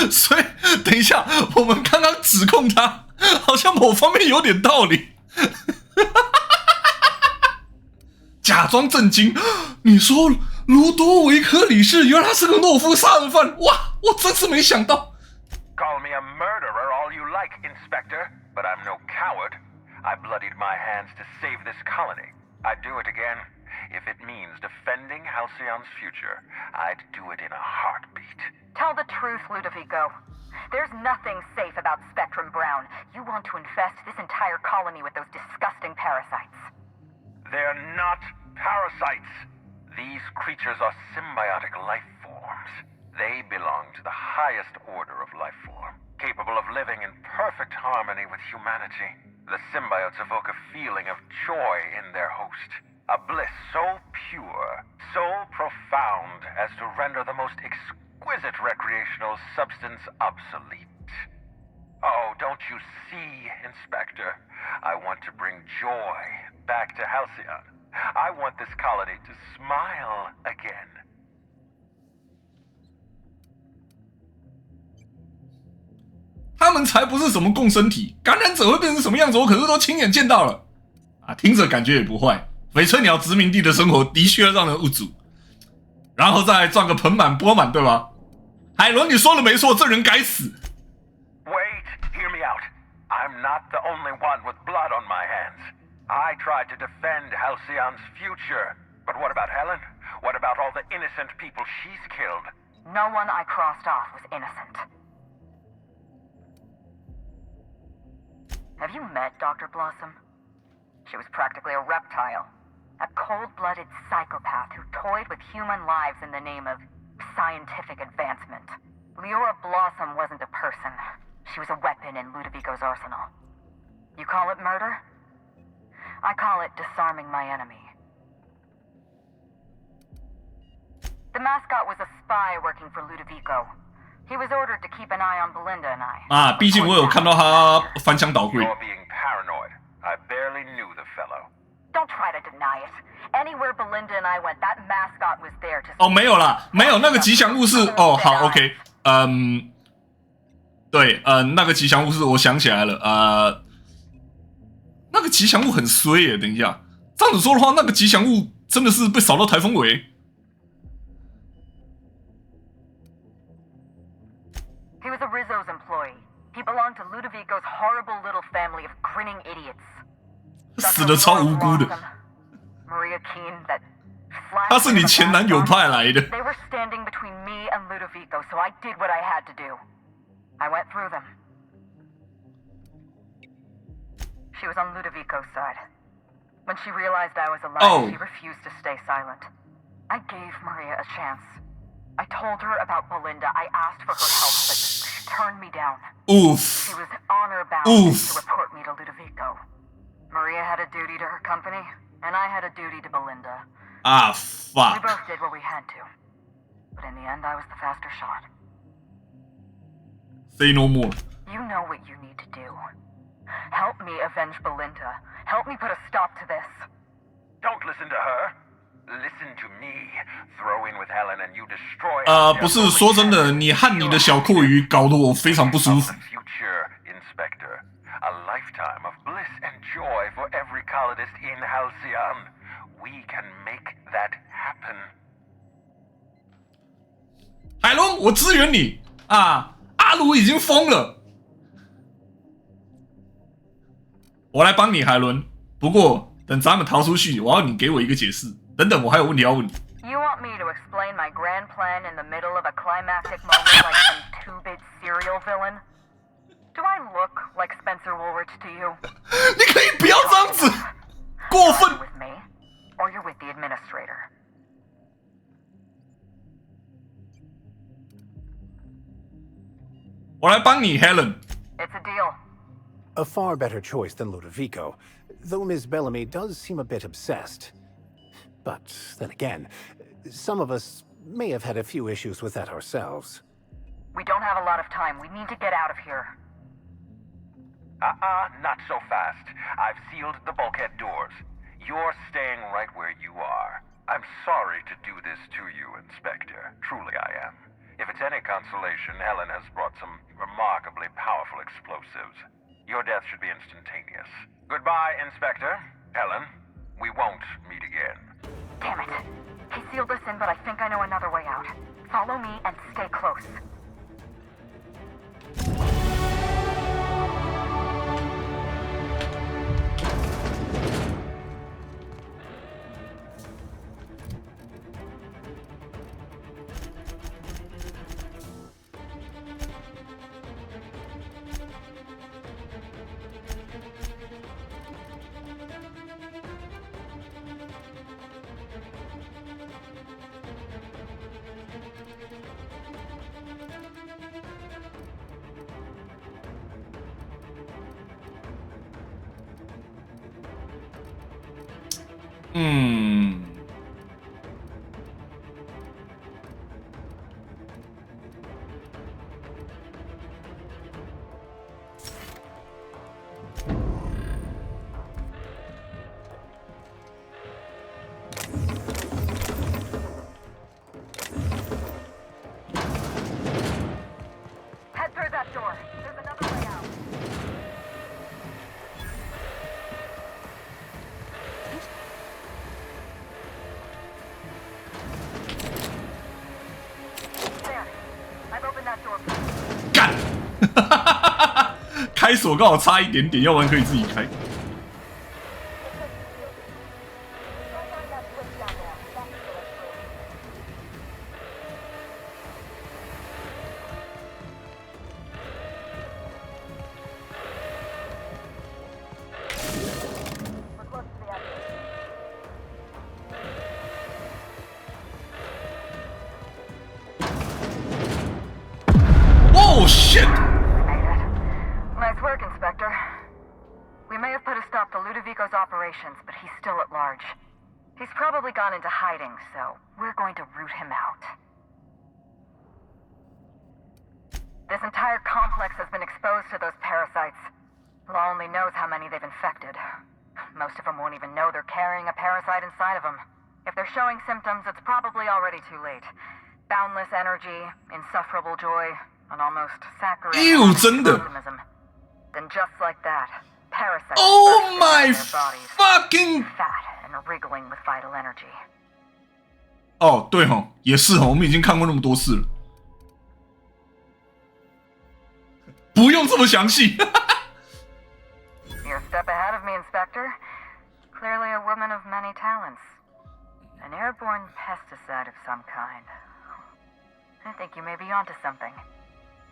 所以，等一下，我们刚刚指控他，好像某方面有点道理。假装震惊，你说卢多维科里士原来是个懦夫杀人犯，哇，我真是没想到。Call me a murderer all you like, Inspector, but I'm no coward. I bloodied my hands to save this colony. I'd do it again. If it means defending Halcyon's future, I'd do it in a heartbeat. Tell the truth, Ludovico. There's nothing safe about Spectrum Brown. You want to infest this entire colony with those disgusting parasites. They're not parasites. These creatures are symbiotic life forms. They belong to the highest order of life form, capable of living in perfect harmony with humanity. The symbiotes evoke a feeling of joy in their host. A bliss so pure, so profound as to render the most exquisite recreational substance obsolete. Oh, don't you see, Inspector? I want to bring joy back to Halcyon. I want this colony to smile again. 他们才不是什么共生体，感染者会变成什么样子，我可是都亲眼见到了。啊，听着感觉也不坏。翡翠鸟殖民地的生活的确让人无助，然后再赚个盆满钵满，对吧？海伦，你说的没错，这人该死。Wait, hear me out. I'm not the only one with blood on my hands. I tried to defend Halcyon's future. But what about Helen? What about all the innocent people she's killed? No one I crossed off was innocent. Have you met Dr. Blossom? She was practically a reptile. A cold-blooded psychopath who toyed with human lives in the name of scientific advancement. Leora Blossom wasn't a person. She was a weapon in Ludovico's arsenal. You call it murder? I call it disarming my enemy. The mascot was a spy working for Ludovico. He was ordered to keep an eye on Belinda and I. 啊，毕竟我有看到他翻箱倒柜。 You're being paranoid. I barely knew the fellow. Don't try to deny it. Anywhere Belinda and I went, that mascot was there to. 哦，没有啦，没有那个吉祥物是哦，好 ，OK， 对，那个吉祥物是我想起来了，那个吉祥物很衰耶，等一下，这样子说的话，那个吉祥物真的是被扫到台风尾。He was a Rizzo's employee. He belonged to Ludovico's horrible little family of grinning idiots. 死的超无辜的。 Maria Keene, that 他是你前男友派来的。 They were standing between me and Ludovico, so I did what I had to do. I went through them. She was on Ludovico's side. When she realized I was alive, she refused to stay silent. I gave Maria a chance. I told her about Belinda. I asked for her help, but she turned me down. Oof. She was honor-bound to report me to Ludovico. Maria had a duty to her company, and I had a duty to Belinda. Ah, fuck. We both did what we had to. But in the end, I was the faster shot. Say no more. You know what you need to do. Help me avenge Belinda. Help me put a stop to this. Don't listen to her. Listen to me. Throw in with Helen and you destroy. 不是，说真的，你和你的小阔鱼搞得我非常不舒服。Future Inspector, a lifetime of bliss and joy for every colonist in Halcyon. We can make that happen. 海伦，我支援你啊！阿鲁已经疯了，我来帮你，海伦。不过等咱们逃出去，我要你给我一个解释。等等，我还有问题要问你。You want me to explain my grand plan in the middle of a climactic moment like some two-bit serial villain? Do I look like Spencer Woolrich to you? 你可以不要这样子，过分。 With me, or you're with the administrator. 我来帮你 ，Helen。 It's a deal. A far better choice than Ludovico, though Ms. Bellamy does seem a bit obsessed. But then again, some of us may have had a few issues with that ourselves. We don't have a lot of time. We need to get out of here. Not so fast. I've sealed the bulkhead doors. You're staying right where you are. I'm sorry to do this to you, Inspector. Truly I am. If it's any consolation, Helen has brought some remarkably powerful explosives. Your death should be instantaneous. Goodbye, Inspector. Helen, we won't meet again. Damn it. He sealed us in, but I think I know another way out. Follow me and stay close. Head through that door. There's another way out. There. I've opened that door. 干！开锁刚好差一点点，要不然可以自己开。Oh shit! Nice work, Inspector. We may have put a stop to Ludovico's operations, but he's still at large. He's probably gone into hiding, so we're going to root him out. This entire complex has been exposed to those parasites. Law only knows how many they've infected. Most of them won't even know they're carrying a parasite inside of them. If they're showing symptoms, it's probably already too late. Boundless energy, insufferable joy, an almost saccharine optimism. Then just like that, parasites Oh my their bodies, fucking fat and wriggling with vital energy. 哦，对吼，也是吼，我们已经看过那么多次了，不用这么详细。You're a step ahead of me, Inspector. Clearly a woman of many talents. An airborne pesticide of some kind. I think you may be onto something.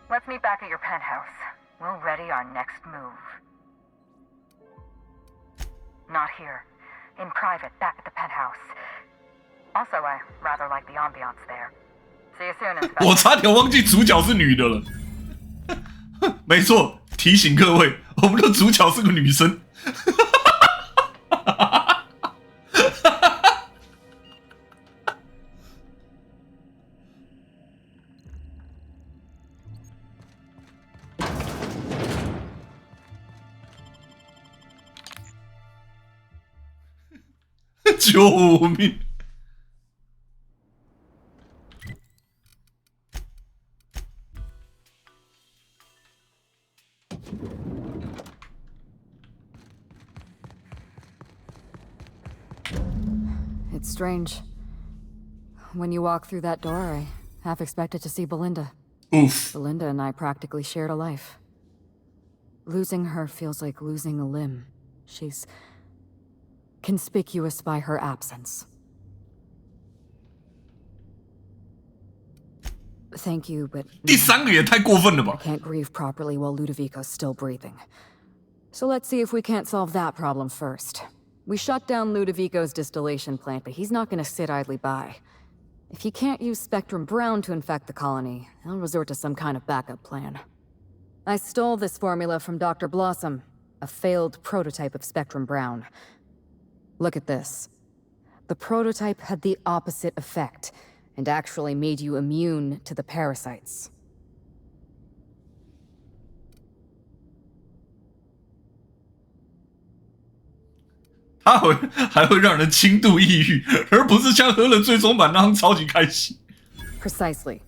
Let's meet back at your penthouse. We'll ready our next move. Not here. In private, back at the penthouse. Also, I rather like the ambiance there. See you soon, Inspector. 我差点忘记主角是女的了。没错，提醒各位，我们的主角是个女生。救命！It's strange. When you walk through that door, I half expected to see Belinda. Oof. Belinda and I practically shared a life. Losing her feels like losing a limb. She's conspicuous by her absence. Thank you, but 第三个也太过分了吧 I can't grieve properly while Ludovico's still breathing. So let's see if we can't solve that problem first. We shut down Ludovico's distillation plant, but he's not gonna sit idly by. If he can't use Spectrum Brown to infect the colony, I'll resort to some kind of backup plan. I stole this formula from Dr. Blossom, a failed prototype of Spectrum Brown. Look at this. The prototype had the opposite effect, and actually made you immune to the parasites. 它还会让人轻度抑郁，而不是像喝了最终版那样超级开心。Precisely.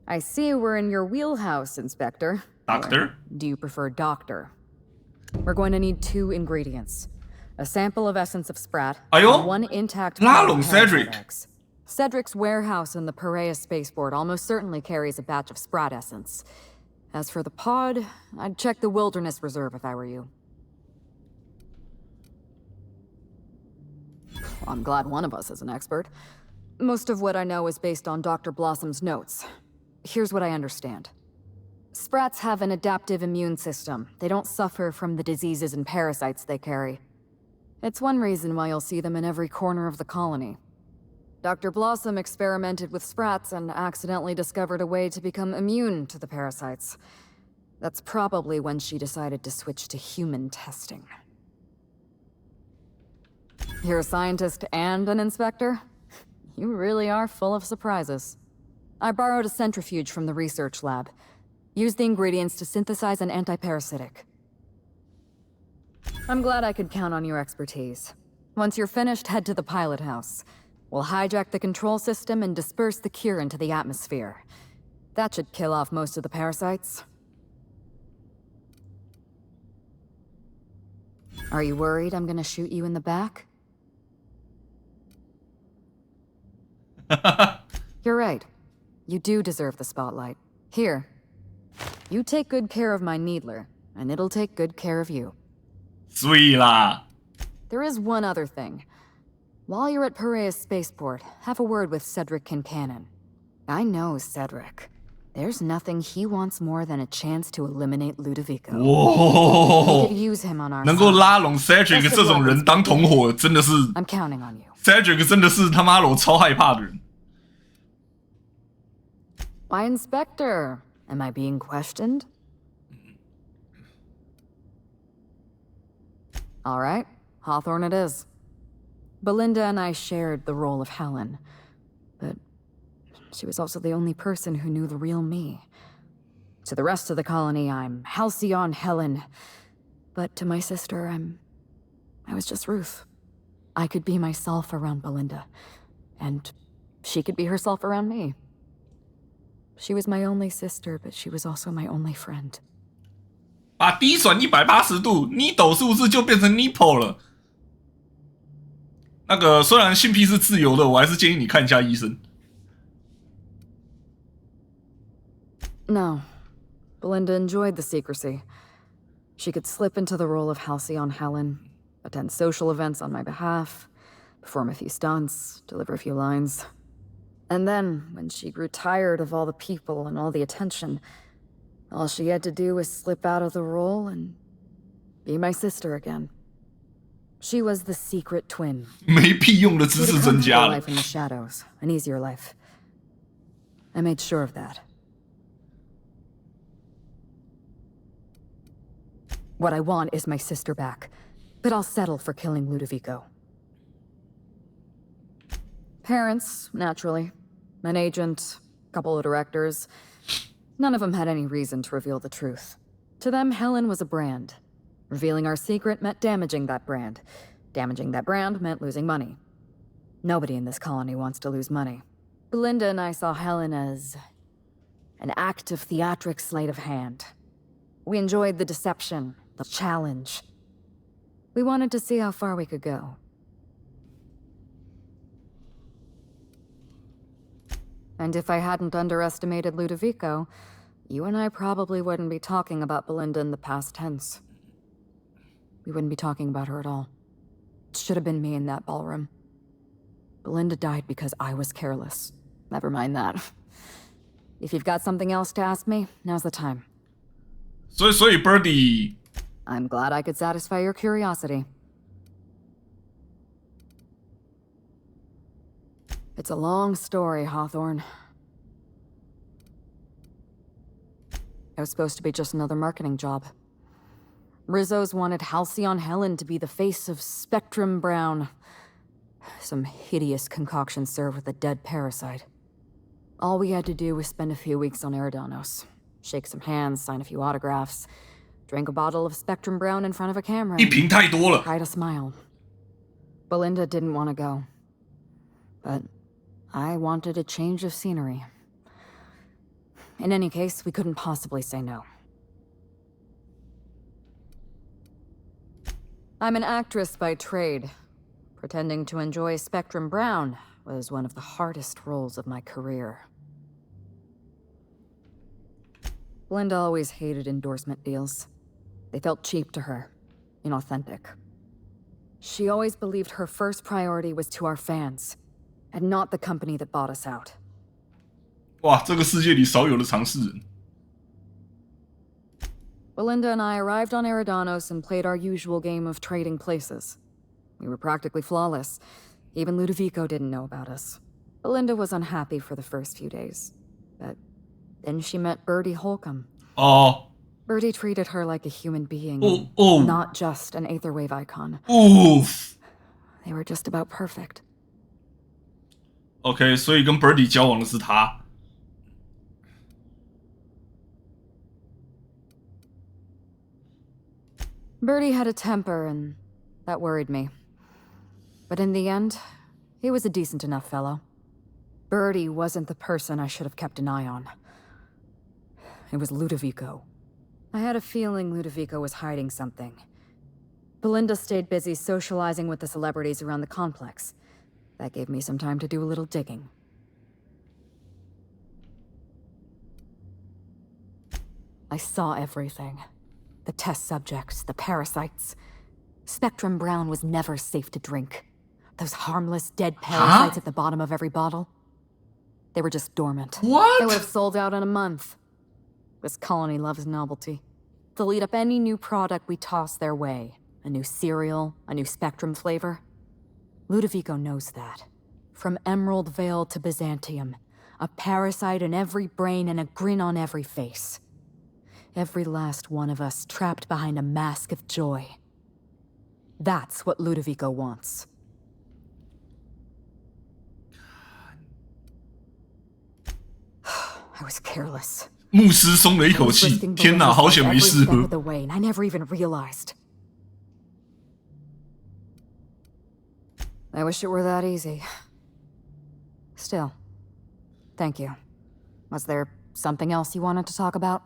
I see we're in your wheelhouse, Inspector. Doctor? Or do you prefer doctor? We're going to need 2 ingredients. A sample of essence of Sprat, 哎呦 and 1 intact 拉拢 Cedric. Cedric。 Cedric's warehouse in the Perea spaceport almost certainly carries a batch of Sprat essence. As for the pod, I'd check the Wilderness Reserve if I were you. I'm glad one of us is an expert. Most of what I know is based on Dr. Blossom's notes. Here's what I understand. Sprats have an adaptive immune system. They don't suffer from the diseases and parasites they carry. It's one reason why you'll see them in every corner of the colony. Dr. Blossom experimented with Sprats and accidentally discovered a way to become immune to the parasites. That's probably when she decided to switch to human testing. You're a scientist and an inspector? You really are full of surprises. I borrowed a centrifuge from the research lab. Used the ingredients to synthesize an antiparasitic. I'm glad I could count on your expertise. Once you're finished, head to the pilot house. We'll hijack the control system and disperse the cure into the atmosphere. That should kill off most of the parasites. Are you worried I'm gonna shoot you in the back? You're right. You do deserve the spotlight. Here. You take good care of my needler, and it'll take good care of you. Sweet啦. There is one other thing. While you're at Perea's spaceport, have a word with Cedric Kincannon. I know Cedric. There's nothing he wants more than a chance to eliminate Ludovico. We could use him on our 能够 side. 拉拢 Cedric 这种人当同伙，真的是 I'm counting on you. Cedric 真的是他妈的我超害怕的人。 Why, Inspector? Am I being questioned? All right, Hawthorne it is. Belinda and I shared the role of Helen, but she was also the only person who knew the real me. To the rest of the colony, I'm Halcyon Helen, but to my sister, I was just Ruth. I could be myself around Belinda, and she could be herself around me. She was my only sister, but she was also my only friend. 把 D 转180度 ，needle 是不是就变成 nipple 了？那个虽然性癖是自由的，我还是建议你看一下医生。 No. Belinda enjoyed the secrecy. She could slip into the role of Halcyon Helen, attend social events on my behalf, perform a few stunts, deliver a few lines. And then, when she grew tired of all the people and all the attention, all she had to do was slip out of the role and be my sister again. She was the secret twin. 没屁用的知识增加了。 life in the shadows, an easier life. I made sure of that. What I want is my sister back, but I'll settle for killing Ludovico. Parents, naturally. An agent, a couple of directors. None of them had any reason to reveal the truth. To them, Helen was a brand. Revealing our secret meant damaging that brand. Damaging that brand meant losing money. Nobody in this colony wants to lose money. Belinda and I saw Helen as an active theatric sleight of hand. We enjoyed the deception, the challenge. We wanted to see how far we could go. And if I hadn't underestimated Ludovico, you and I probably wouldn't be talking about Belinda in the past tense. We wouldn't be talking about her at all. It should have been me in that ballroom. Belinda died because I was careless. Never mind that. If you've got something else to ask me, now's the time. 所以 Birdie， I'm glad I could satisfy your curiosity. It's a long story, Hawthorne. It was supposed to be just another marketing job. Rizzo's wanted Halcyon Helen to be the face of Spectrum Brown. Some hideous concoction served with a dead parasite. All we had to do was spend a few weeks on Eridanos. Shake some hands, sign a few autographs, drink a bottle of Spectrum Brown in front of a camera. 一瓶太多了。 Try to smile. Belinda didn't want to go. But I wanted a change of scenery. In any case, we couldn't possibly say no. I'm an actress by trade. Pretending to enjoy Spectrum Brown was one of the hardest roles of my career. Belinda always hated endorsement deals. They felt cheap to her, inauthentic. She always believed her first priority was to our fans, and not the company that bought us out. 哇，这个世界里少有的尝试人。 Belinda and I arrived on Eridanos and played our usual game of trading places. We were practically flawless. Even Ludovico didn't know about us. Belinda was unhappy for the first few days, but then she met Bertie Holcomb. Oh. Bertie treated her like a human being, not just an Aetherwave icon. Oof. They were just about perfect. OK， 所以跟 Birdie 交往的是他。 Bertie had a temper, and that worried me. But in the end, he was a decent enough fellow. Bertie wasn't the person I should have kept an eye on. It was Ludovico. I had a feeling Ludovico was hiding something. Belinda stayed busy socializing with the celebrities around the complex. That gave me some time to do a little digging. I saw everything. The test subjects, the parasites. Spectrum Brown was never safe to drink. Those harmless, dead parasites at the bottom of every bottle. They were just dormant. What? They would have sold out in a month. This colony loves novelty. They'll eat up any new product we toss their way. A new cereal, a new Spectrum flavor. Ludovico knows that. From Emerald Vale to Byzantium. A parasite in every brain and a grin on every face. Every last one of us trapped behind a mask of joy. That's what Ludovico wants. I was careless. 牧师松了一口气，天哪，好险没事喝。 I never even realized. I wish it were that easy. Still, thank you. Was there something else you wanted to talk about?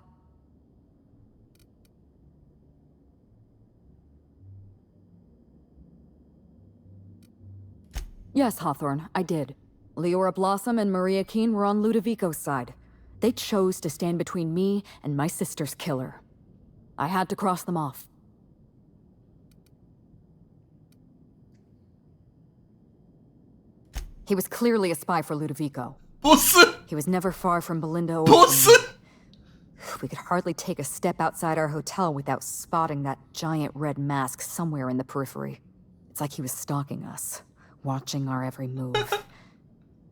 Yes, Hawthorne, I did. Leora Blossom and Maria Keene were on Ludovico's side. They chose to stand between me and my sister's killer. I had to cross them off. He was clearly a spy for Ludovico. 不是。 He was never far from Belinda or 不是。 We could hardly take a step outside our hotel without spotting that giant red mask somewhere in the periphery. It's like he was stalking us, watching our every move.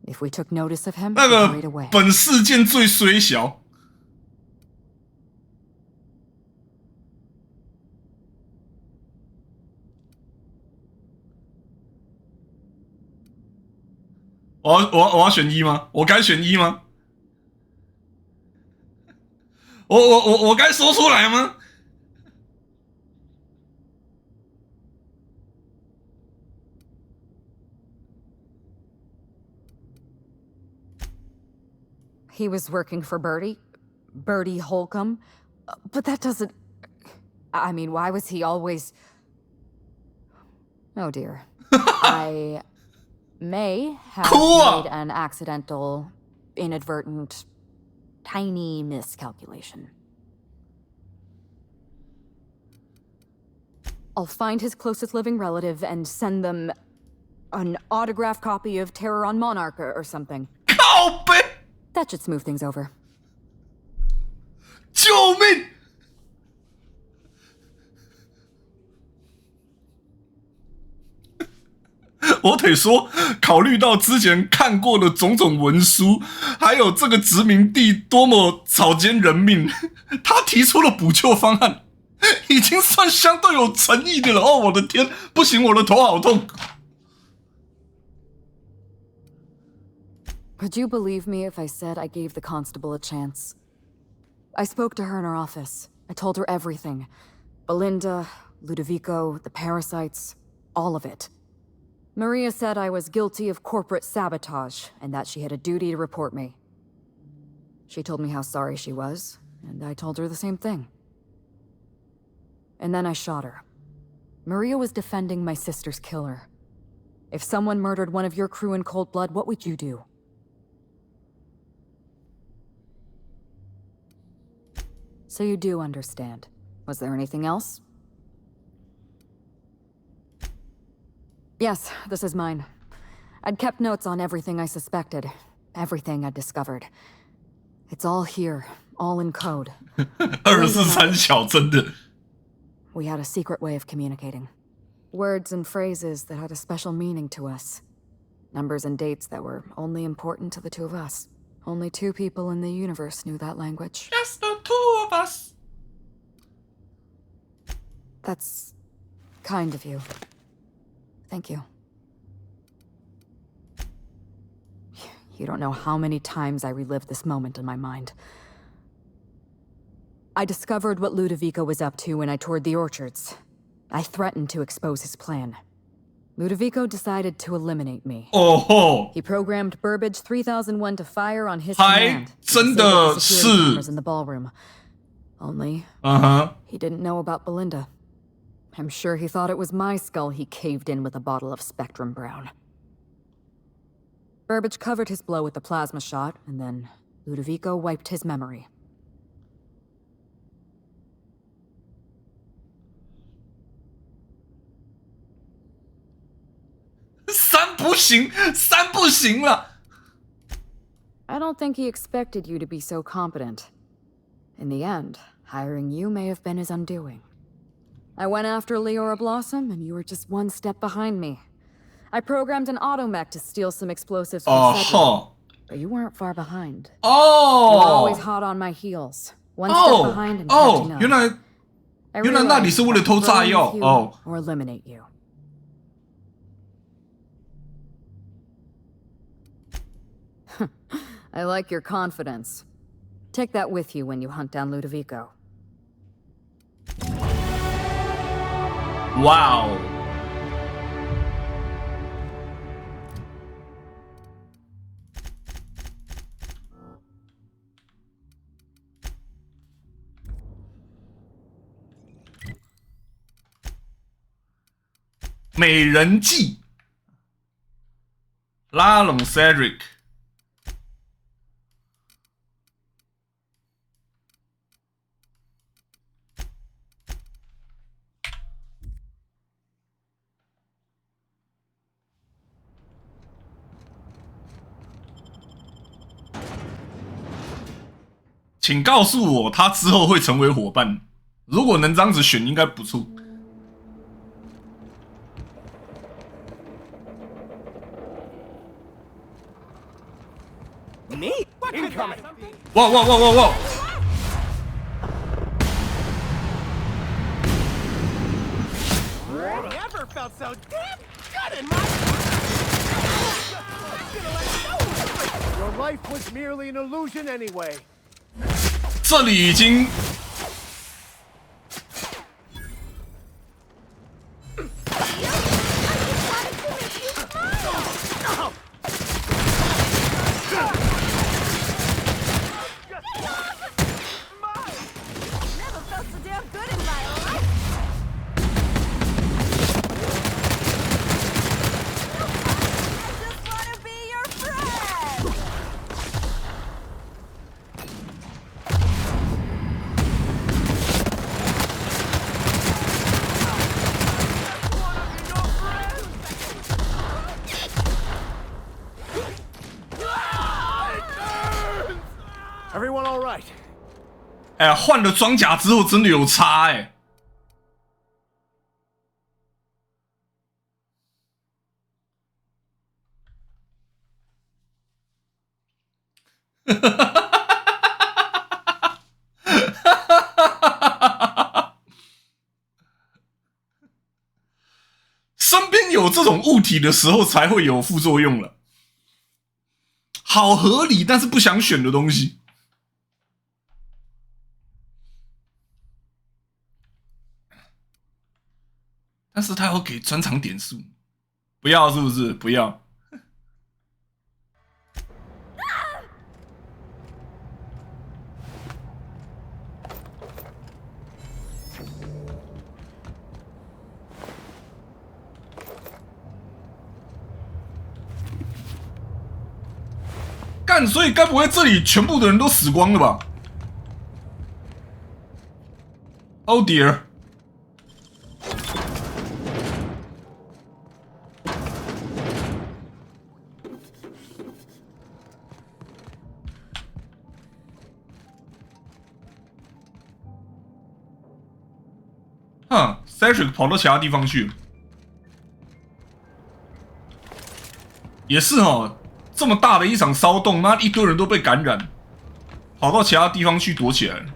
If we took notice of him, 那 we hurried 个 away. 本事件最虽小。我要选一吗？我该选一吗？我该说出来吗？ he was working for Bertie Holcomb. But that doesn't... I mean, why was he always... Oh dear. I may have made an accidental, inadvertent, tiny miscalculation. I'll find his closest living relative and send them an autographed copy of Terror on Monarch or something. That should smooth things over. 救命！我得说，考虑到之前看过的种种文书，还有这个殖民地多么草菅人命，他提出了补救方案，已经算相对有诚意的了。哦，我的天，不行，我的头好痛。Would you believe me if I said I gave the constable a chance? I spoke to her in her office. I told her everything. Belinda, Ludovico, the parasites, all of it. Maria said I was guilty of corporate sabotage and that she had a duty to report me. She told me how sorry she was, and I told her the same thing. And then I shot her. Maria was defending my sister's killer. If someone murdered one of your crew in cold blood, what would you do? So you do understand. Was there anything else? Yes, this is mine. I'd kept notes on everything I suspected, everything I'd discovered. It's all here, all in code. 243小真的。We had a secret way of communicating. Words and phrases that had a special meaning to us. Numbers and dates that were only important to the two of us. Only 2 people in the universe knew that language. Just the 2 of us. That's kind of you. Thank you. You don't know how many times I relived this moment in my mind. I discovered what Ludovico was up to when I toured the orchards. I threatened to expose his plan. Ludovico decided to eliminate me. Oh, he programmed Burbage 3001 to fire on his 还 command. 真的是 cameras in the ballroom. Only, he didn't know about Belinda. I'm sure he thought it was my skull he caved in with a bottle of Spectrum Brown. Burbage covered his blow with the plasma shot, and then Ludovico wiped his memory. 3不行，3不行了。I don't think he expected you to be so competent. In the end, hiring you may have been his undoing. I went after Leora Blossom, and you were just 1 step behind me. I programmed an automech to steal some explosives from Cedric, but you weren't far behind. You were always hot on my heels. 1 step behind and catching up. 原来那里是为了偷炸药哦。 Or eliminate you. I like your confidence. Take that with you when you hunt down Ludovico. Wow. 美人计，拉拢 Cedric。 请告诉我，他之后会成为伙伴。如果能这样子选，应该不错。哇哇哇哇哇！ Never felt so damn good in my Your life was merely an illusion anyway. 这里已经哎，换了装甲之后真的有差哎。身边有这种物体的时候才会有副作用了，好合理，但是不想选的东西。但是他要给专场点数，不要是不是？不要。干，所以该不会这里全部的人都死光了吧 ？Oh dear！ Cedric 跑到其他地方去了，也是哦。这么大的一场骚动，妈一堆人都被感染，跑到其他地方去躲起来了。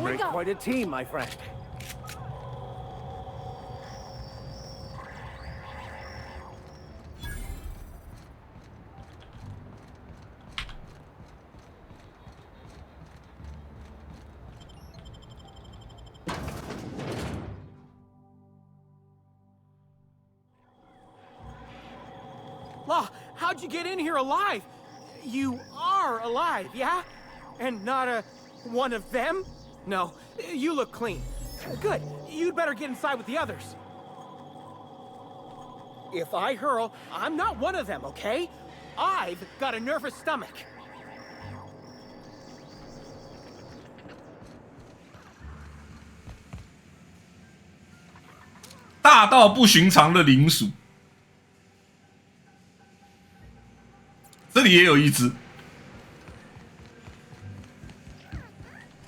We're quite a team, my friend. How'd you get in here alive? You are alive, yeah? And not one of them? No, you look clean. Good. You'd better get inside with the others. If I hurl, I'm not one of them, okay? I've got a nervous stomach. 大到不寻常的灵鼠。这里也有一只。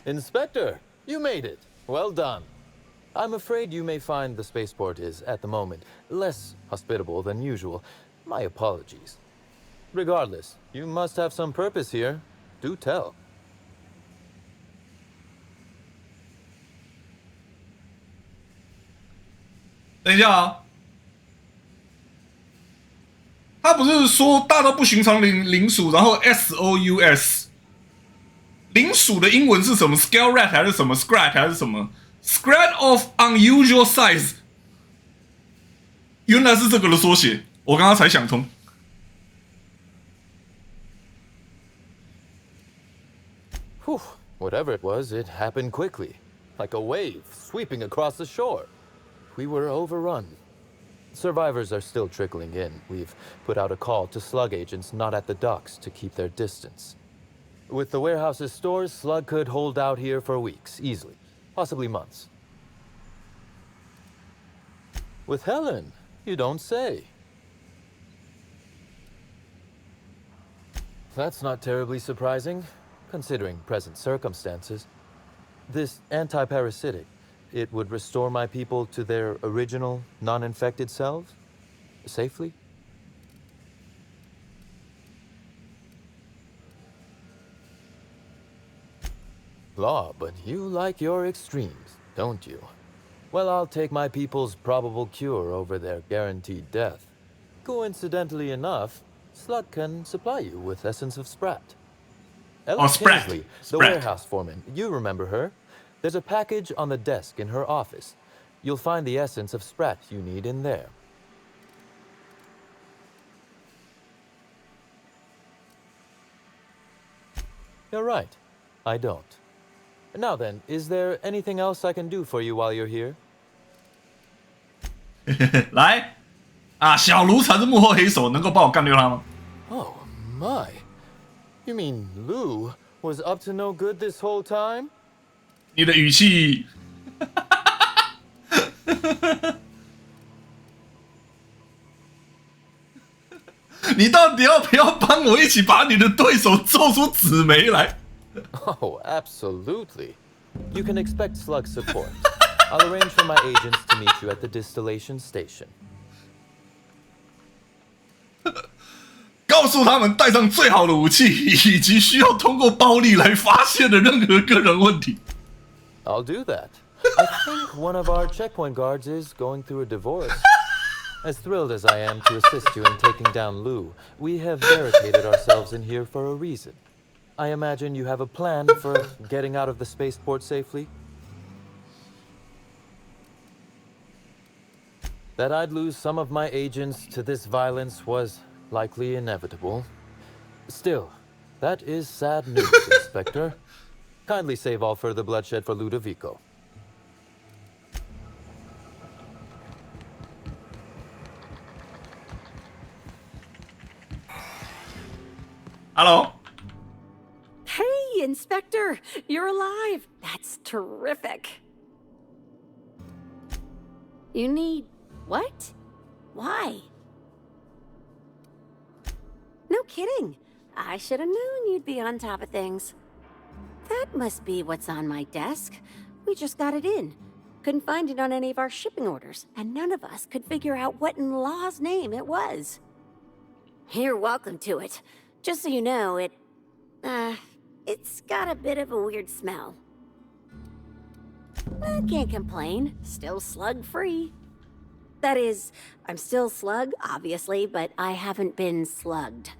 Inspector, you made it. Well done. I'm afraid you may find the spaceport is, at the moment, less hospitable than usual. My apologies. Regardless, you must have some purpose here. Do tell. 等一下啊，他不是说大到不寻常灵鼠，然后 SOUS 灵鼠的英文是什么 ？Scale rat 还是什么 ？Scrat 还是什么 ？Scrat of unusual size， 原来是这个的缩写，我刚刚才想通。Whew, whatever it was, it happened quickly, like a wave sweeping across the shore. We were overrun. Survivors are still trickling in. We've put out a call to slug agents not at the docks to keep their distance. With the warehouse's stores, Slug could hold out here for weeks, easily. Possibly months. With Helen, you don't say. That's not terribly surprising, considering present circumstances. This anti-parasitic, it would restore my people to their original, non-infected selves? Safely? Law, but you like your extremes, don't you? Well, I'll take my people's probable cure over their guaranteed death. Coincidentally enough, Slug can supply you with essence of Sprat. Ellen Kingsley, the warehouse foreman, you remember her? There's a package on the desk in her office. You'll find the essence of Sprat you need in there. You're right. I don't. Now then, is there anything else I can do for you while you're here? 来，啊，小卢才是幕后黑手，能够帮我干掉他吗？ Oh, my. You mean Lou Was up to no good this whole time? 你的语气，你到底要不要帮我一起把你的对手揍出紫眉来？ Oh, absolutely. You can expect slug support. I'll arrange for my agents to meet you at the distillation station. 告诉他们带上最好的武器，以及需要通过暴力来发现的任何个人问题。I'll do that. I think one of our checkpoint guards is going through a divorce. As thrilled as I am to assist you in taking down Lou, we have barricaded ourselves in here for a reason. I imagine you have a plan for getting out of the spaceport safely? That I'd lose some of my agents to this violence was likely inevitable. Still, that is sad news, Inspector. Kindly save all further bloodshed for Ludovico. Hello. Hey, Inspector! You're alive! That's terrific. You need... what? Why? No kidding. I should have known you'd be on top of things. That must be what's on my desk. We just got it in. Couldn't find it on any of our shipping orders, and none of us could figure out what in law's name it was. You're welcome to it. Just so you know, it's got a bit of a weird smell. I can't complain. Still slug-free. That is, I'm still slug, obviously, but I haven't been slugged.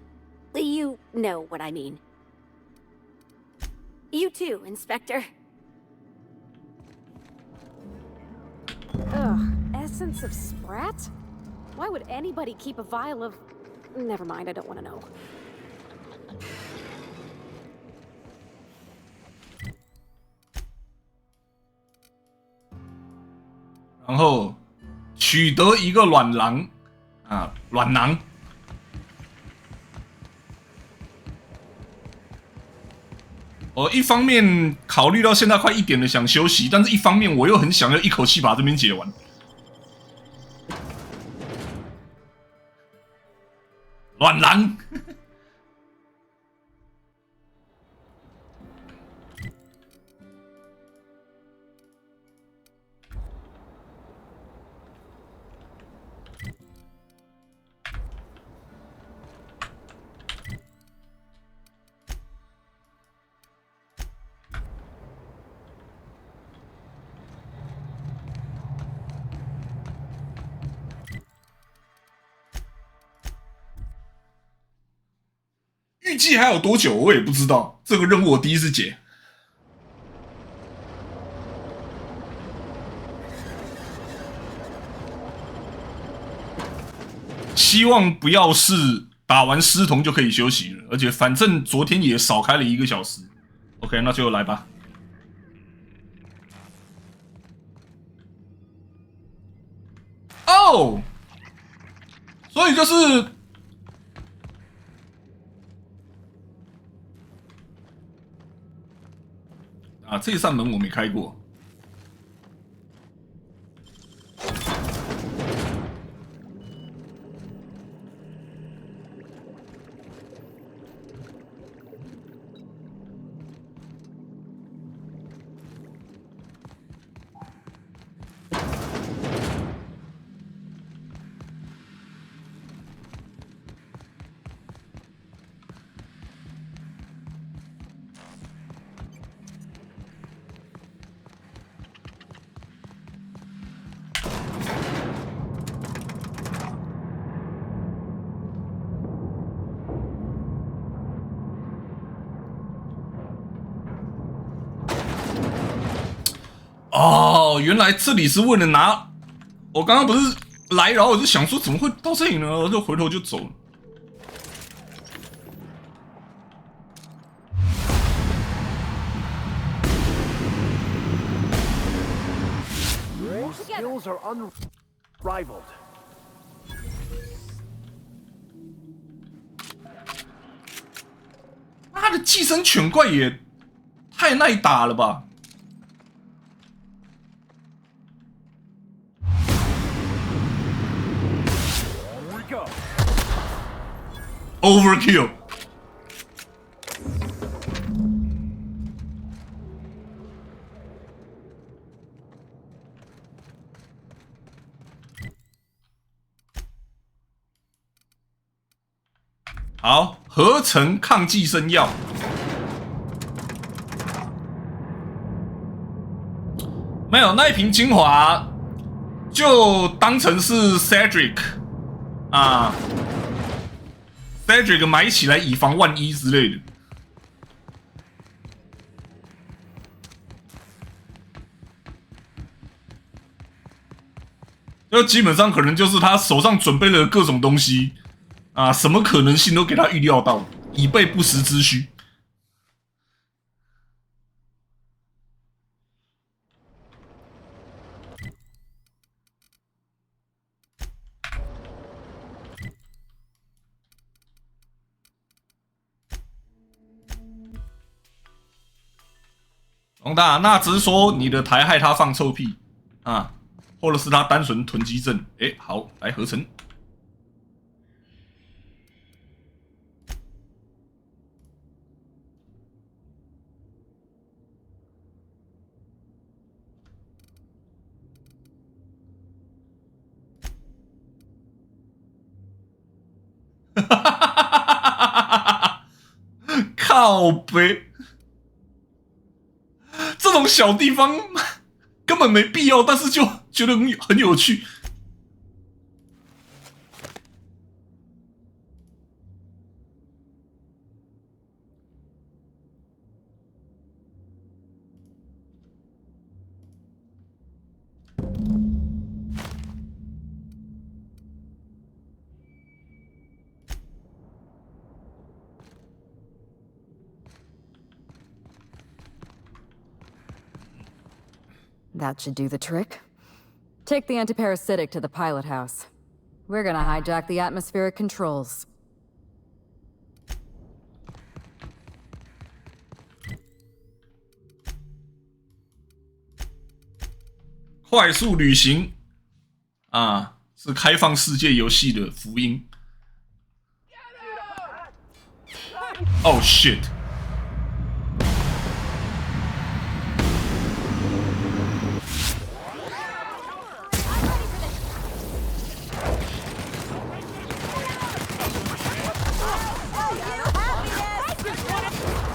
You know what I mean. You too, Inspector. Ugh, essence of Sprat? Why would anybody keep a vial of... Never mind, I don't want to know. 然后取得一个卵囊啊，卵囊。一方面考虑到现在快1点了，想休息，但是一方面我又很想要一口气把这边解完。卵囊。预计还有多久我也不知道，这个任务我第一次解。希望不要是打完尸童就可以休息了，而且反正昨天也少开了1个小时。OK， 那就来吧。哦，所以就是。啊，这扇门我没开过。哦，原来这里是为了拿。我刚刚不是来，然后我就想说怎么会到这里呢？我就回头就走了。Your skills are unrivaled. 他的寄生犬怪也太耐打了吧 ！Overkill。好，合成抗寄生药。没有那一瓶精华，就当成是 Cedric 啊 ，Cedric 买起来以防万一之类的。就基本上可能就是他手上准备了各种东西。啊，什么可能性都给他预料到，以备不时之需。龙大，那只是说你的台害他放臭屁啊，或者是他单纯囤积症。哎，好，来合成。靠北，这种小地方根本没必要，但是就觉得很有趣。That should do the trick. Take the antiparasitic to the pilot house. We're gonna hijack the atmospheric controls. 快速旅行啊，是开放世界游戏的福音。Oh shit！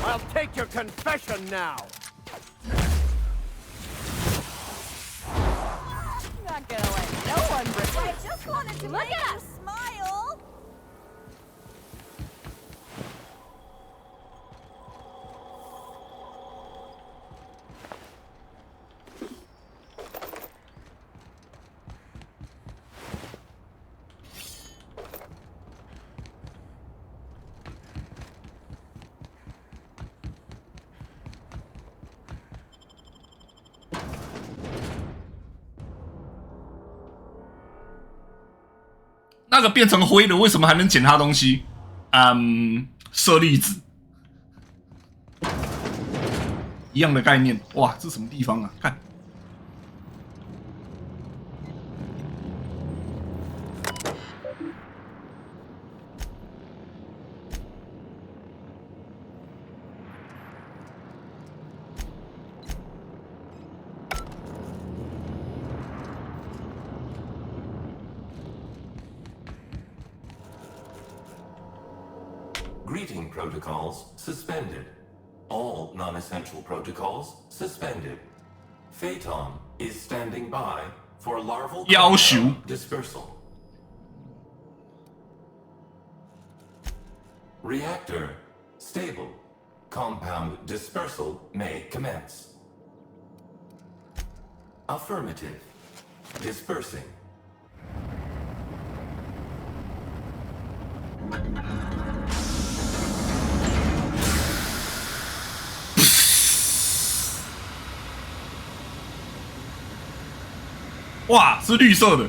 I'll take your confession now. Not gonna let no one break. I just wanted to make you smile.那个变成灰的，为什么还能捡他东西？舍利子，一样的概念。哇，这什么地方啊？看。Greeting protocols suspended. All non-essential protocols suspended. Phaeton is standing by for larval dispersal. Reactor stable. Compound dispersal may commence. Affirmative. Dispersing. 哇，是绿色的。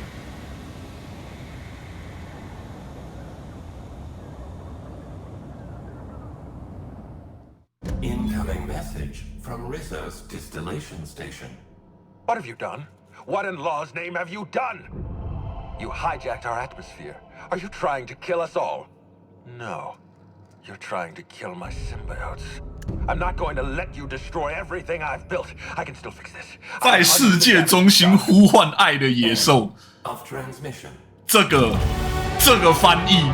distillation station. What have you done? What in law's name have you done? You hijacked our atmosphere. Are you trying to kill us all? No. You're trying to kill my symbiotes. I'm not going to let you destroy everything I've built. I can still fix this. 在世界中心呼唤爱的野兽。 Of transmission. 这个翻译。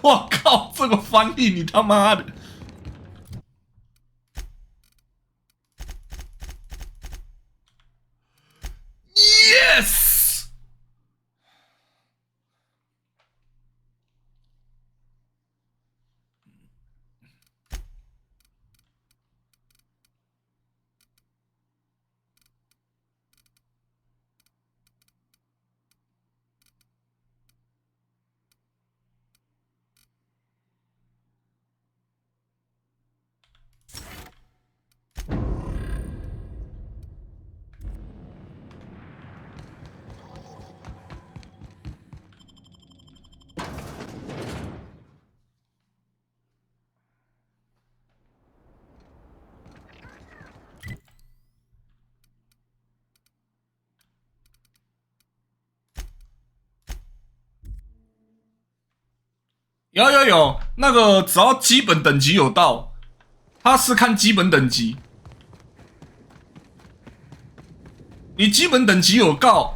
我靠，这个翻译你他妈的！ Yes！ 有，那个只要基本等级有到，他是看基本等级。你基本等级有到，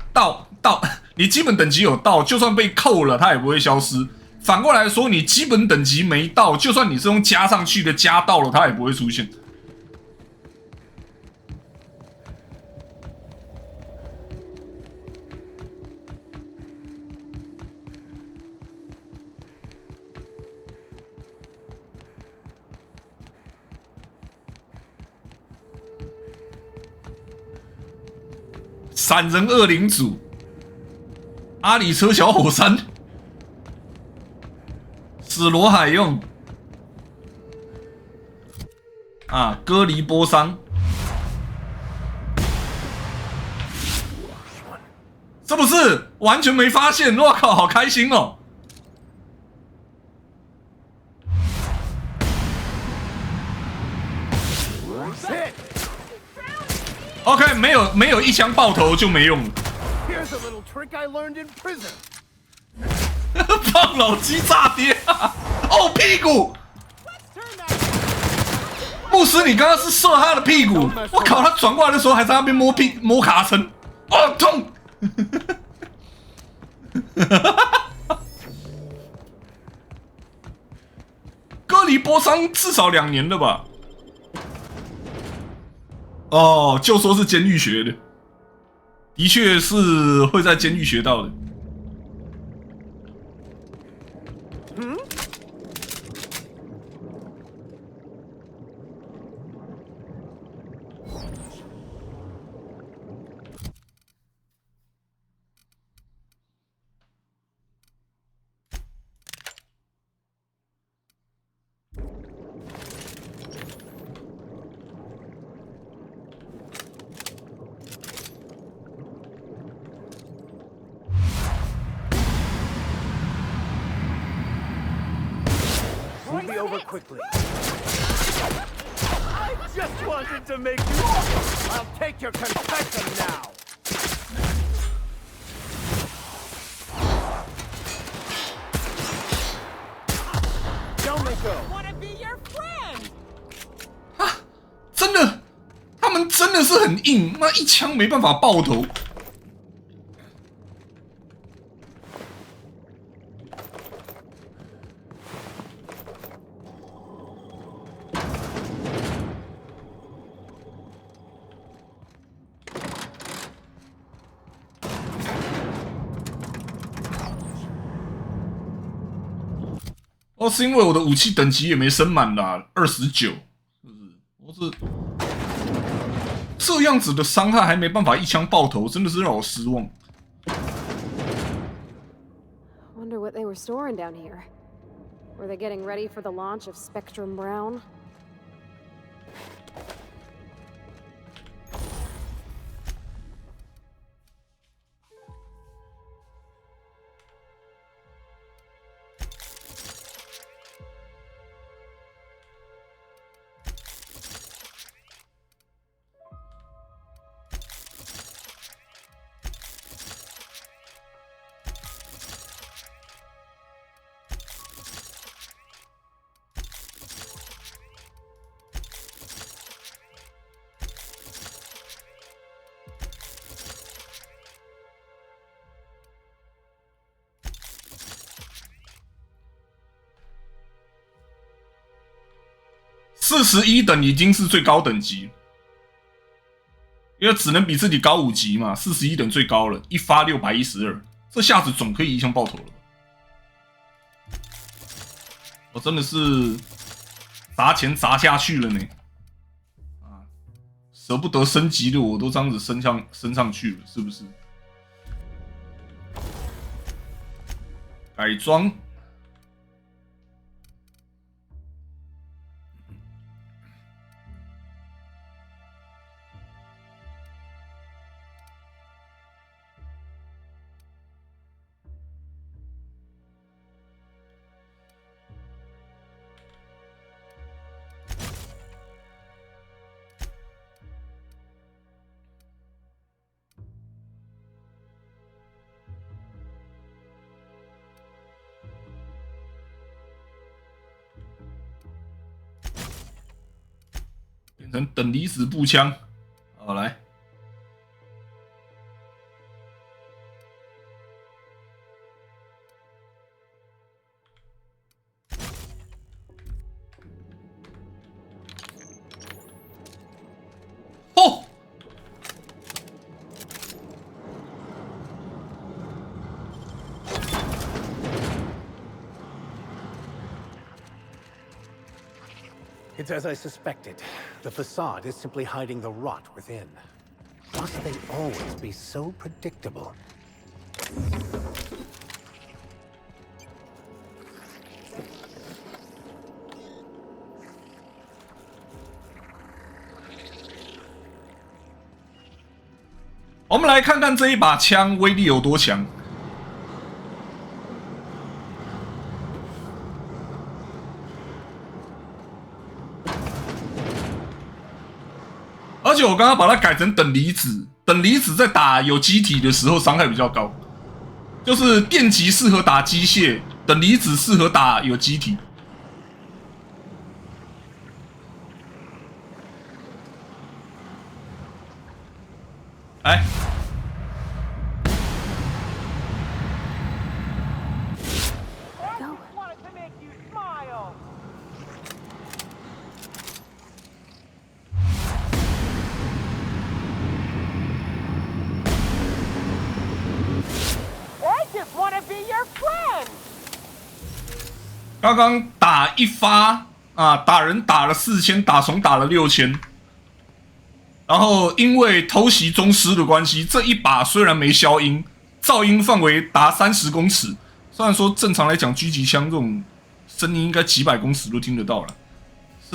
你基本等级有到，就算被扣了，它也不会消失。反过来说，你基本等级没到，就算你是用加上去的，加到了，它也不会出现。 闪人恶灵组，阿里车小火山，史罗海用，哥离波桑，是不是完全没发现？我靠，好开心哦！ OK， 没有一枪爆头就没用了。放老鸡炸爹啊！哦，屁股！牧师，你刚刚是射他的屁股？我靠，他转过来的时候还在那边摸卡层，哦，痛！哥离波桑至少2年了吧？ 哦，就说是监狱学的，的确是会在监狱学到的。Quickly. I just wanted to make you. I'll take your confession now. Don't let go. Wanna be your friend? 真的，他们真的是很硬，那一枪没办法爆头。 哦，是因为我的武器等级也没升满啦，29，我是这样子的伤害还没办法一枪爆头，真的是让我失望。Wonder what they were storing down here. Were they getting ready for the launch of Spectrum Brown? 41等已经是最高等级，因为只能比自己高5级嘛，41等最高了，一发612，这下子总可以一枪爆头了吧？我真的是砸钱砸下去了呢，啊，舍不得升级的我都这样子升上去了，是不是？改装。变成等离子步枪，好来。哦，It's as I suspected. The facade is simply hiding the rot within. Must they always be so predictable? "我们来看看这一把枪威力有多强。而且我刚刚把它改成等离子，等离子在打有机体的时候伤害比较高，就是电极适合打机械，等离子适合打有机体。来。刚刚打一发啊，打人打了4000，打虫打了6000，然后因为偷袭宗师的关系，这一把虽然没消音，噪音范围达30公尺。虽然说正常来讲，狙击枪这种声音应该几百公尺都听得到了，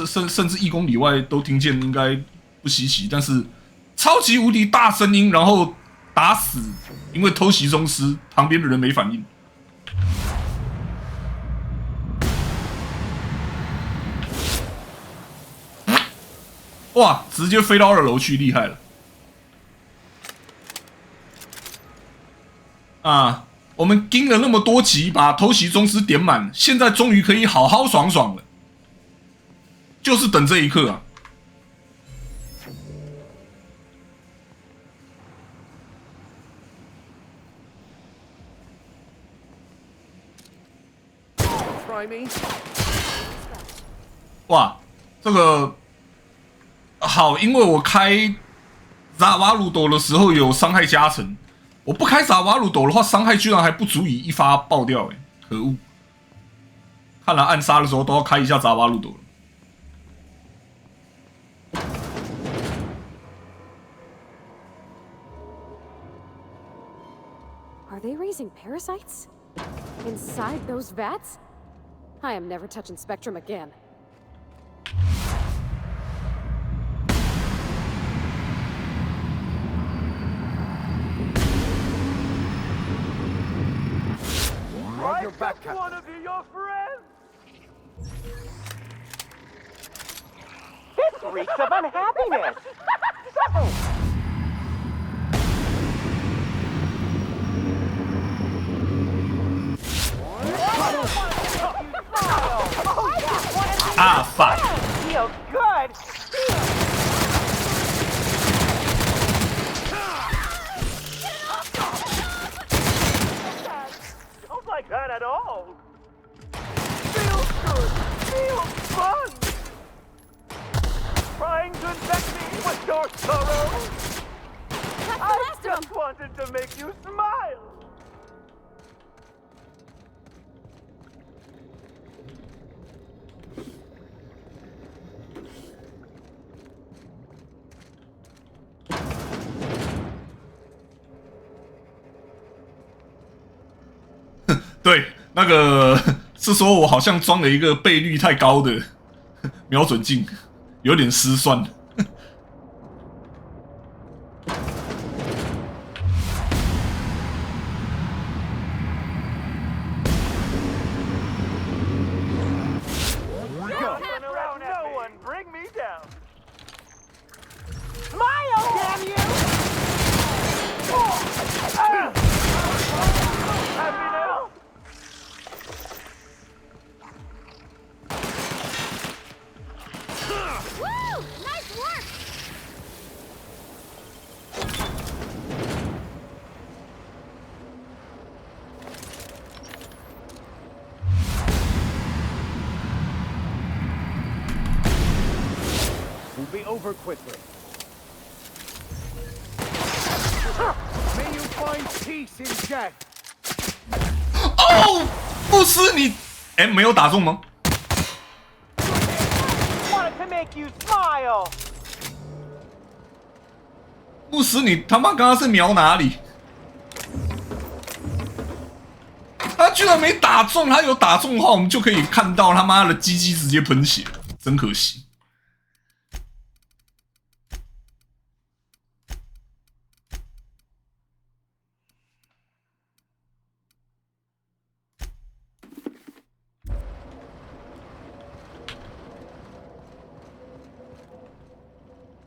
甚至1公里外都听见，应该不稀奇。但是超级无敌大声音，然后打死因为偷袭宗师旁边的人没反应。哇！直接飞到2楼去，厉害了！啊，我们盯了那么多集，把偷袭宗师点满，现在终于可以好好爽爽了，就是等这一刻啊！哇，这个。好，因为我开扎瓦鲁斗的时候有伤害加成，我不开扎瓦鲁斗的话，伤害居然还不足以一发爆掉，可恶！看来暗杀的时候都要开一下扎瓦鲁斗了。Are they raising parasites inside those vats? I am never touching Spectrum again. Your back cap. Wanna be your friend? This reeks of unhappiness. Ah, fuck. Feels good. Don't like that at all. Feels good. Feels fun. trying to infect me with your sorrow? I just wanted to make you smile. 对，那个是说我好像装了一个倍率太高的瞄准镜，有点失算。Be over quickly. May you find peace in death. 哦，不是你，哎，没有打中吗？ Wanted to make you smile. 不是你他妈刚刚是瞄哪里？他居然没打中，他有打中的话，我们就可以看到他妈的鸡鸡直接喷血，真可惜。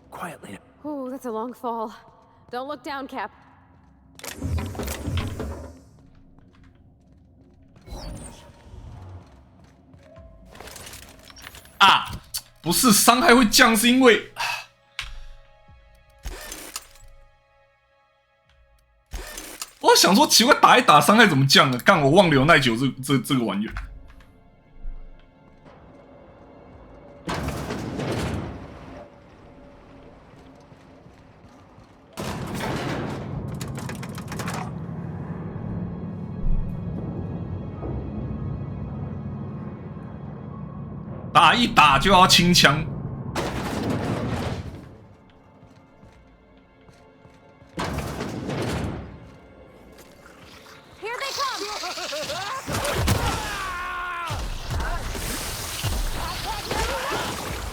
Quietly. Oh, that's a long fall. Don't look down, Cap. 啊，不是伤害会降，是因为我想说奇怪，打一打伤害怎么降了？干，我忘了有耐久这个玩意儿。 打一打就要清枪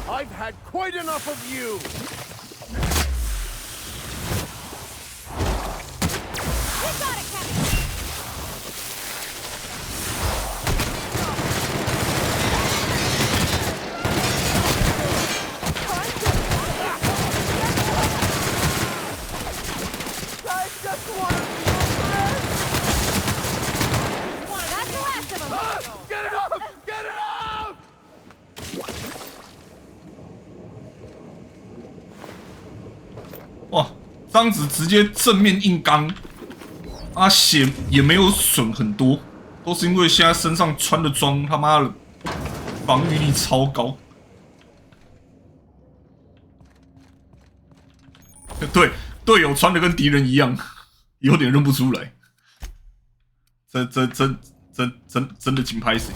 ，I've had quite enough of you. Get it off! Get it off! 哇，这样子直接正面硬刚，啊血也没有损很多，都是因为现在身上穿的装他妈的防御力超高。对，队友穿的跟敌人一样，有点认不出来。真的紧拍死。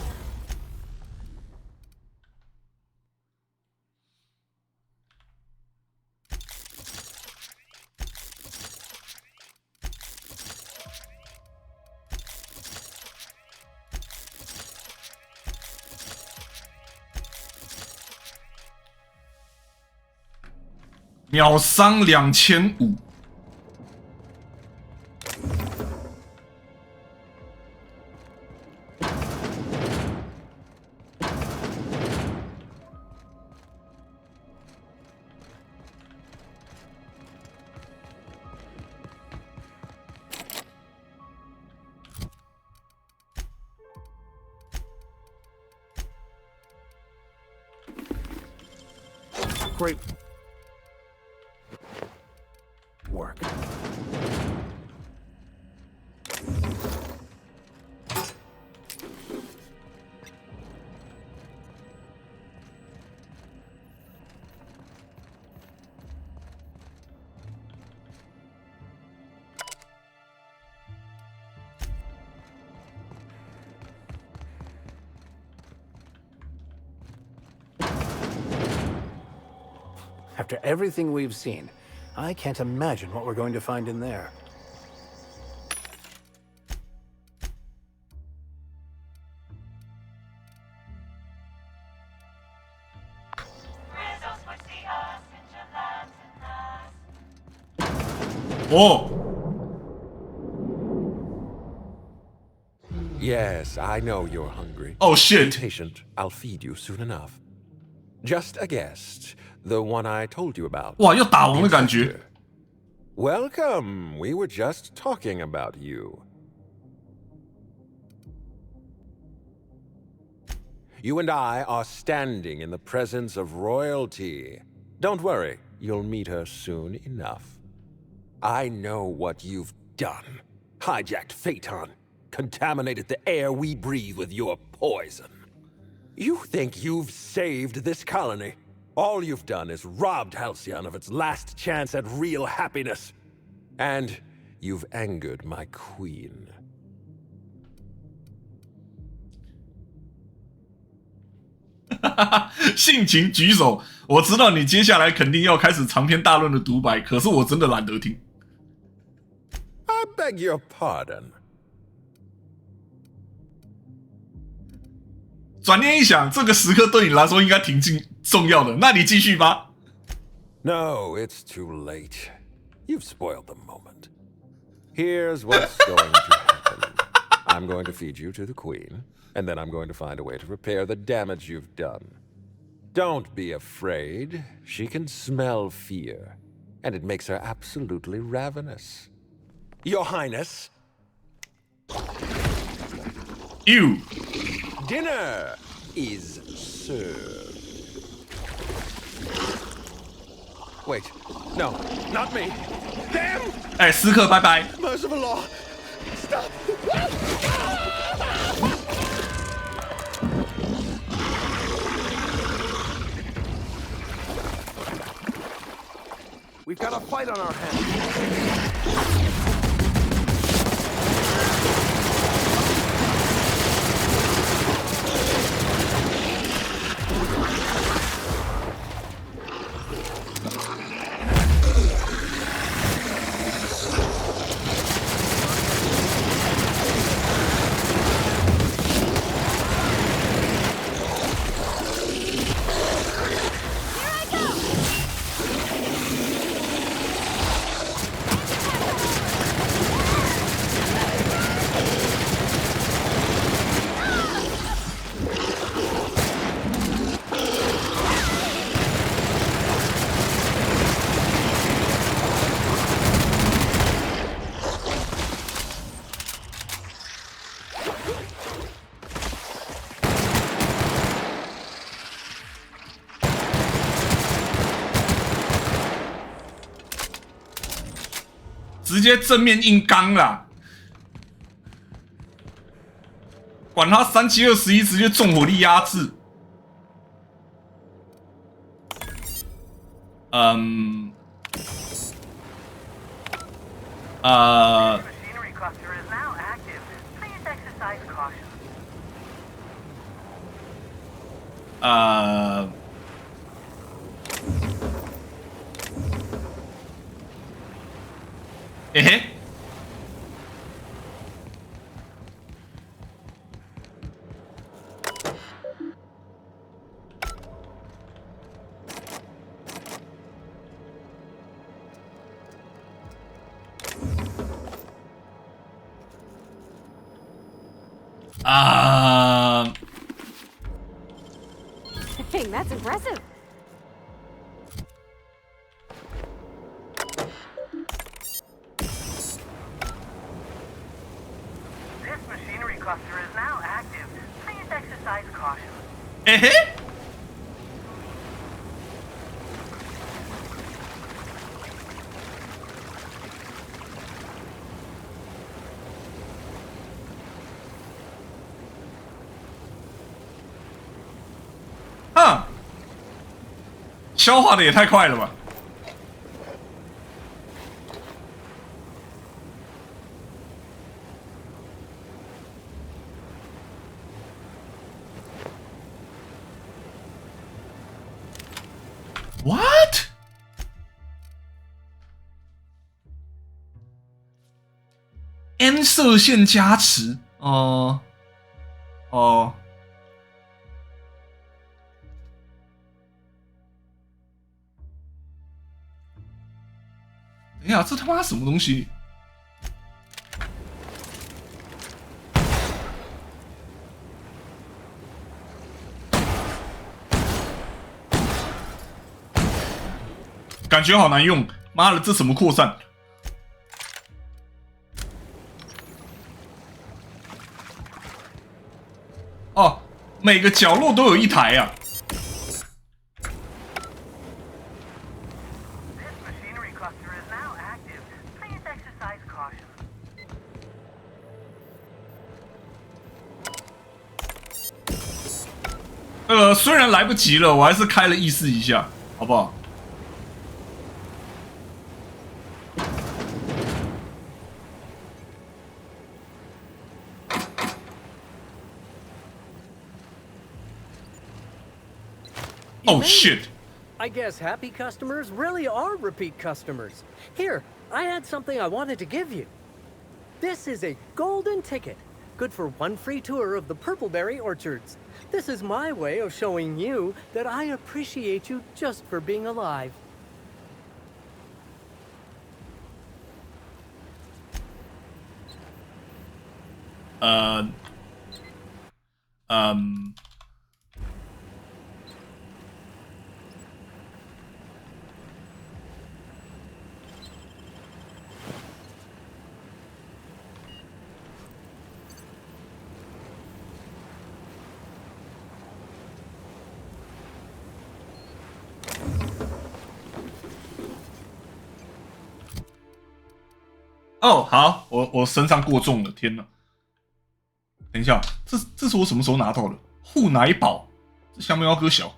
秒伤2500。Great work. After everything we've seen, I can't imagine what we're going to find in there. Oh. Yes, I know you're hungry. Oh shit. Be patient. I'll feed you soon enough. Just a guest, the one I told you about. 哇，又打王的感觉。 Welcome. We were just talking about you. You and I are standing in the presence of royalty. Don't worry, you'll meet her soon enough. I know what you've done. Hijacked Phaeton. Contaminated the air we breathe with your poison. You think you've saved this colony? All you've done is robbed Halcyon of its last chance at real happiness. And you've angered my queen. 性情举手，我知道你接下来肯定要开始长篇大论的独白，可是我真的懒得听。I beg your pardon. 转念一想，这个时刻对你来说应该挺重要的，那你继续吧。No, it's too late. You've spoiled the moment. Here's what's going to happen. I'm going to feed you to the queen, and then I'm going to find a way to repair the damage you've done. Don't be afraid. She can smell fear, and it makes her absolutely ravenous. Your Highness. You. Dinner is served. Wait, no, not me. Damn! 哎，食客，拜拜。 Merciful law, stop! We've got a fight on our hands. "直接正面硬刚啦！管他3721，直接重火力压制。Machinery cluster is now active. Please exercise caution. 嘿嘿。Dang, that's impressive. This machinery cluster is now active. Please exercise caution. 嘿嘿。消化的也太快了吧！What？干涉线加持。哦。等一下，这他妈什么东西？感觉好难用，妈的，这什么扩散？哦，每个角落都有一台啊。虽然来不及了，我还是开了意识一下，好不好？Oh shit! I guess happy customers really are repeat customers. Here, I had something I wanted to give you. This is a golden ticket, good for one free tour of the Purpleberry Orchards. This is my way of showing you that I appreciate you just for being alive. Oh, 好，我身上过重了，天哪！等一下，这是我什么时候拿到的？护奶宝，这下面要割小。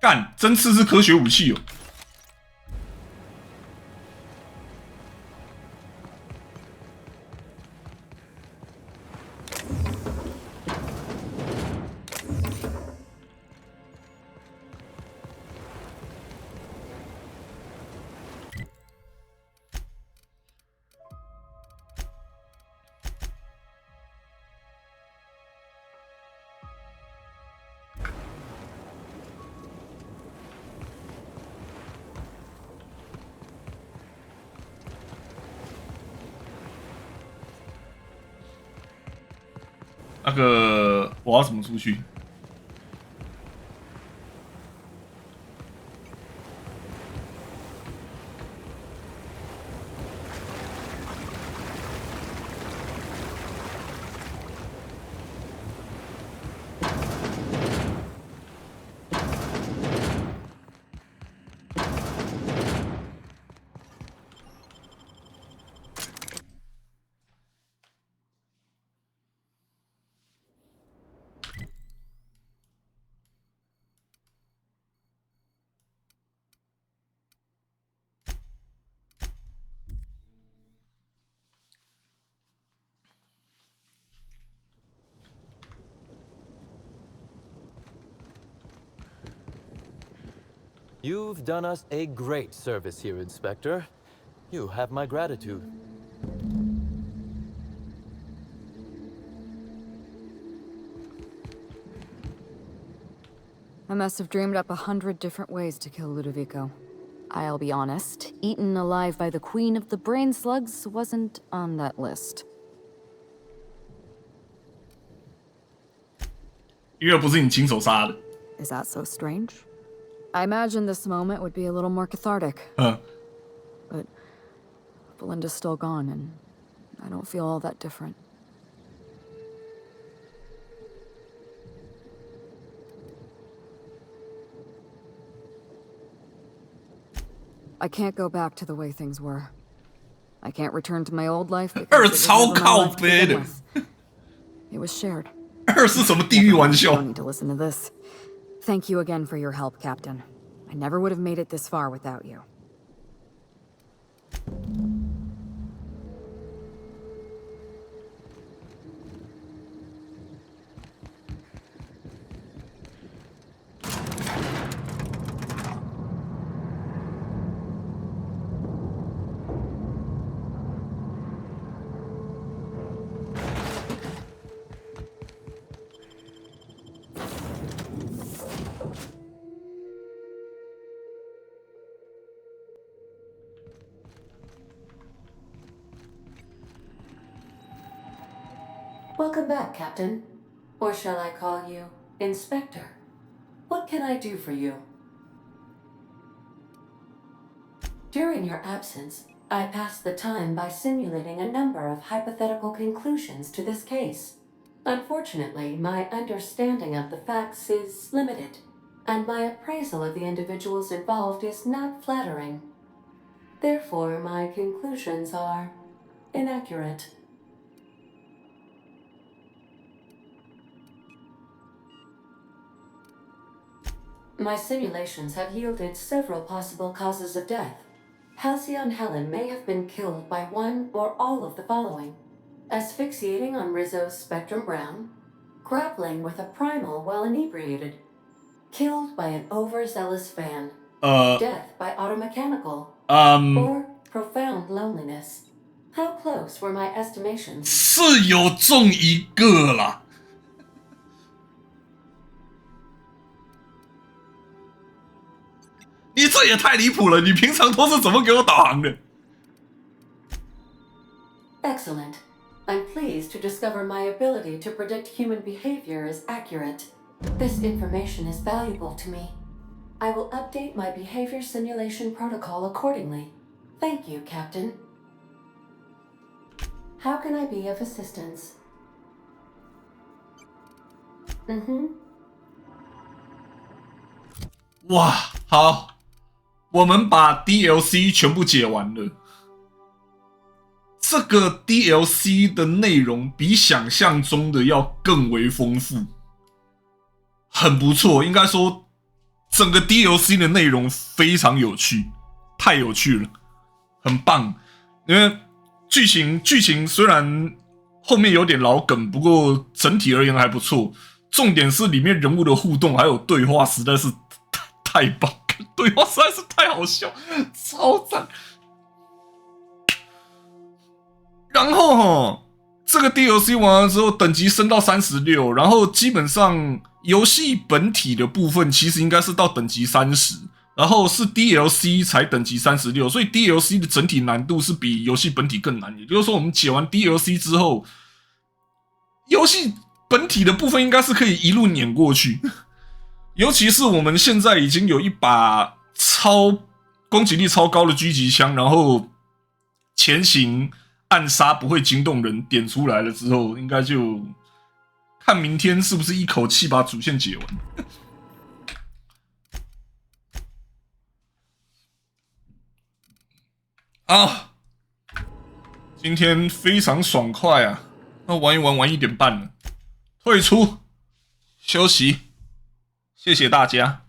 干，针刺是科学武器哦。那个，我要怎么出去？You've done us a great service here, Inspector. You have my gratitude. I must have dreamed up 100 different ways to kill Ludovico. I'll be honest, eaten alive by the Queen of the Brain Slugs wasn't on that list. 因为不是你亲手杀的。Is that so strange? I imagine this moment would be a little more cathartic. But Belinda's still gone, and I don't feel all that different. I can't go back to the way things were. I can't return to my old life because 二 it was 超 never my 靠 life to 背 begin 的， with. It was shared. 二是什么地狱玩 You 笑 don't？ need to listen to this. Thank you again for your help, Captain. I never would have made it this far without you. Welcome back, Captain. Or shall I call you Inspector? What can I do for you? During your absence, I passed the time by simulating a number of hypothetical conclusions to this case. Unfortunately, my understanding of the facts is limited, and my appraisal of the individuals involved is not flattering. Therefore, my conclusions are inaccurate. My simulations have yielded several possible causes of death. Halcyon Helen may have been killed by one or all of the following: asphyxiating on Rizzo's Spectrum Brown, grappling with a primal while inebriated, killed by an overzealous fan, death by automechanical, or profound loneliness. How close were my estimations? 是有中一个啦。你这也太离谱了！你平常都是怎么给我导航的？ Excellent. I'm pleased to discover my ability to predict human behavior is accurate. This information is valuable to me. I will update my behavior simulation protocol accordingly. Thank you, Captain. How can I be of assistance? Mm-hmm. 哇，好，我们把 DLC 全部解完了。这个 DLC 的内容比想象中的要更为丰富，很不错。应该说，整个 DLC 的内容非常有趣，太有趣了，很棒。因为剧情虽然后面有点老梗，不过整体而言还不错。重点是里面人物的互动还有对话实在是太棒，对话实在是太好笑，超赞。然后这个 DLC 完了之后，等级升到36，然后基本上游戏本体的部分其实应该是到等级30，然后是 DLC 才等级36，所以 DLC 的整体难度是比游戏本体更难。也就是说，我们解完 DLC 之后，游戏本体的部分应该是可以一路碾过去。尤其是我们现在已经有一把攻击力超高的狙击枪，然后前行暗杀不会惊动人点出来了之后，应该就看明天是不是一口气把主线解完。啊，今天非常爽快啊！那玩一玩，玩1点半了，退出休息，谢谢大家。